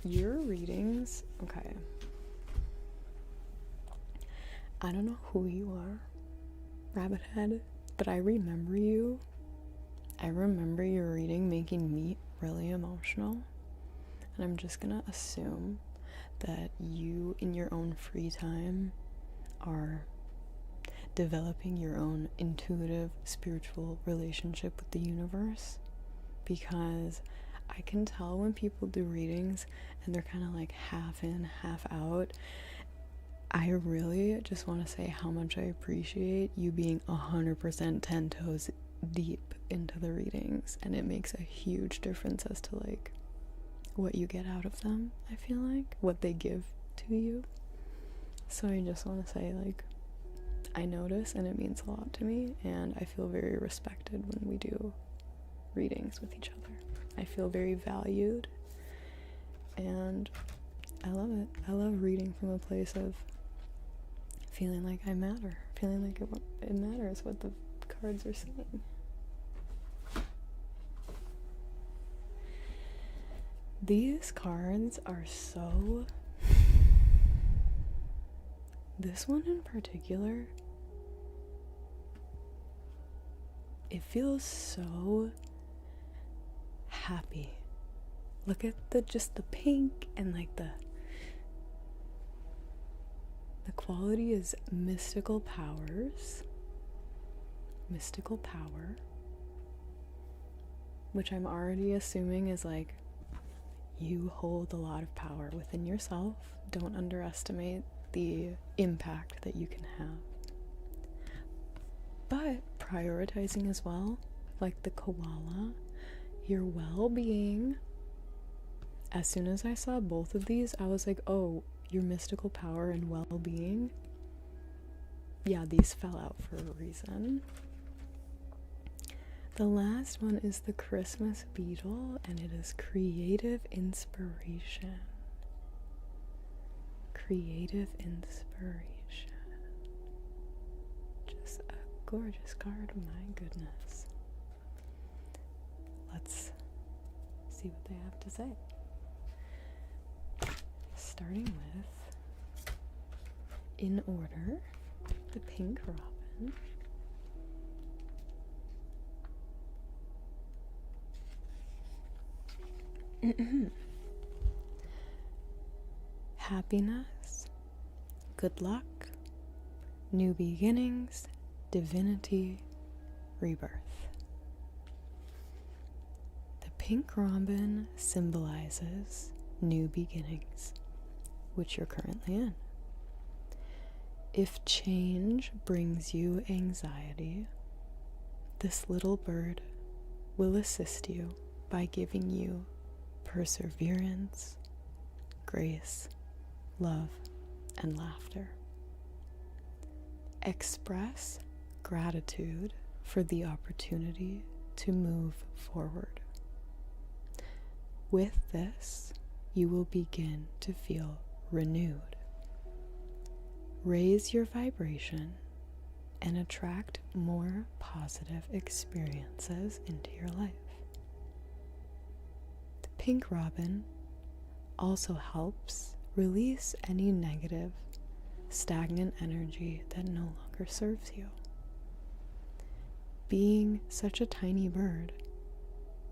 Your readings, okay. I don't know who you are, Rabbit Head, but I remember you. I remember your reading making me really emotional. And I'm just gonna assume that you, in your own free time, are developing your own intuitive spiritual relationship with the universe, because I can tell when people do readings and they're kind of like half in, half out. I really just want to say how much I appreciate you being 100% 10 toes deep into the readings, and it makes a huge difference as to like what you get out of them, I feel like, what they give to you. So I just want to say, like, I notice and it means a lot to me, and I feel very respected when we do readings with each other. I feel very valued, and I love it. I love reading from a place of feeling like I matter, feeling like it matters what the cards are saying. These cards are so... This one in particular, it feels so happy. Look at just the pink, and like the quality is mystical powers. Mystical power, which I'm already assuming is like, you hold a lot of power within yourself. Don't underestimate the impact that you can have. But prioritizing as well, like the koala, your well-being. As soon as I saw both of these, I was like, oh, your mystical power and well-being. Yeah, these fell out for a reason. The last one is the Christmas beetle, and it is creative inspiration. Creative inspiration. Just a gorgeous card, my goodness. Let's see what they have to say. Starting with, in order, the pink robin. Happiness, good luck, new beginnings, divinity, rebirth. The pink robin symbolizes new beginnings, which you're currently in. If change brings you anxiety, this little bird will assist you by giving you perseverance, grace, love, and laughter. Express gratitude for the opportunity to move forward. With this, you will begin to feel renewed. Raise your vibration and attract more positive experiences into your life. The pink robin also helps release any negative, stagnant energy that no longer serves you. Being such a tiny bird,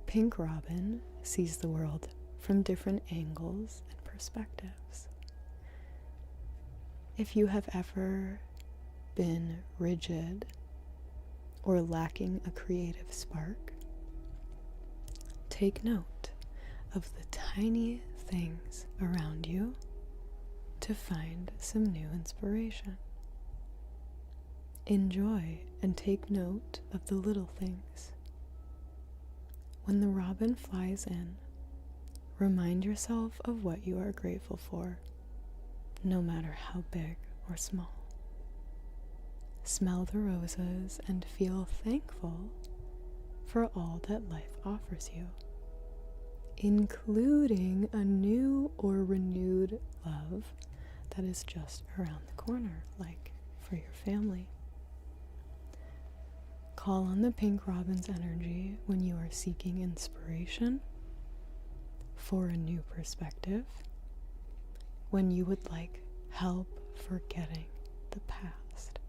pink robin sees the world from different angles and perspectives. If you have ever been rigid or lacking a creative spark, take note of the tiny things around you to find some new inspiration. Enjoy and take note of the little things. When the robin flies in, remind yourself of what you are grateful for, no matter how big or small. Smell the roses and feel thankful for all that life offers you, including a new or renewed love that is just around the corner, like for your family. Call on the pink robin's energy when you are seeking inspiration for a new perspective, when you would like help forgetting the past.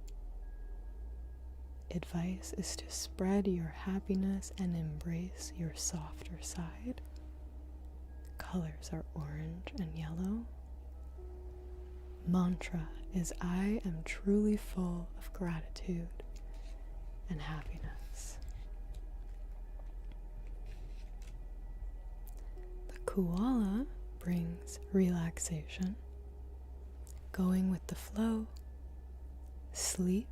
Advice is to spread your happiness and embrace your softer side. Colors are orange and yellow. Mantra is I am truly full of gratitude and happiness. The koala brings relaxation, going with the flow, sleep,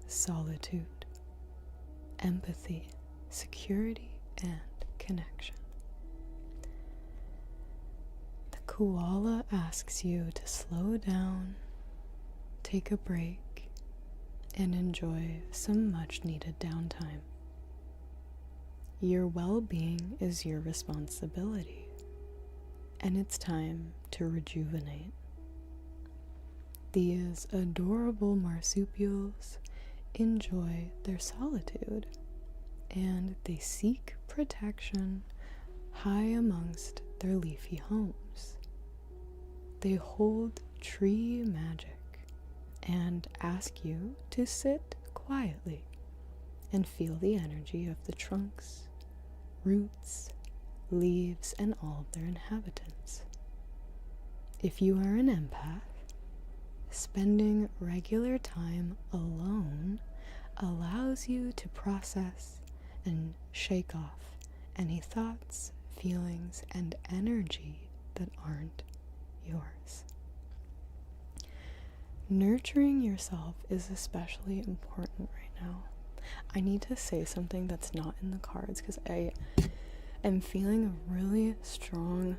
solitude, empathy, security, and connection. koala asks you to slow down, take a break, and enjoy some much needed downtime. Your well-being is your responsibility, and it's time to rejuvenate. These adorable marsupials enjoy their solitude, and they seek protection high amongst their leafy homes. They hold tree magic and ask you to sit quietly and feel the energy of the trunks, roots, leaves, and all of their inhabitants. If you are an empath, spending regular time alone allows you to process and shake off any thoughts, feelings, and energy that aren't yours. Nurturing yourself is especially important right now. I need to say something that's not in the cards because I am feeling a really strong,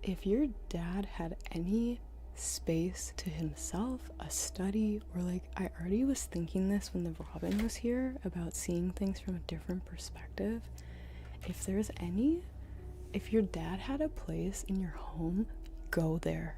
if your dad had any space to himself, a study, or like, I already was thinking this when the Robin was here about seeing things from a different perspective. If your dad had a place in your home, go there.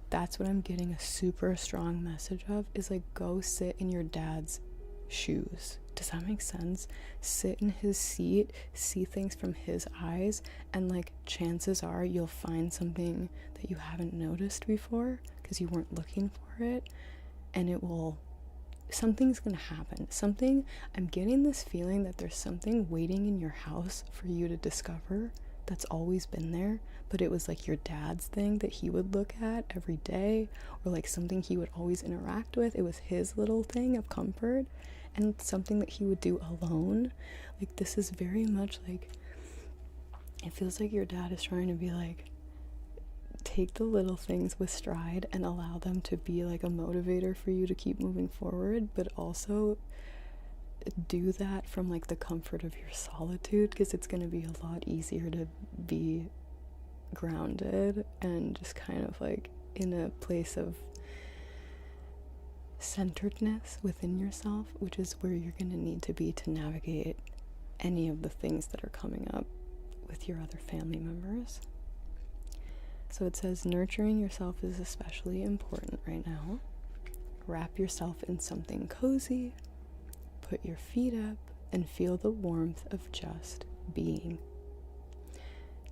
That's what I'm getting a super strong message of, is like, go sit in your dad's shoes. Does that make sense? Sit in his seat, see things from his eyes, and like, chances are you'll find something that you haven't noticed before because you weren't looking for it, and something's gonna happen. I'm getting this feeling that there's something waiting in your house for you to discover that's always been there, but it was like your dad's thing that he would look at every day, or like something he would always interact with. It was his little thing of comfort, and something that he would do alone. Like, this is very much like, it feels like your dad is trying to be like, take the little things with stride and allow them to be like a motivator for you to keep moving forward, but also do that from like the comfort of your solitude, because it's going to be a lot easier to be grounded and just kind of like in a place of centeredness within yourself, which is where you're going to need to be to navigate any of the things that are coming up with your other family members. So it says nurturing yourself is especially important right now. Wrap yourself in something cozy, put your feet up, and feel the warmth of just being.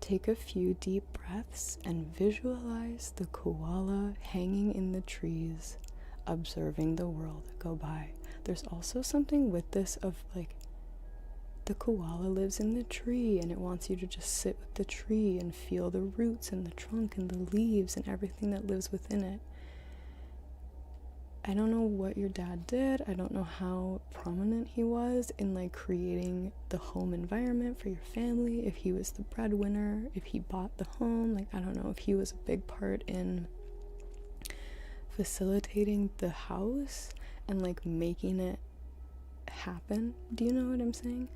Take a few deep breaths and visualize the koala hanging in the trees, observing the world go by. There's also something with this of like, the koala lives in the tree and it wants you to just sit with the tree and feel the roots and the trunk and the leaves and everything that lives within it. I don't know what your dad did. I don't know how prominent he was in like creating the home environment for your family, if he was the breadwinner, if he bought the home. Like, I don't know if he was a big part in facilitating the house and like making it happen. Do you know what I'm saying?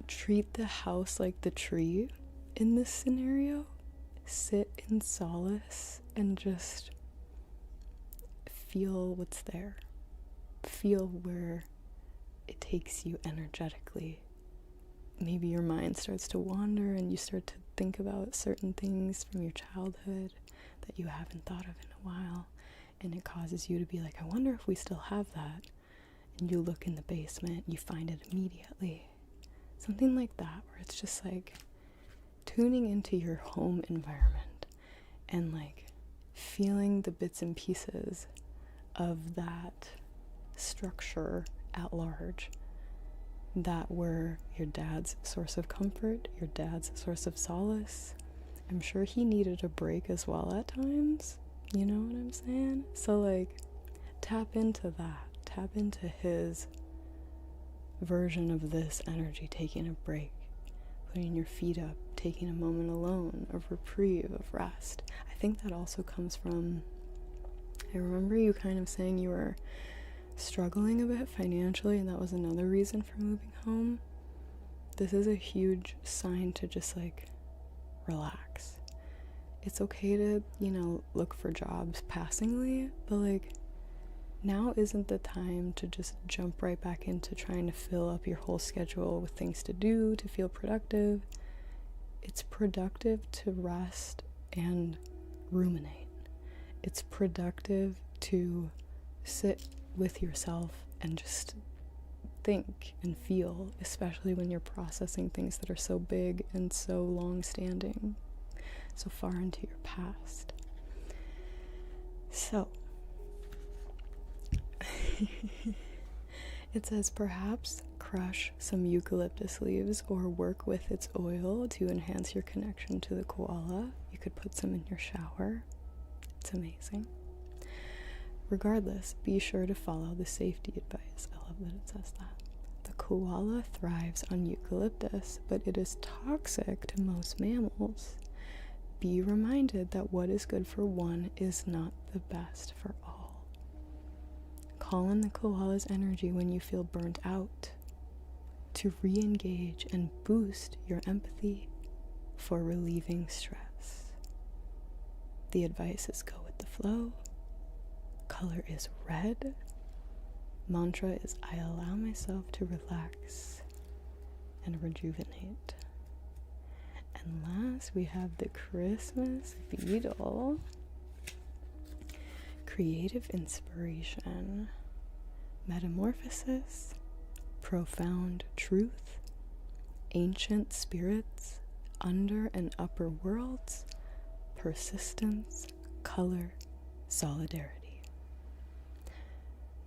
Treat the house like the tree in this scenario. Sit in solace and just feel what's there. Feel where it takes you energetically. Maybe your mind starts to wander and you start to think about certain things from your childhood that you haven't thought of in a while, and it causes you to be like, I wonder if we still have that. And you look in the basement, you find it immediately. Something like that, where it's just like tuning into your home environment and like feeling the bits and pieces of that structure at large that were your dad's source of comfort, your dad's source of solace. I'm sure he needed a break as well at times, you know what I'm saying? So like, tap into that, tap into his version of this energy, taking a break, putting your feet up, taking a moment alone, of reprieve, of rest. I think that also comes from, I remember you kind of saying you were struggling a bit financially, and that was another reason for moving home. This is a huge sign to just like relax. it's okay to, look for jobs passingly, but like, now isn't the time to just jump right back into trying to fill up your whole schedule with things to do to feel productive. It's productive to rest and ruminate. It's productive to sit with yourself and just think and feel, especially when you're processing things that are so big and so long-standing, so far into your past. So, it says perhaps crush some eucalyptus leaves or work with its oil to enhance your connection to the koala. You could put some in your shower. It's amazing. Regardless, be sure to follow the safety advice. I love that it says that. The koala thrives on eucalyptus, but it is toxic to most mammals. Be reminded that what is good for one is not the best for all. Call in the koala's energy when you feel burnt out to re-engage and boost your empathy for relieving stress. The advice is go with the flow. Color is red. Mantra is I allow myself to relax and rejuvenate. And last, we have the Christmas beetle. Creative inspiration, metamorphosis, profound truth, ancient spirits, under and upper worlds, persistence, color, solidarity.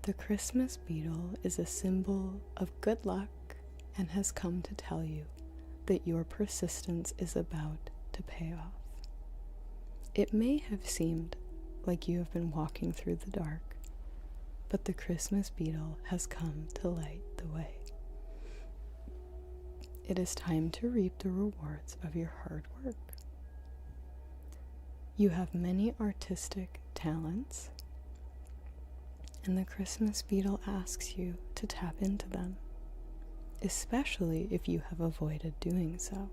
The Christmas beetle is a symbol of good luck and has come to tell you that your persistence is about to pay off. It may have seemed like you have been walking through the dark, but the Christmas beetle has come to light the way. It is time to reap the rewards of your hard work. You have many artistic talents, and the Christmas beetle asks you to tap into them, especially if you have avoided doing so.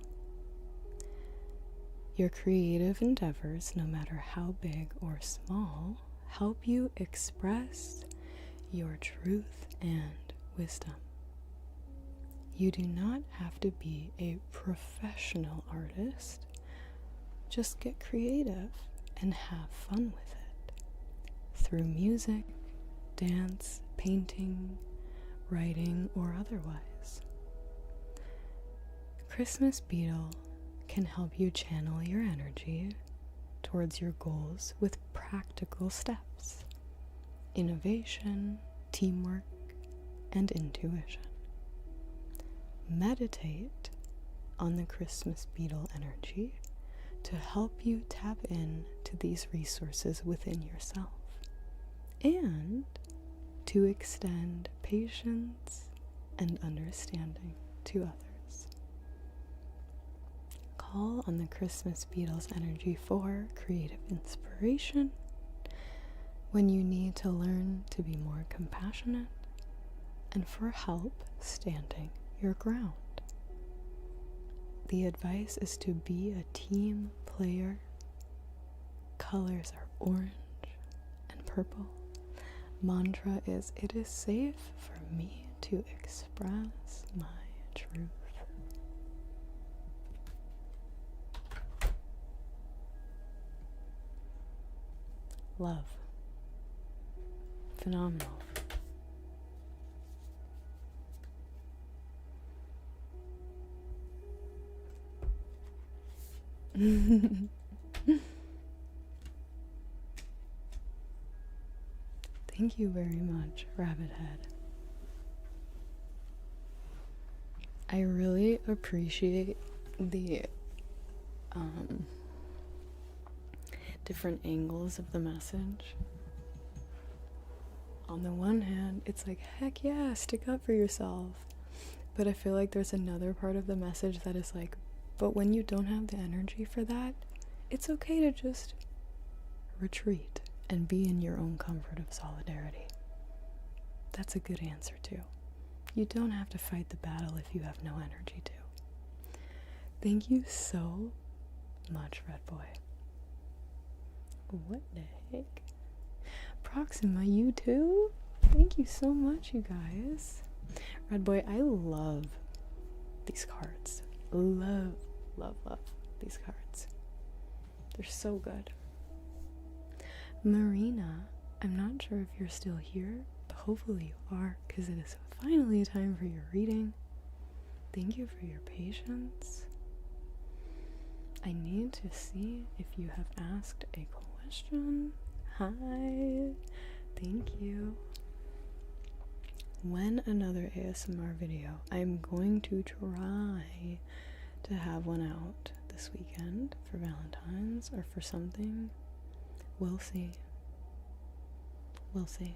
Your creative endeavors, no matter how big or small, help you express your truth and wisdom. You do not have to be a professional artist. Just get creative and have fun with it. Through music, dance, painting, writing, or otherwise. Christmas beetle can help you channel your energy towards your goals with practical steps, innovation, teamwork, and intuition. Meditate on the Christmas beetle energy to help you tap in to these resources within yourself and to extend patience and understanding to others. Call on the Christmas beetle's energy for creative inspiration when you need to learn to be more compassionate and for help standing your ground. The advice is to be a team player. Colors are orange and purple. Mantra is it is safe for me to express my truth. Love. Phenomenal. Thank you very much, Rabbit Head. I really appreciate the different angles of the message. On the one hand, it's like, heck yeah, stick up for yourself. But I feel like there's another part of the message that is like, but when you don't have the energy for that, it's okay to just retreat and be in your own comfort of solidarity. That's a good answer too. You don't have to fight the battle if you have no energy to. Thank you so much, Red Boy. What the heck? Proxima, you too? Thank you so much, you guys. Red Boy, I love these cards. Love, love, love these cards. They're so good. Marina, I'm not sure if you're still here, but hopefully you are, because it is finally time for your reading. Thank you for your patience. I need to see if you have asked a question. Hi. Thank you. When another ASMR video, I'm going to try to have one out this weekend for Valentine's or for something. We'll see. We'll see.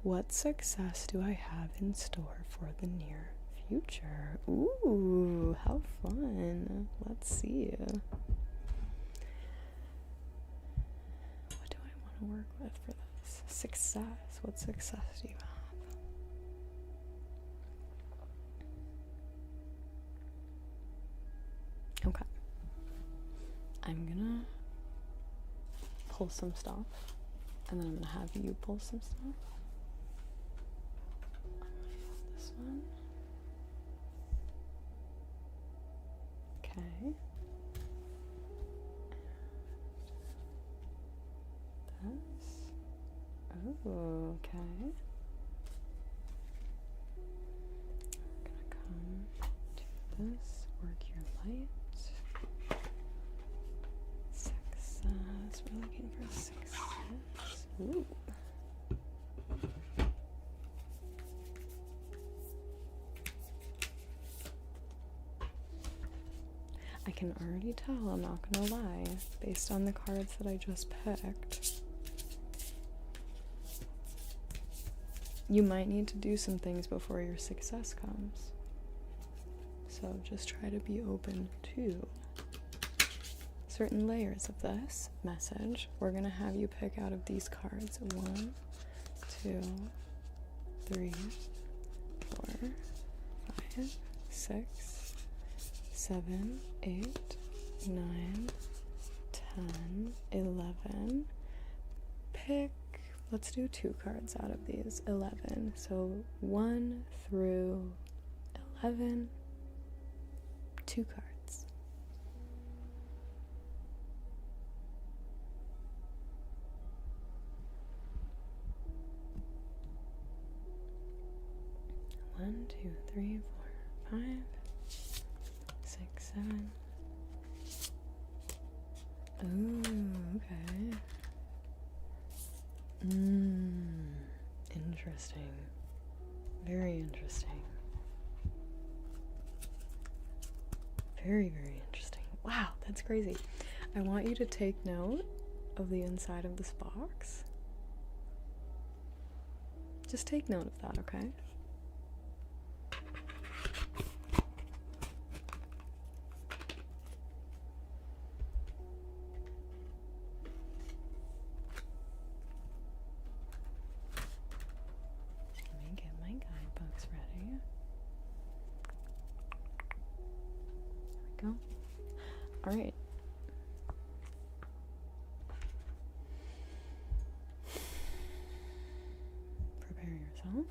What success do I have in store for the near future? Ooh, how fun. Let's see. What do I want to work with for this? Success. What success do you have? Okay. I'm gonna pull some stuff, and then I'm gonna have you pull some stuff. This one. Okay. This. Oh, okay. I'm gonna come to this, work your light. Success. We're looking for success. Ooh. I can already tell, I'm not gonna lie, based on the cards that I just picked. You might need to do some things before your success comes. So just try to be open to certain layers of this message. We're gonna have you pick out of these cards 1, 2, 3, 4, 5, 6, 7, 8, 9, 10, 11. Pick, let's do 2 cards out of these 11. So 1 through 11, 2 cards. One, 2, 3, 4, 5, 6, 7. Ooh, okay. Interesting. Very interesting. Very, very interesting. Wow, that's crazy. I want you to take note of the inside of this box. Just take note of that, okay? All right. Prepare yourself.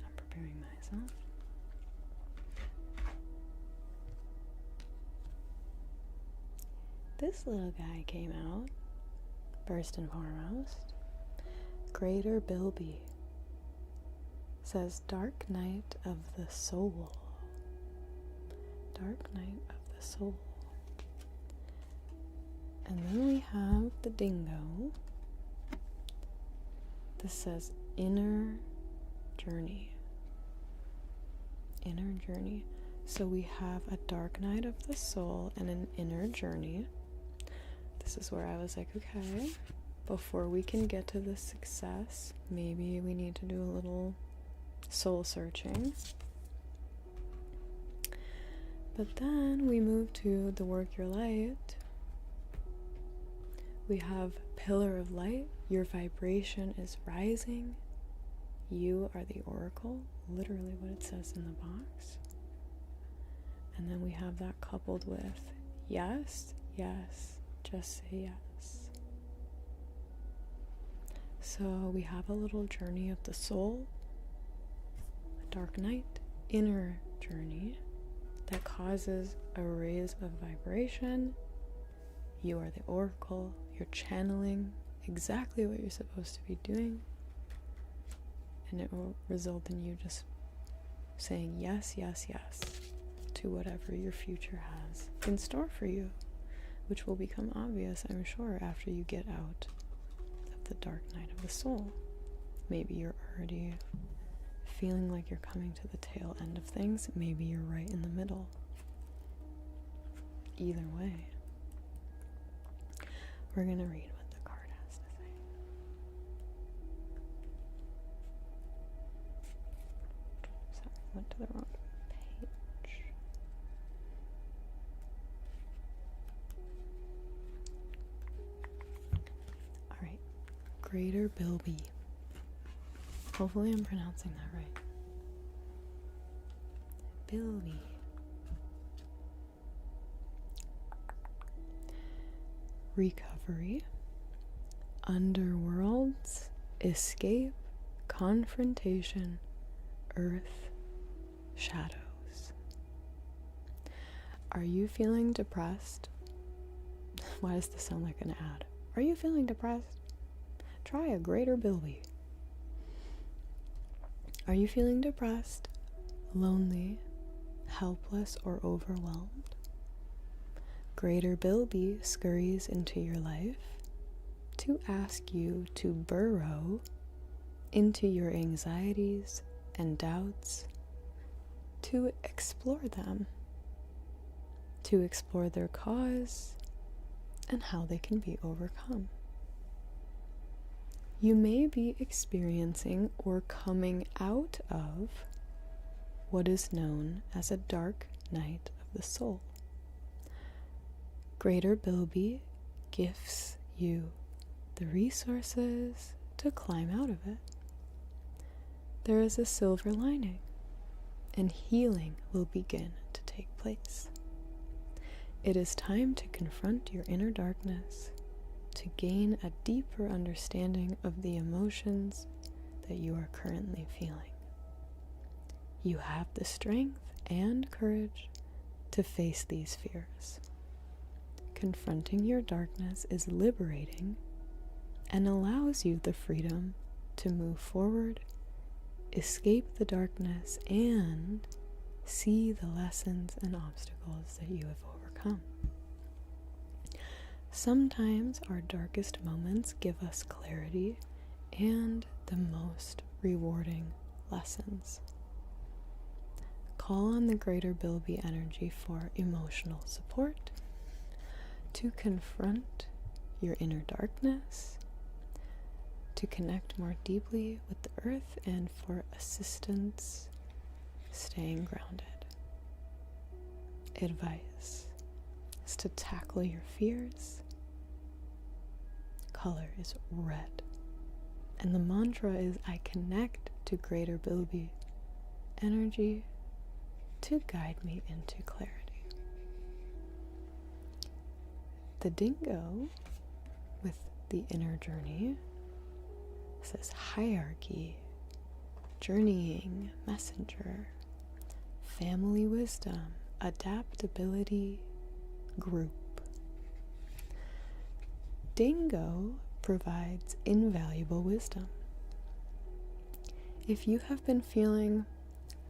I'm preparing myself. This little guy came out, first and foremost. Greater Bilby says, Dark Night of the Soul. Dark Night of the Soul. And then we have the dingo. This says Inner Journey. Inner Journey. So we have a Dark Night of the Soul and an Inner Journey. This is where I was like, okay, before we can get to the success, maybe we need to do a little soul searching. But then we move to the Work Your Light. We have Pillar of Light. Your vibration is rising. You are the oracle. Literally what it says in the box. And then we have that coupled with yes, yes, Just say yes. So we have a little journey of the soul, a dark night, inner journey that causes a raise of vibration. You are the oracle. You're channeling exactly what you're supposed to be doing. And it will result in you just saying yes, yes, yes to whatever your future has in store for you, which will become obvious, I'm sure, after you get out of the dark night of the soul. Maybe you're already feeling like you're coming to the tail end of things. Maybe you're right in the middle. Either way, we're going to read what the card has to say. Sorry, went to the wrong page. Alright, Greater Bilby. Hopefully I'm pronouncing that right. Bilby. Recovery, underworlds, escape, confrontation, earth, shadows. Are you feeling depressed? Why does this sound like an ad? Are you feeling depressed? Try a Greater Bilby. Are you feeling depressed, lonely, helpless, or overwhelmed? Greater Bilby scurries into your life to ask you to burrow into your anxieties and doubts, to explore them, to explore their cause and how they can be overcome. You may be experiencing or coming out of what is known as a dark night of the soul. Greater Bilby gifts you the resources to climb out of it. There is a silver lining, and healing will begin to take place. It is time to confront your inner darkness, to gain a deeper understanding of the emotions that you are currently feeling. You have the strength and courage to face these fears. Confronting your darkness is liberating and allows you the freedom to move forward, escape the darkness, and see the lessons and obstacles that you have overcome. Sometimes our darkest moments give us clarity and the most rewarding lessons. Call on the Greater Bilby energy for emotional support, to confront your inner darkness, to connect more deeply with the earth, and for assistance staying grounded. Advice is to tackle your fears. Color is red. And the mantra is, I connect to Greater Bilby energy to guide me into clarity. The dingo with the inner journey says hierarchy, journeying, messenger, family wisdom, adaptability, group. Dingo provides invaluable wisdom. If you have been feeling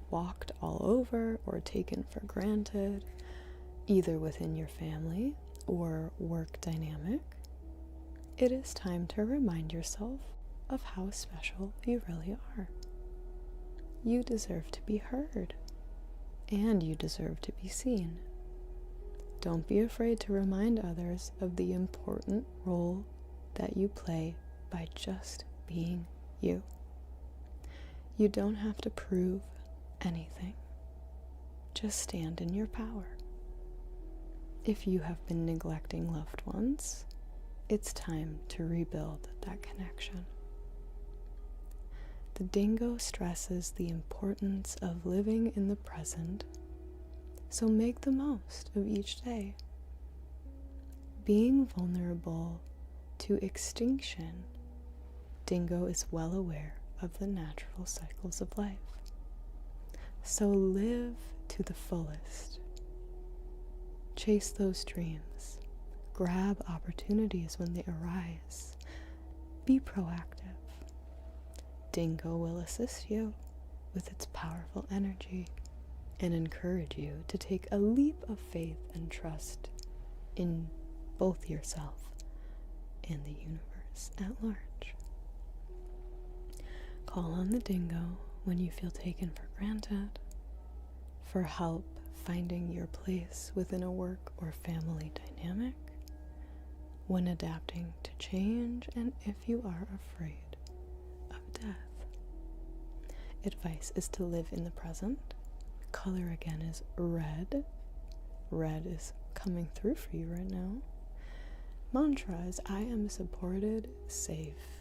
walked all over or taken for granted, either within your family or work dynamic, it is time to remind yourself of how special you really are. You deserve to be heard, and you deserve to be seen. Don't be afraid to remind others of the important role that you play by just being you. You don't have to prove anything. Just stand in your power. If you have been neglecting loved ones, it's time to rebuild that connection. The dingo stresses the importance of living in the present, so make the most of each day. being vulnerable to extinction, Dingo is well aware of the natural cycles of life. So live to the fullest. Chase those dreams. Grab opportunities when they arise. Be proactive. Dingo will assist you with its powerful energy and encourage you to take a leap of faith and trust in both yourself and the universe at large. Call on the Dingo when you feel taken for granted, for help finding your place within a work or family dynamic, when adapting to change, and if you are afraid of death. Advice is to live in the present. Color again is red. Red is coming through for you right now. Mantra is I am supported, safe,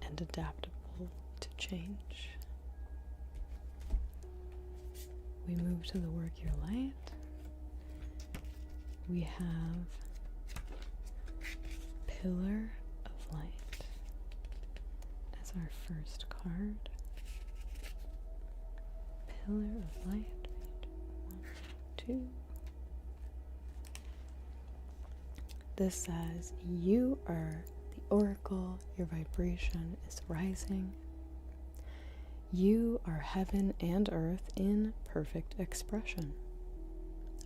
and adaptable to change. We move to the work your light. We have Pillar of Light as our first card. Pillar of Light. 1, 2. This says you are the oracle, your vibration is rising. You are heaven and earth in perfect expression.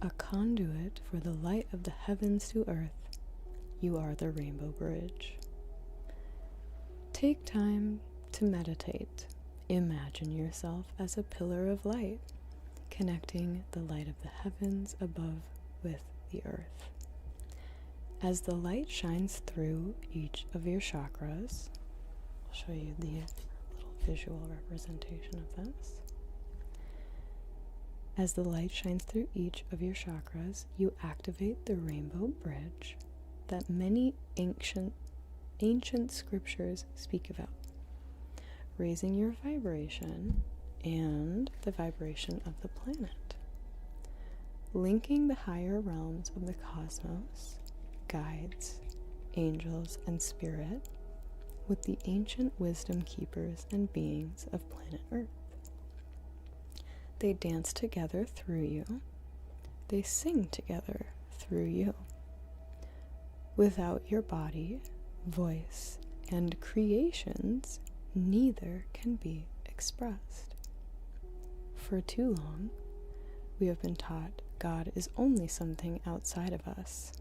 A conduit for the light of the heavens to earth. You are the rainbow bridge. Take time to meditate. Imagine yourself as a pillar of light, connecting the light of the heavens above with the earth. As the light shines through each of your chakras, I'll show you the little visual representation of this. As the light shines through each of your chakras, you activate the rainbow bridge that many ancient scriptures speak about, raising your vibration and the vibration of the planet, linking the higher realms of the cosmos, guides, angels, and spirit with the ancient wisdom keepers and beings of planet Earth. They dance together through you. They sing together through you. Without your body, voice, and creations, neither can be expressed. For too long, we have been taught God is only something outside of us.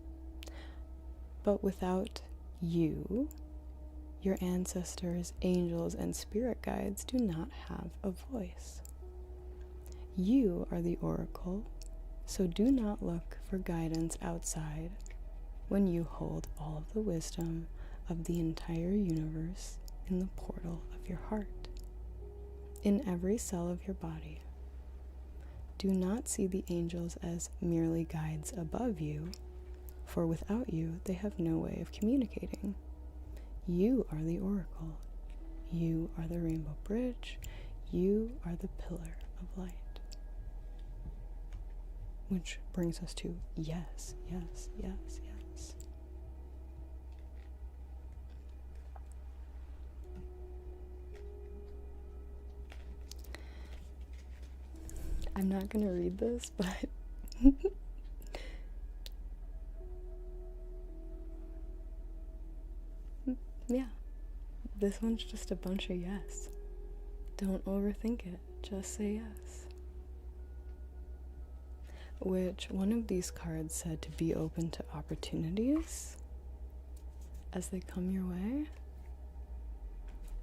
But without you, your ancestors, angels, and spirit guides do not have a voice. You are the oracle, so do not look for guidance outside when you hold all of the wisdom of the entire universe in the portal of your heart, in every cell of your body. Do not see the angels as merely guides above you, for without you, they have no way of communicating. You are the oracle. You are the rainbow bridge. You are the pillar of light. Which brings us to yes, yes, yes, yes. I'm not going to read this, but yeah, this one's just a bunch of yes. Don't overthink it, just say yes. Which one of these cards said to be open to opportunities as they come your way.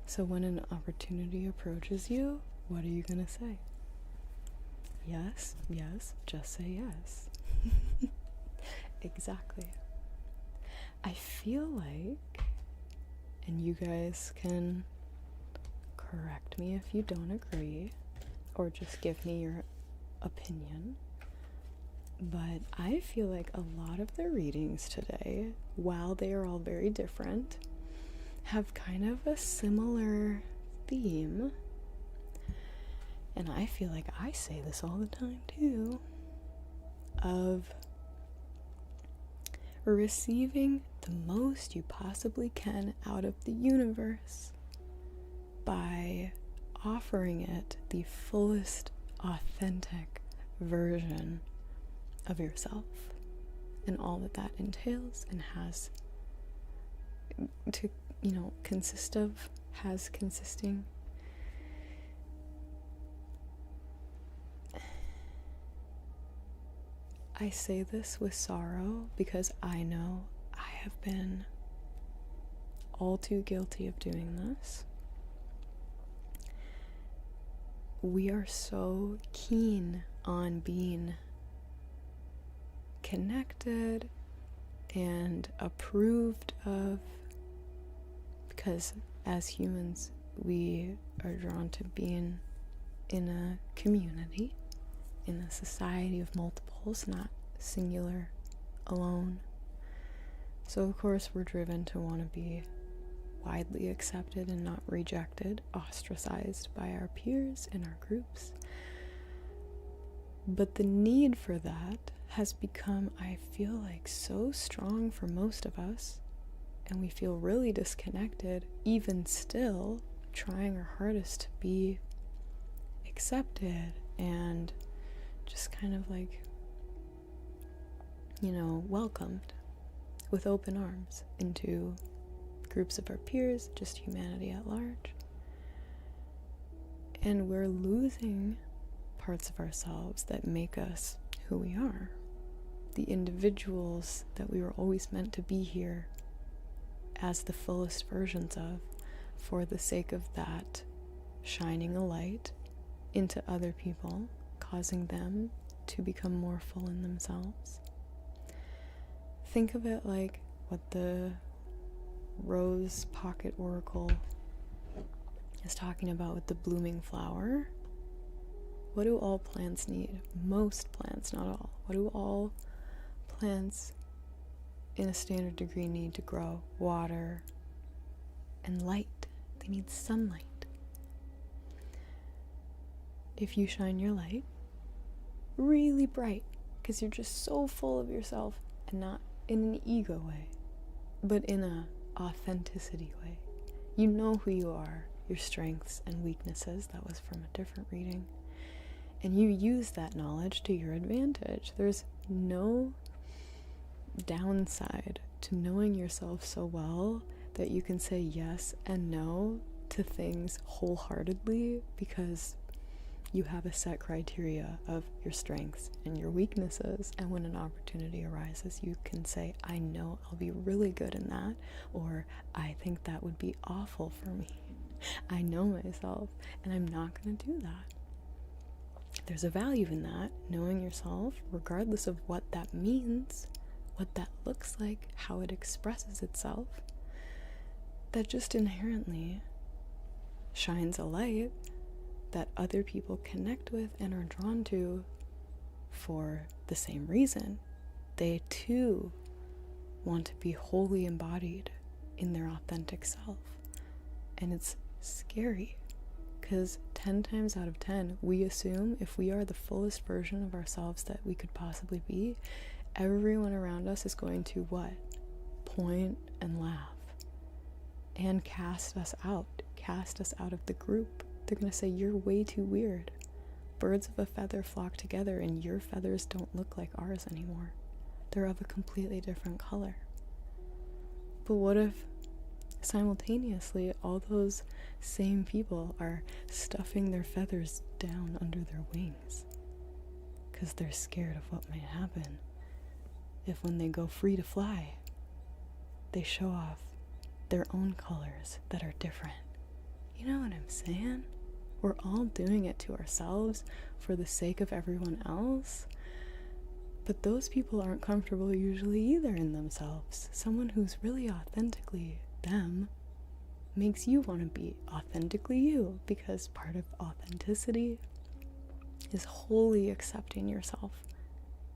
So when an opportunity approaches you, what are you gonna say? Yes, yes, just say yes. Exactly. I feel like, and you guys can correct me if you don't agree, or just give me your opinion, but I feel like a lot of the readings today, while they are all very different, have kind of a similar theme. And I feel like I say this all the time too, of receiving the most you possibly can out of the universe by offering it the fullest authentic version of yourself and all that that entails and has to, consist of, has consisting. I say this with sorrow because I know I have been all too guilty of doing this. We are so keen on being connected and approved of, because as humans we are drawn to being in a community, in a society of multiples, not singular, alone. So of course we're driven to want to be widely accepted and not rejected, ostracized by our peers and our groups. But the need for that has become, I feel like, so strong for most of us, and we feel really disconnected, even still trying our hardest to be accepted and just kind of like, welcomed with open arms into groups of our peers, just humanity at large. And we're losing parts of ourselves that make us who we are, the individuals that we were always meant to be here as the fullest versions of, for the sake of that shining a light into other people, causing them to become more full in themselves. Think of it like what the Rose Pocket Oracle is talking about with the blooming flower. What do all plants need? Most plants, not all. What do all plants in a standard degree need to grow? Water and light. They need sunlight. If you shine your light really bright, because you're just so full of yourself, and not in an ego way, but in a authenticity way. You know who you are, your strengths and weaknesses. That was from a different reading. And you use that knowledge to your advantage. There's no downside to knowing yourself so well that you can say yes and no to things wholeheartedly, because you have a set criteria of your strengths and your weaknesses, and when an opportunity arises, you can say, I know I'll be really good in that, or I think that would be awful for me. I know myself, and I'm not going to do that. There's a value in that, knowing yourself, regardless of what that means, what that looks like, how it expresses itself, that just inherently shines a light that other people connect with and are drawn to for the same reason. They too want to be wholly embodied in their authentic self. And it's scary, because 10 times out of 10, we assume if we are the fullest version of ourselves that we could possibly be, everyone around us is going to what? Point and laugh and cast us out of the group. They're going to say, you're way too weird. Birds of a feather flock together, and your feathers don't look like ours anymore. They're of a completely different color. But what if simultaneously all those same people are stuffing their feathers down under their wings because they're scared of what might happen if, when they go free to fly, they show off their own colors that are different? You know what I'm saying? We're all doing it to ourselves for the sake of everyone else. But those people aren't comfortable usually either in themselves. Someone who's really authentically them makes you want to be authentically you, because part of authenticity is wholly accepting yourself,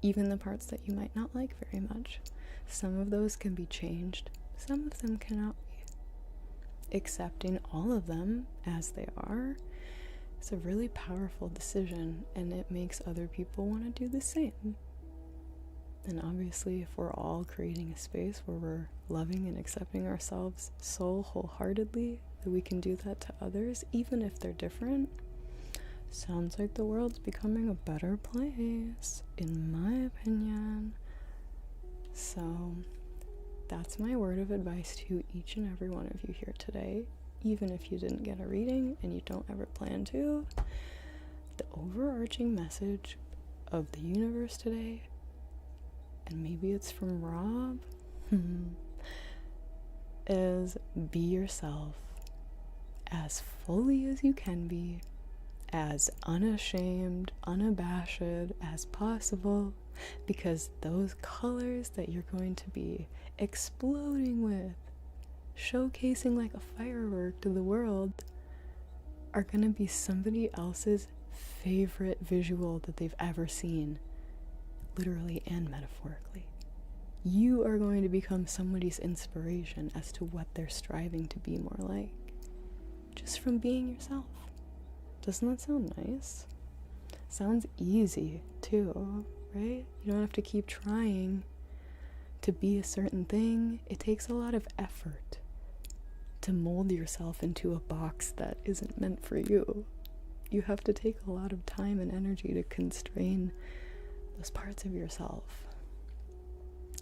even the parts that you might not like very much. Some of those can be changed, some of them cannot be. Accepting all of them as they are is a really powerful decision, and it makes other people want to do the same. And obviously, if we're all creating a space where we're loving and accepting ourselves so wholeheartedly that we can do that to others, even if they're different, sounds like the world's becoming a better place, in my opinion. So that's my word of advice to each and every one of you here today. Even if you didn't get a reading and you don't ever plan to, the overarching message of the universe today, and maybe it's from Rob, is be yourself as fully as you can be, as unashamed, unabashed as possible, because those colors that you're going to be exploding with, showcasing like a firework to the world, are going to be somebody else's favorite visual that they've ever seen, literally and metaphorically. You are going to become somebody's inspiration as to what they're striving to be more like, just from being yourself. Doesn't that sound nice? Sounds easy too, right? You don't have to keep trying to be a certain thing. It takes a lot of effort to mold yourself into a box that isn't meant for you. You have to take a lot of time and energy to constrain those parts of yourself,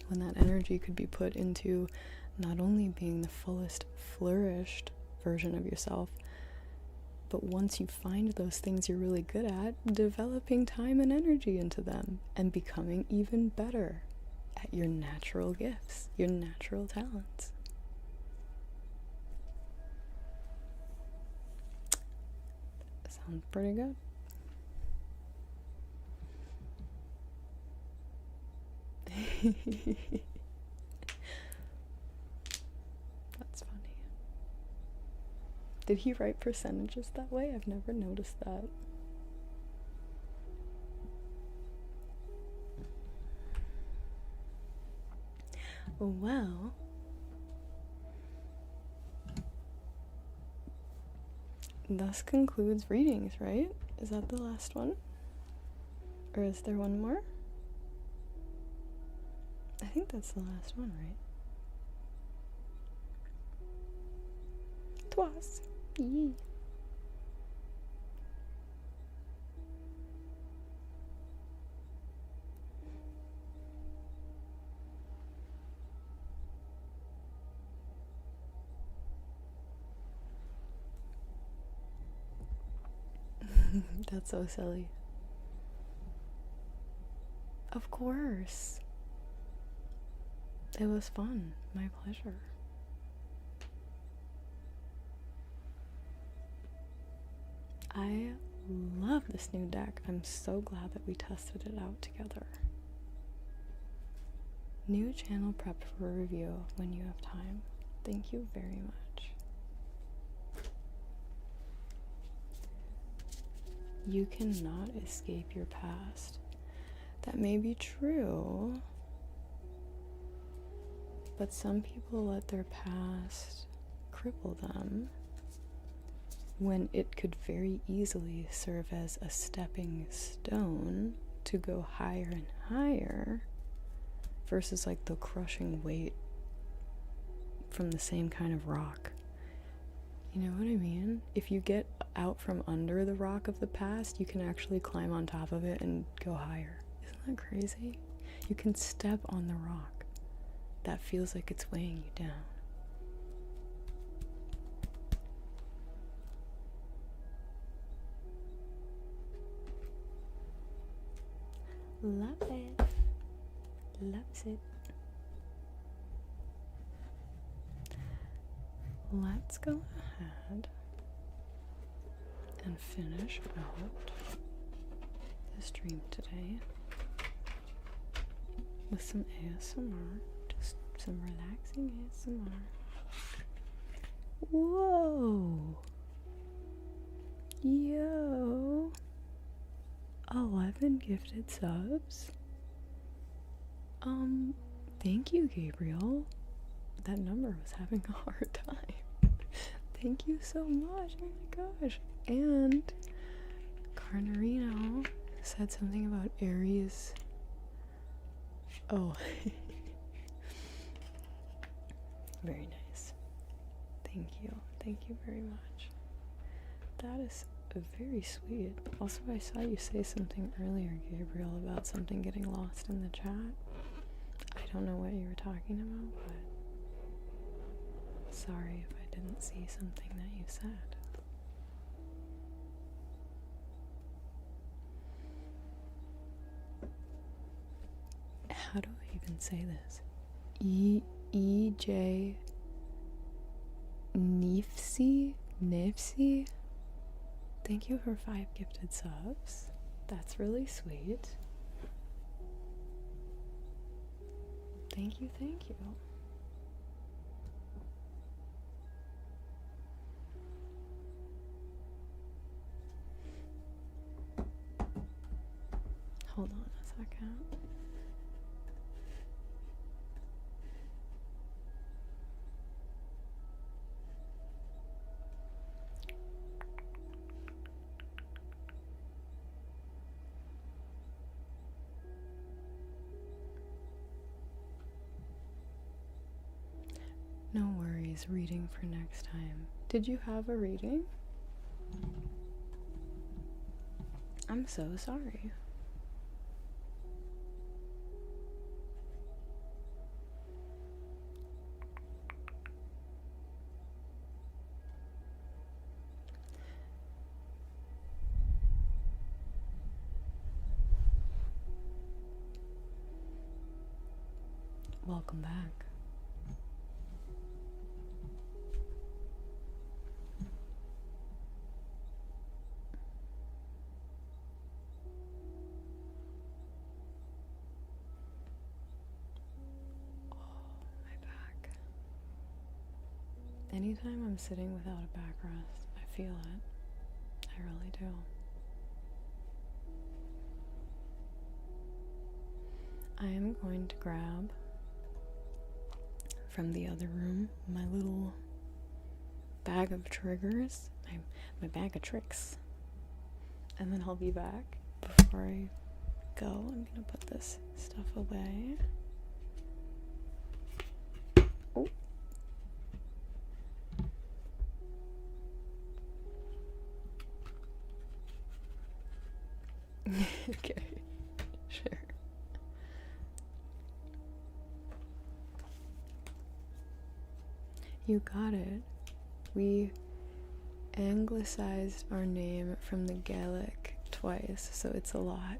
when that energy could be put into not only being the fullest, flourished version of yourself, but once you find those things you're really good at, developing time and energy into them and becoming even better at your natural gifts, your natural talents. Sounds pretty good. That's funny. Did he write percentages that way? I've never noticed that. Well, thus concludes readings, right? Is that the last one? Or is there one more? I think that's the last one, right? Twas. Yee. That's so silly. Of course. It was fun. My pleasure. I love this new deck. I'm so glad that we tested it out together. New channel prepped for review when you have time. Thank you very much. You cannot escape your past. That may be true, but some people let their past cripple them when it could very easily serve as a stepping stone to go higher and higher, versus like the crushing weight from the same kind of rock. You know what I mean? If you get out from under the rock of the past, you can actually climb on top of it and go higher. Isn't that crazy? You can step on the rock that feels like it's weighing you down. Love it. Loves it. Let's go ahead and finish out the stream today with some ASMR, just some relaxing ASMR. Whoa! Yo! 11 gifted subs. Thank you, Gabriel. That number was having a hard time. Thank you so much. Oh my gosh. And Carnarino said something about Aries Oh. Very nice. Thank you. Thank you very much. That is very sweet. Also, I saw you say something earlier, Gabriel, about something getting lost in the chat. I don't know what you were talking about, but sorry if I didn't see something that you said. How do I even say this? E.J. Nifsy? Thank you for 5 gifted subs. That's really sweet. Thank you, thank you. Hold on a second. No worries, reading for next time. Did you have a reading? I'm so sorry. Welcome back. Anytime I'm sitting without a backrest, I feel it. I really do. I am going to grab from the other room my little bag of triggers, my bag of tricks, and then I'll be back. Before I go, I'm gonna put this stuff away. Oh. Okay, sure. You got it. We anglicized our name from the Gaelic twice, so it's a lot.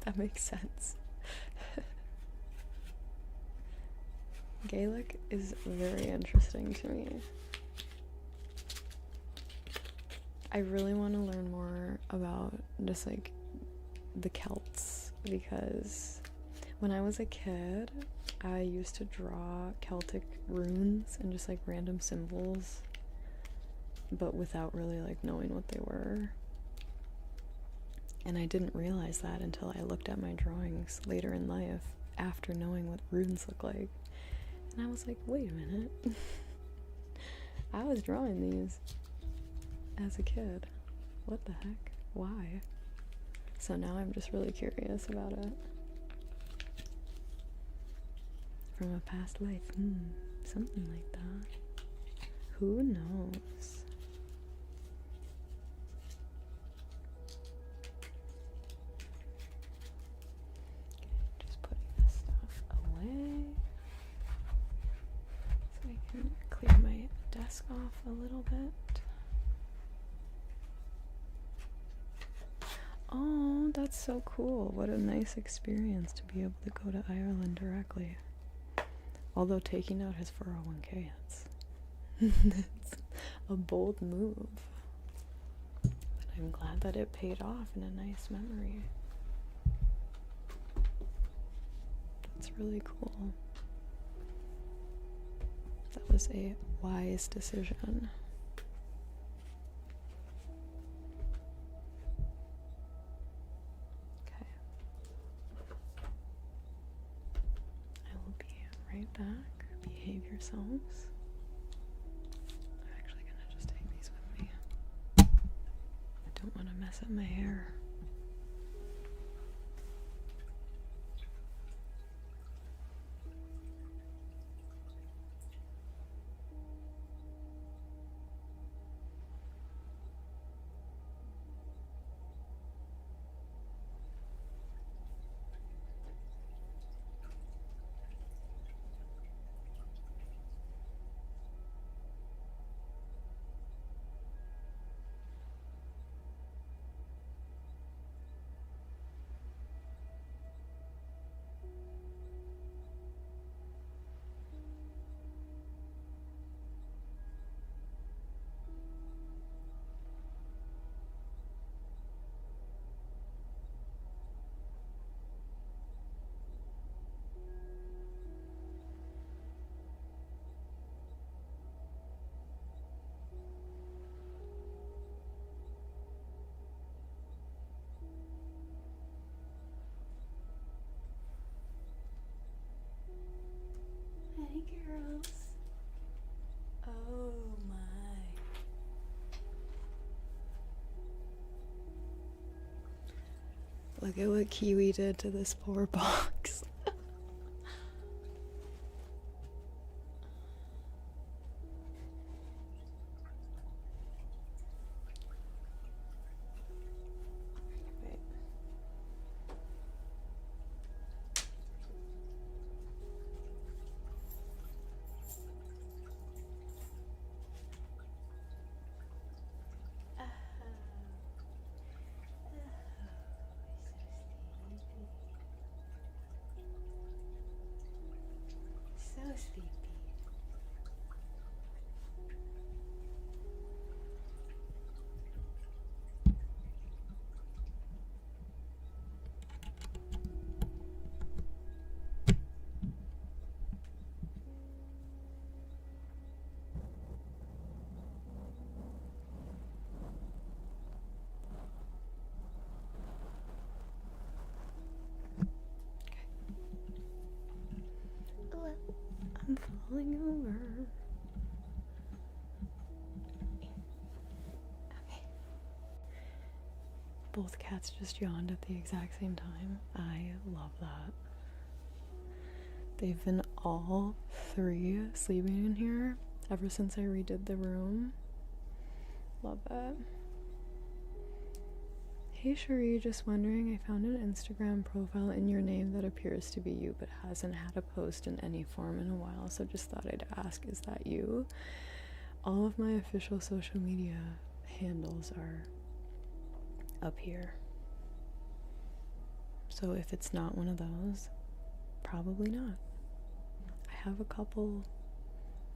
That makes sense. Gaelic is very interesting to me. I really want to learn more about just like the Celts, because when I was a kid, I used to draw Celtic runes and just like random symbols, but without really like knowing what they were. And I didn't realize that until I looked at my drawings later in life after knowing what runes look like. And I was like, wait a minute. I was drawing these as a kid. What the heck? Why? So now I'm just really curious about it. From a past life. Something like that. Who knows? Just putting this stuff away so I can clear my desk off a little bit. Oh, that's so cool. What a nice experience to be able to go to Ireland directly. Although taking out his 401k, it's a bold move. But I'm glad that it paid off in a nice memory. That's really cool. That was a wise decision. Right back. Behave yourselves. I'm actually gonna just take these with me. I don't want to mess up my hair. Look at what Kiwi did to this poor box. Wait. So sleepy. I'm falling over. Okay. Both cats just yawned at the exact same time. I love that. They've been all three sleeping in here ever since I redid the room. Love that. Hey Cherie, just wondering, I found an Instagram profile in your name that appears to be you but hasn't had a post in any form in a while, so just thought I'd ask, is that you? All of my official social media handles are up here. So if it's not one of those, probably not. I have a couple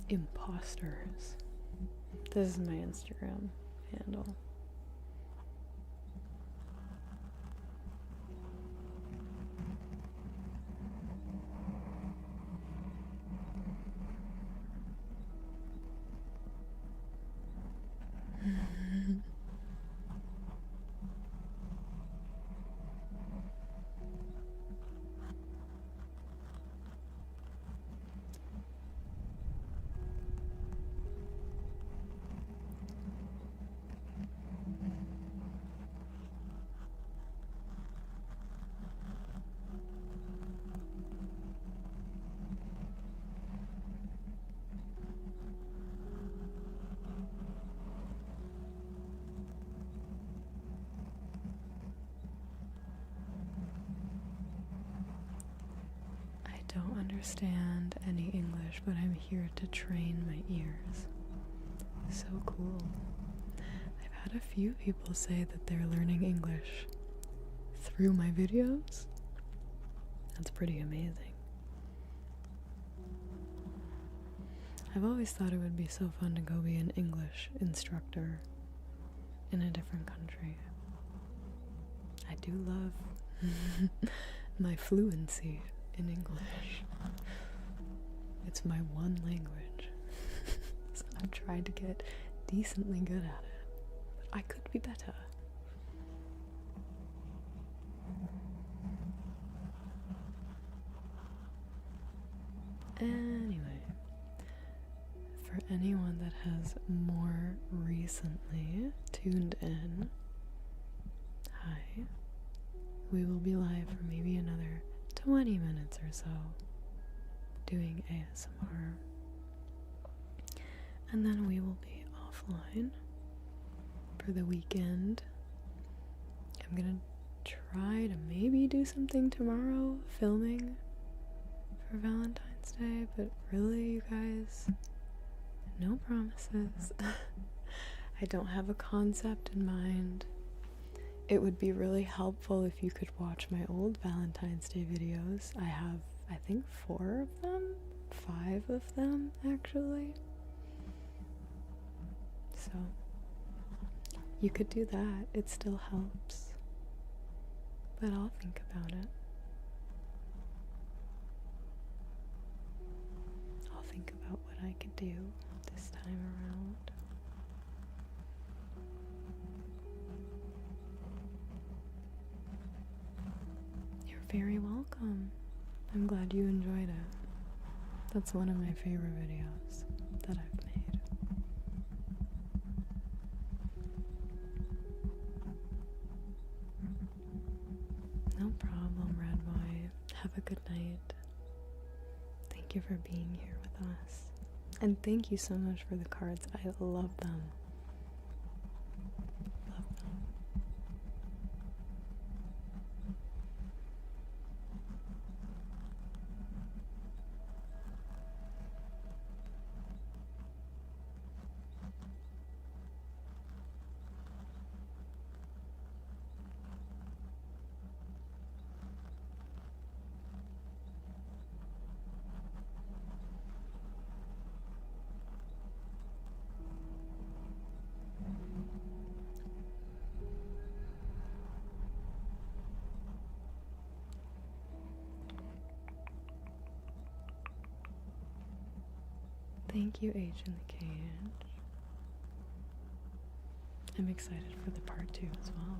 imposters. This is my Instagram handle. I don't understand any English, but I'm here to train my ears. So cool. I've had a few people say that they're learning English through my videos. That's pretty amazing. I've always thought it would be so fun to go be an English instructor in a different country. I do love my fluency in English. It's my one language. So I've tried to get decently good at it, but I could be better. Anyway, for anyone that has more recently tuned in, hi. We will be live for maybe another 20 minutes or so doing ASMR, and then we will be offline for the weekend. I'm gonna try to maybe do something tomorrow, filming for Valentine's Day, but really, you guys, no promises. I don't have a concept in mind. It would be really helpful if you could watch my old Valentine's Day videos. I have, I think, 4 of them, 5 of them, actually. So, you could do that. It still helps. But I'll think about it. I'll think about what I could do this time around. Very welcome. I'm glad you enjoyed it. That's one of my favorite videos that I've made. problem, Red Boy. Have a good night. Thank you for being here with us. And thank you so much for the cards. I love them. Love them. Thank you, H in the Cage. I'm excited for the part 2 as well.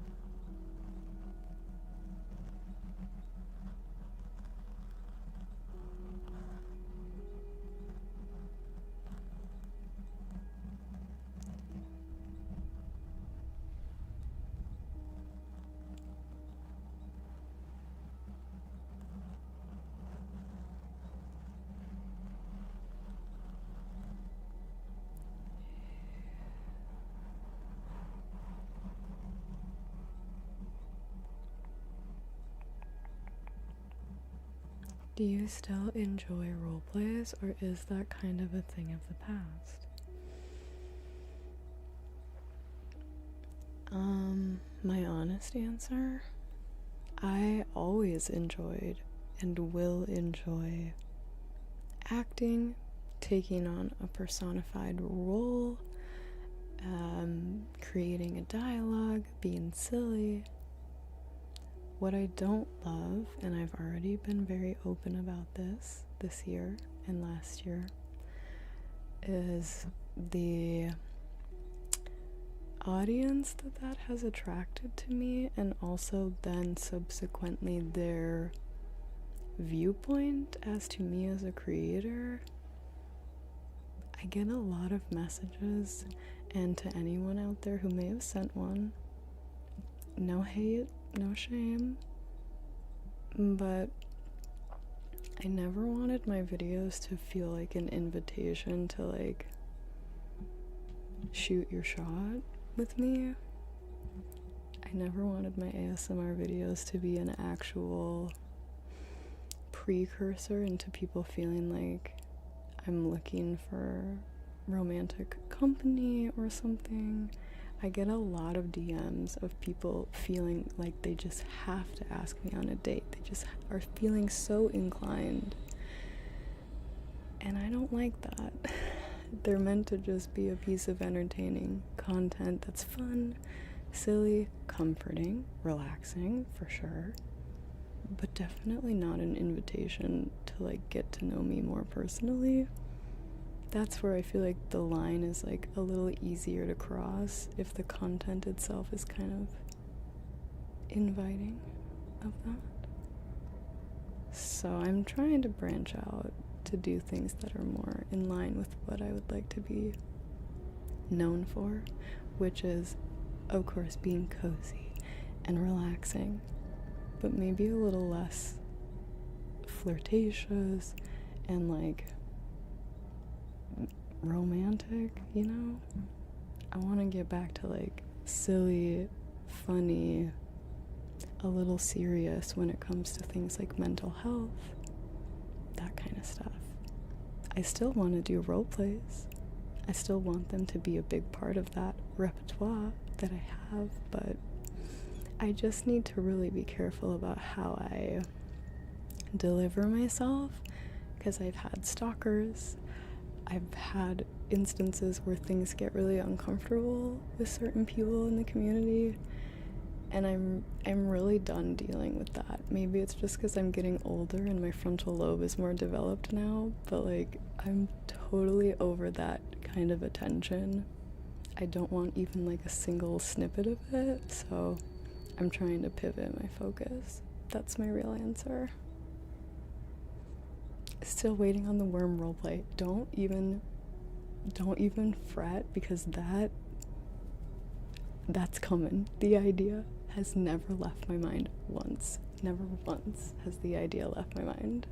Do you still enjoy role plays, or is that kind of a thing of the past? My honest answer, I always enjoyed and will enjoy acting, taking on a personified role, creating a dialogue, being silly. What I don't love, and I've already been very open about this year and last year, is the audience that has attracted to me, and also then subsequently their viewpoint as to me as a creator. I get a lot of messages, and to anyone out there who may have sent one, no hate, no shame, but I never wanted my videos to feel like an invitation to like shoot your shot with me. I never wanted my ASMR videos to be an actual precursor into people feeling like I'm looking for romantic company or something. I get a lot of DMs of people feeling like they just have to ask me on a date. They just are feeling so inclined. And I don't like that. They're meant to just be a piece of entertaining content that's fun, silly, comforting, relaxing, for sure. But definitely not an invitation to like get to know me more personally. That's where I feel like the line is like a little easier to cross if the content itself is kind of inviting of that. So I'm trying to branch out to do things that are more in line with what I would like to be known for, which is, of course, being cozy and relaxing, but maybe a little less flirtatious and like romantic, you know? I want to get back to like silly, funny, a little serious when it comes to things like mental health, that kind of stuff. I still want to do role plays. I still want them to be a big part of that repertoire that I have, but I just need to really be careful about how I deliver myself, because I've had stalkers. I've had instances where things get really uncomfortable with certain people in the community, and I'm really done dealing with that. Maybe it's just because I'm getting older and my frontal lobe is more developed now, but like I'm totally over that kind of attention. I don't want even like a single snippet of it, so I'm trying to pivot my focus. That's my real answer. Still waiting on the worm roleplay. Don't even fret, because that's coming. The idea has never left my mind once. Never once has the idea left my mind.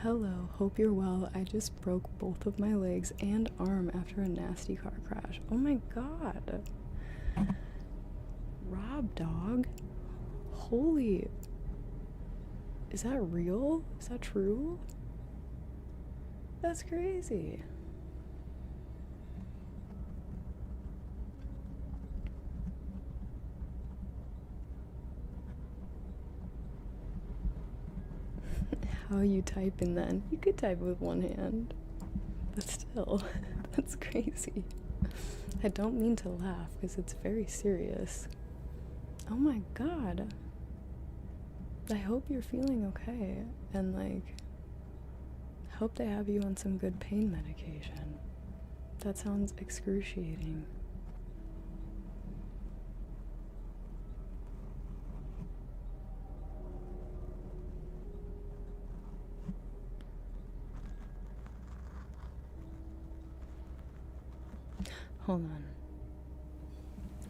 Hello, hope you're well. I just broke both of my legs and arm after a nasty car crash. Oh my god. Rob, dog. Holy. Is that real? Is that true? That's crazy. How are you typing then? You could type with one hand. But still, that's crazy. I don't mean to laugh because it's very serious. Oh my god. I hope you're feeling okay. And like, hope they have you on some good pain medication. That sounds excruciating. Hold on.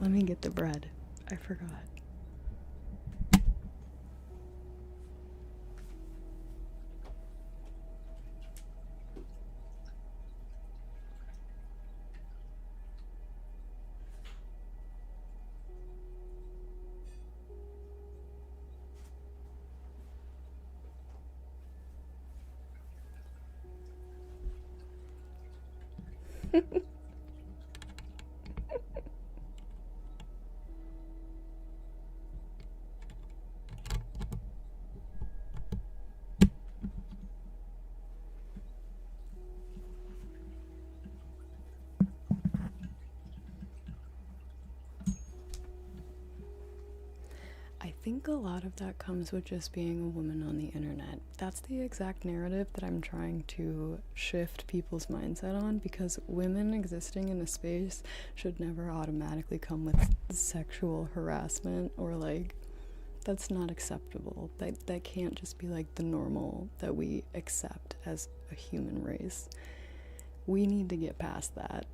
Let me get the bread. I forgot. I think a lot of that comes with just being a woman on the internet. That's the exact narrative that I'm trying to shift people's mindset on, because women existing in a space should never automatically come with sexual harassment, or like, that's not acceptable. That can't just be like the normal that we accept as a human race. We need to get past that.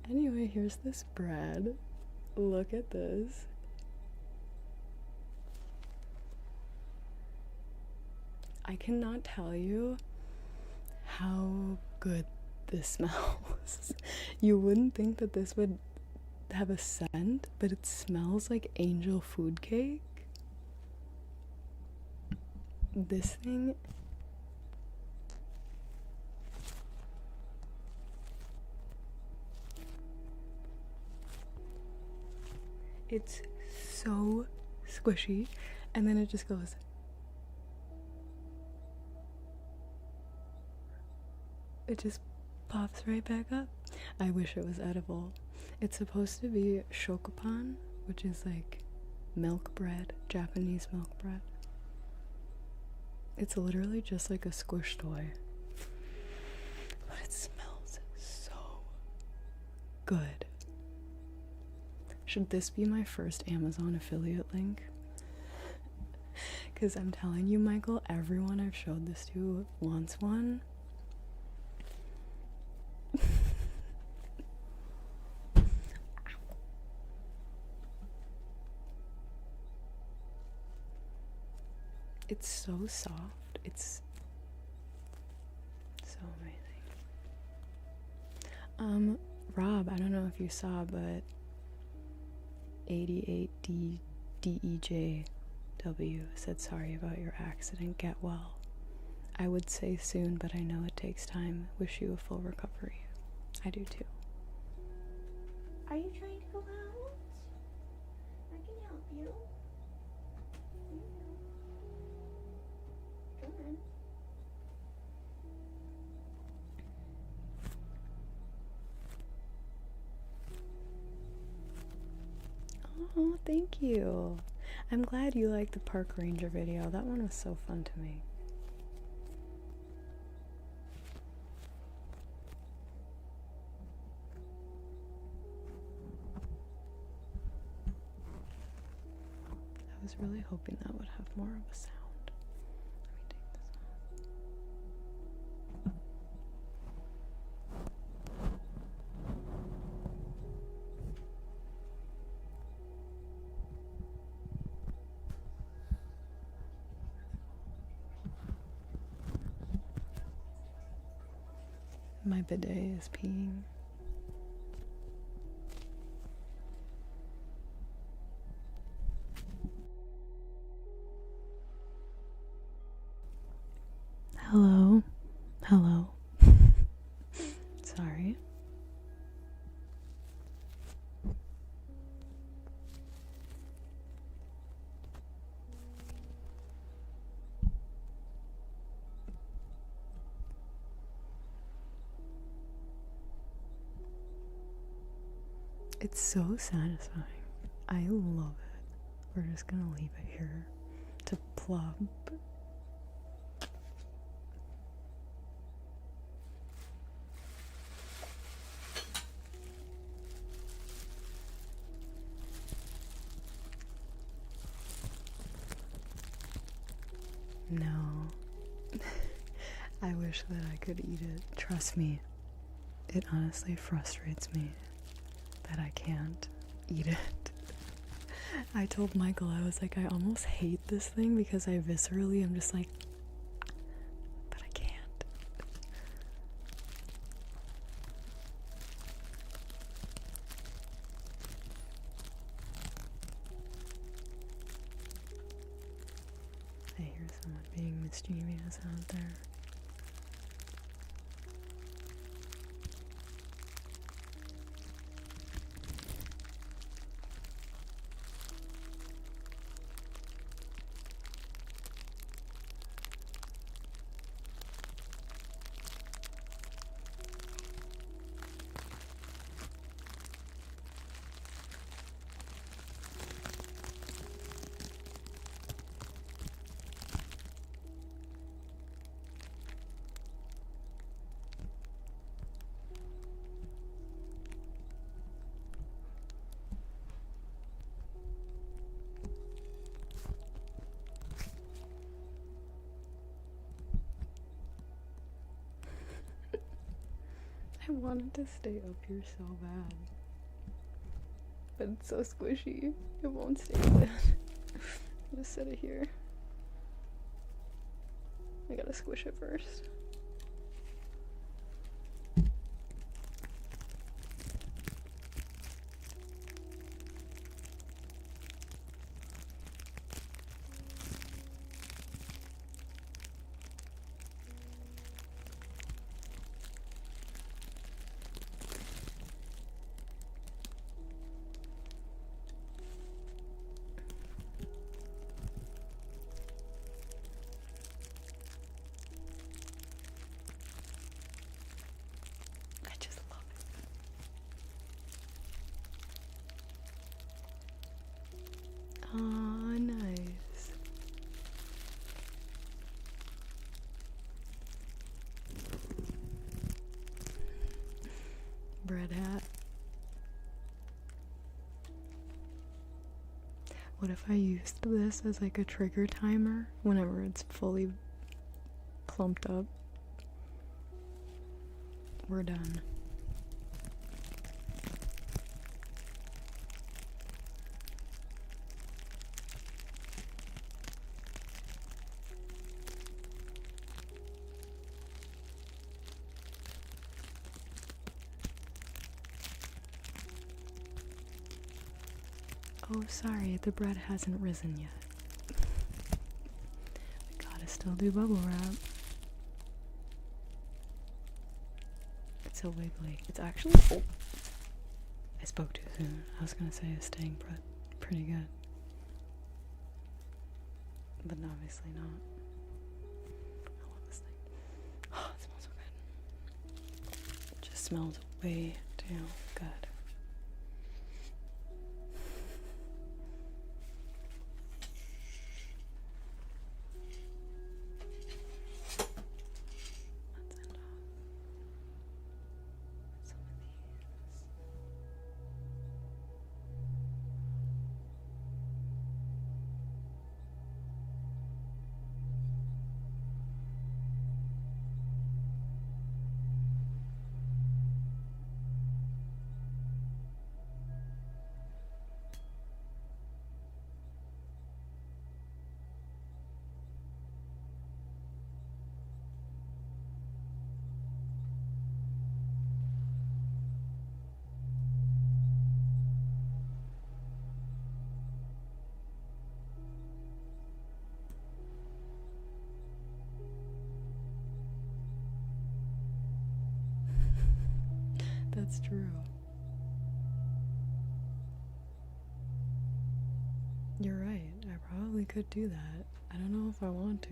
Anyway, here's this bread. Look at this. I cannot tell you how good this smells. You wouldn't think that this would have a scent, but it smells like angel food cake. This thing, it's so squishy, and then it just goes. It just pops right back up. I wish it was edible. It's supposed to be shokopan, which is like milk bread, Japanese milk bread. It's literally just like a squish toy. But it smells so good. Should this be my first Amazon affiliate link? Because I'm telling you, Michael, everyone I've showed this to wants one. It's so soft. It's so amazing. Rob, I don't know if you saw, but 88DEJW said sorry about your accident. Get well. I would say soon, but I know it takes time. Wish you a full recovery. I do too. Are you trying to go out? I can help you. Come on. Oh, thank you. I'm glad you liked the park ranger video. That one was so fun to make. I was really hoping that would have more of a sound. Let me take this off. My bidet is peeing. Hello. Hello. Sorry. It's so satisfying. I love it. We're just gonna leave it here to plop. No. I wish that I could eat it. Trust me, it honestly frustrates me that I can't eat it. I told Michael, I was like, I almost hate this thing because I viscerally am just like, but I can't. I hear someone being mischievous out there. I wanted to stay up here so bad. But it's so squishy. It won't stay put. Just set it here. I gotta squish it first. I just love it. Aw, nice. Bread hat. What if I used this as like a trigger timer whenever it's fully plumped up? We're done. Oh, sorry, the bread hasn't risen yet. We gotta still do bubble wrap. It's so wiggly. It's actually. Oh, I spoke too soon. I was gonna say it's staying pretty good. But obviously not. I love this thing. Oh, it smells so good. It just smells way too good. that's true. You're right. I probably could do that. I don't know if I want to.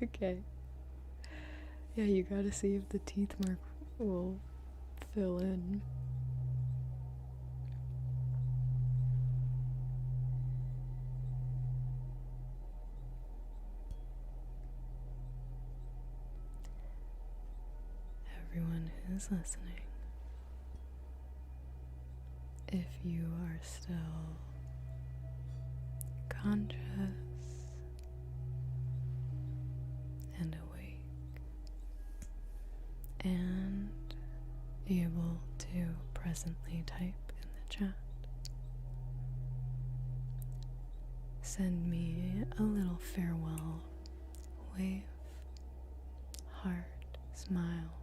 Okay. Yeah, you gotta see if the teeth mark will fill in. Everyone who's listening, if you are still conscious and awake and able to presently type in the chat, send me a little farewell wave, heart, smile.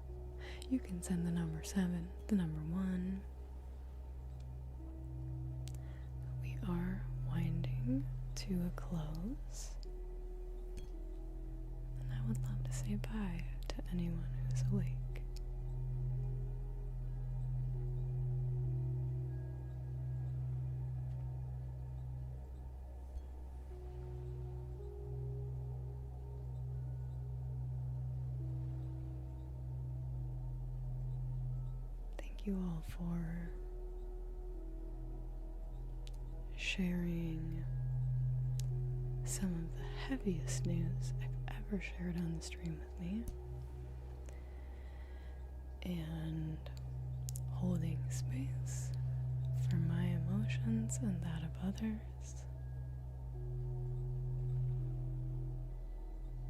You can send the number 7, the number 1. We are winding to a close, and I would love to say bye to anyone who's awake. Thank you all for sharing some of the heaviest news I've ever shared on the stream with me, and holding space for my emotions and that of others.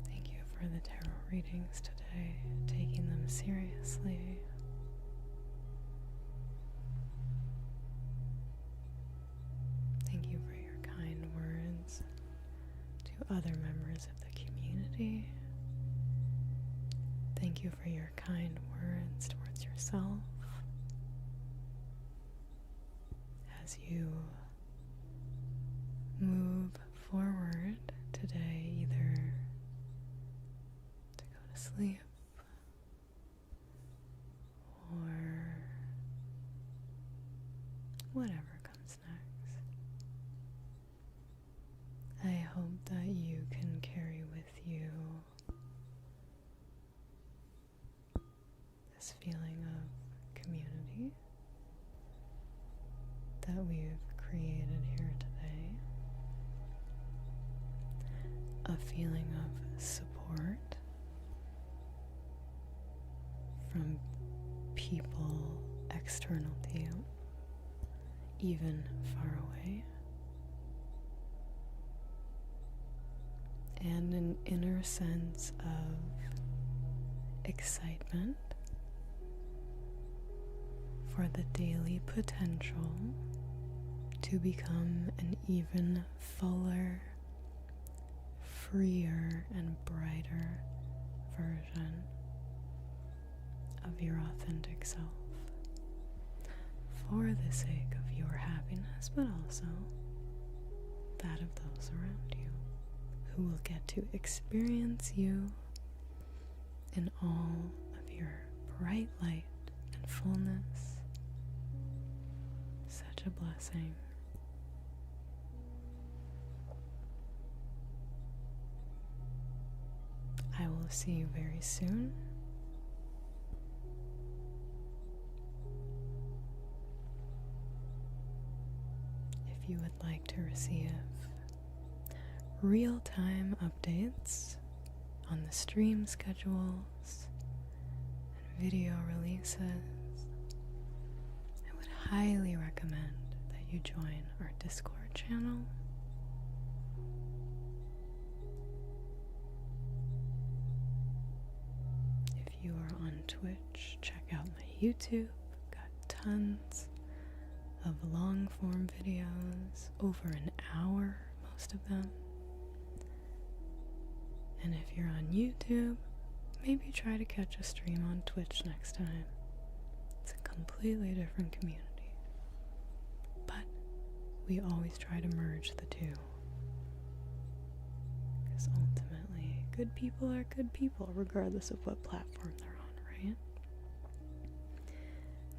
Thank you for the tarot readings today, taking them seriously. Thank you for your kind words to other members of the community. Thank you for your kind words towards yourself as you move forward today, either to go to sleep or whatever comes next. I hope that you can carry with you this feeling of community that we've created here today, a feeling of support from people external to you, even far away, and an inner sense of excitement for the daily potential to become an even fuller, freer, and brighter version of your authentic self, for the sake of your happiness, but also that of those around you, who will get to experience you in all of your bright light and fullness. Such a blessing. I will see you very soon. If you would like to receive real-time updates on the stream schedules and video releases, I would highly recommend that you join our Discord channel. If you are on Twitch, check out my YouTube. Got tons of long-form videos, over an hour, most of them. And if you're on YouTube, maybe try to catch a stream on Twitch next time. It's a completely different community. But we always try to merge the two. Because ultimately, good people are good people, regardless of what platform they're on, right?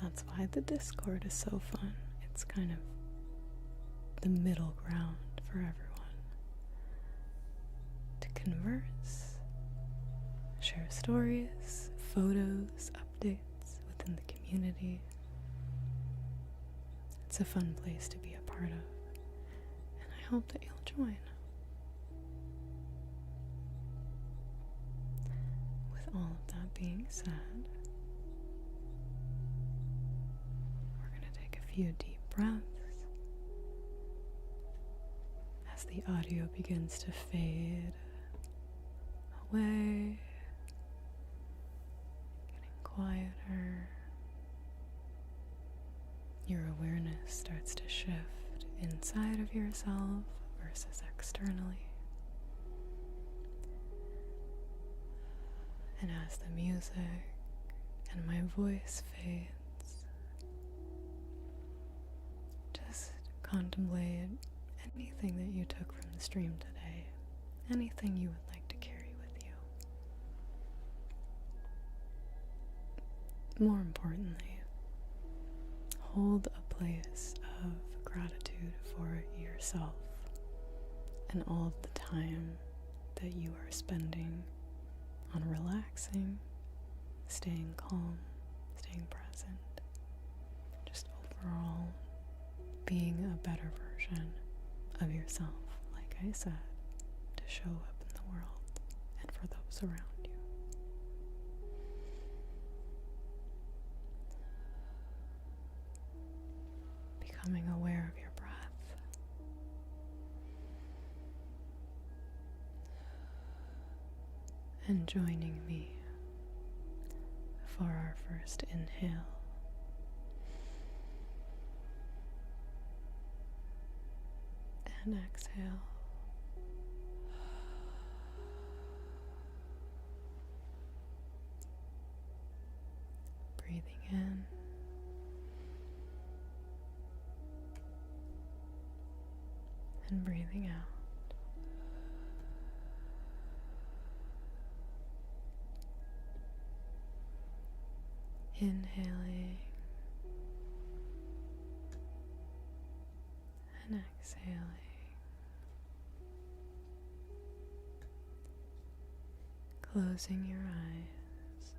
That's why the Discord is so fun. It's kind of the middle ground for everyone to converse, share stories, photos, updates within the community. It's a fun place to be a part of, and I hope that you'll join. With all of that being said, we're going to take a few deep breaths as the audio begins to fade away, getting quieter. Your awareness starts to shift inside of yourself versus externally. And as the music and my voice fades, just contemplate anything that you took from the stream today, anything you would like to carry with you. More importantly, hold a place of gratitude for yourself and all of the time that you are spending on relaxing, staying calm, staying present, just overall being a better version of yourself, like I said, to show up in the world and for those around you. Becoming aware of your breath. And joining me for our first inhale. And exhale. Breathing in. And breathing out. Inhaling and exhaling. Closing your eyes.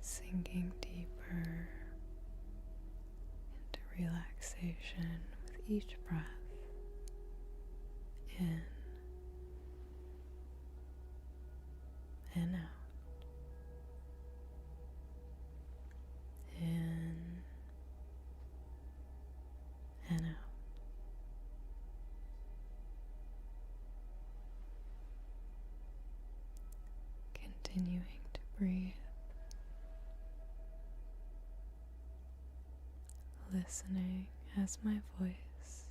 Sinking deeper into relaxation with each breath. In and out. In and out. Continuing to breathe. Listening as my voice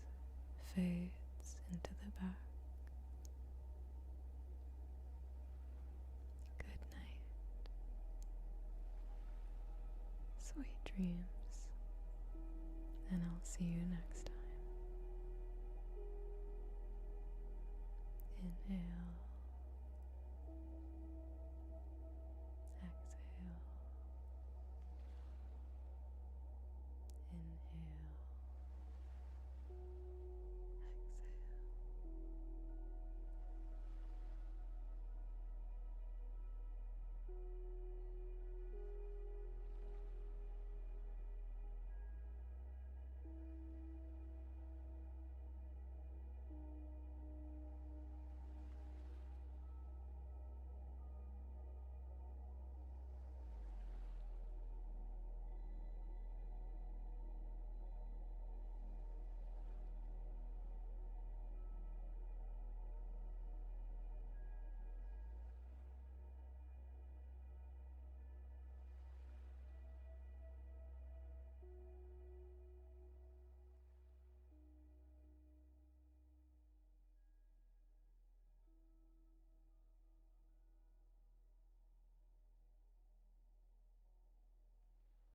fades into the back. Good night. Sweet dreams. And I'll see you next time. Inhale.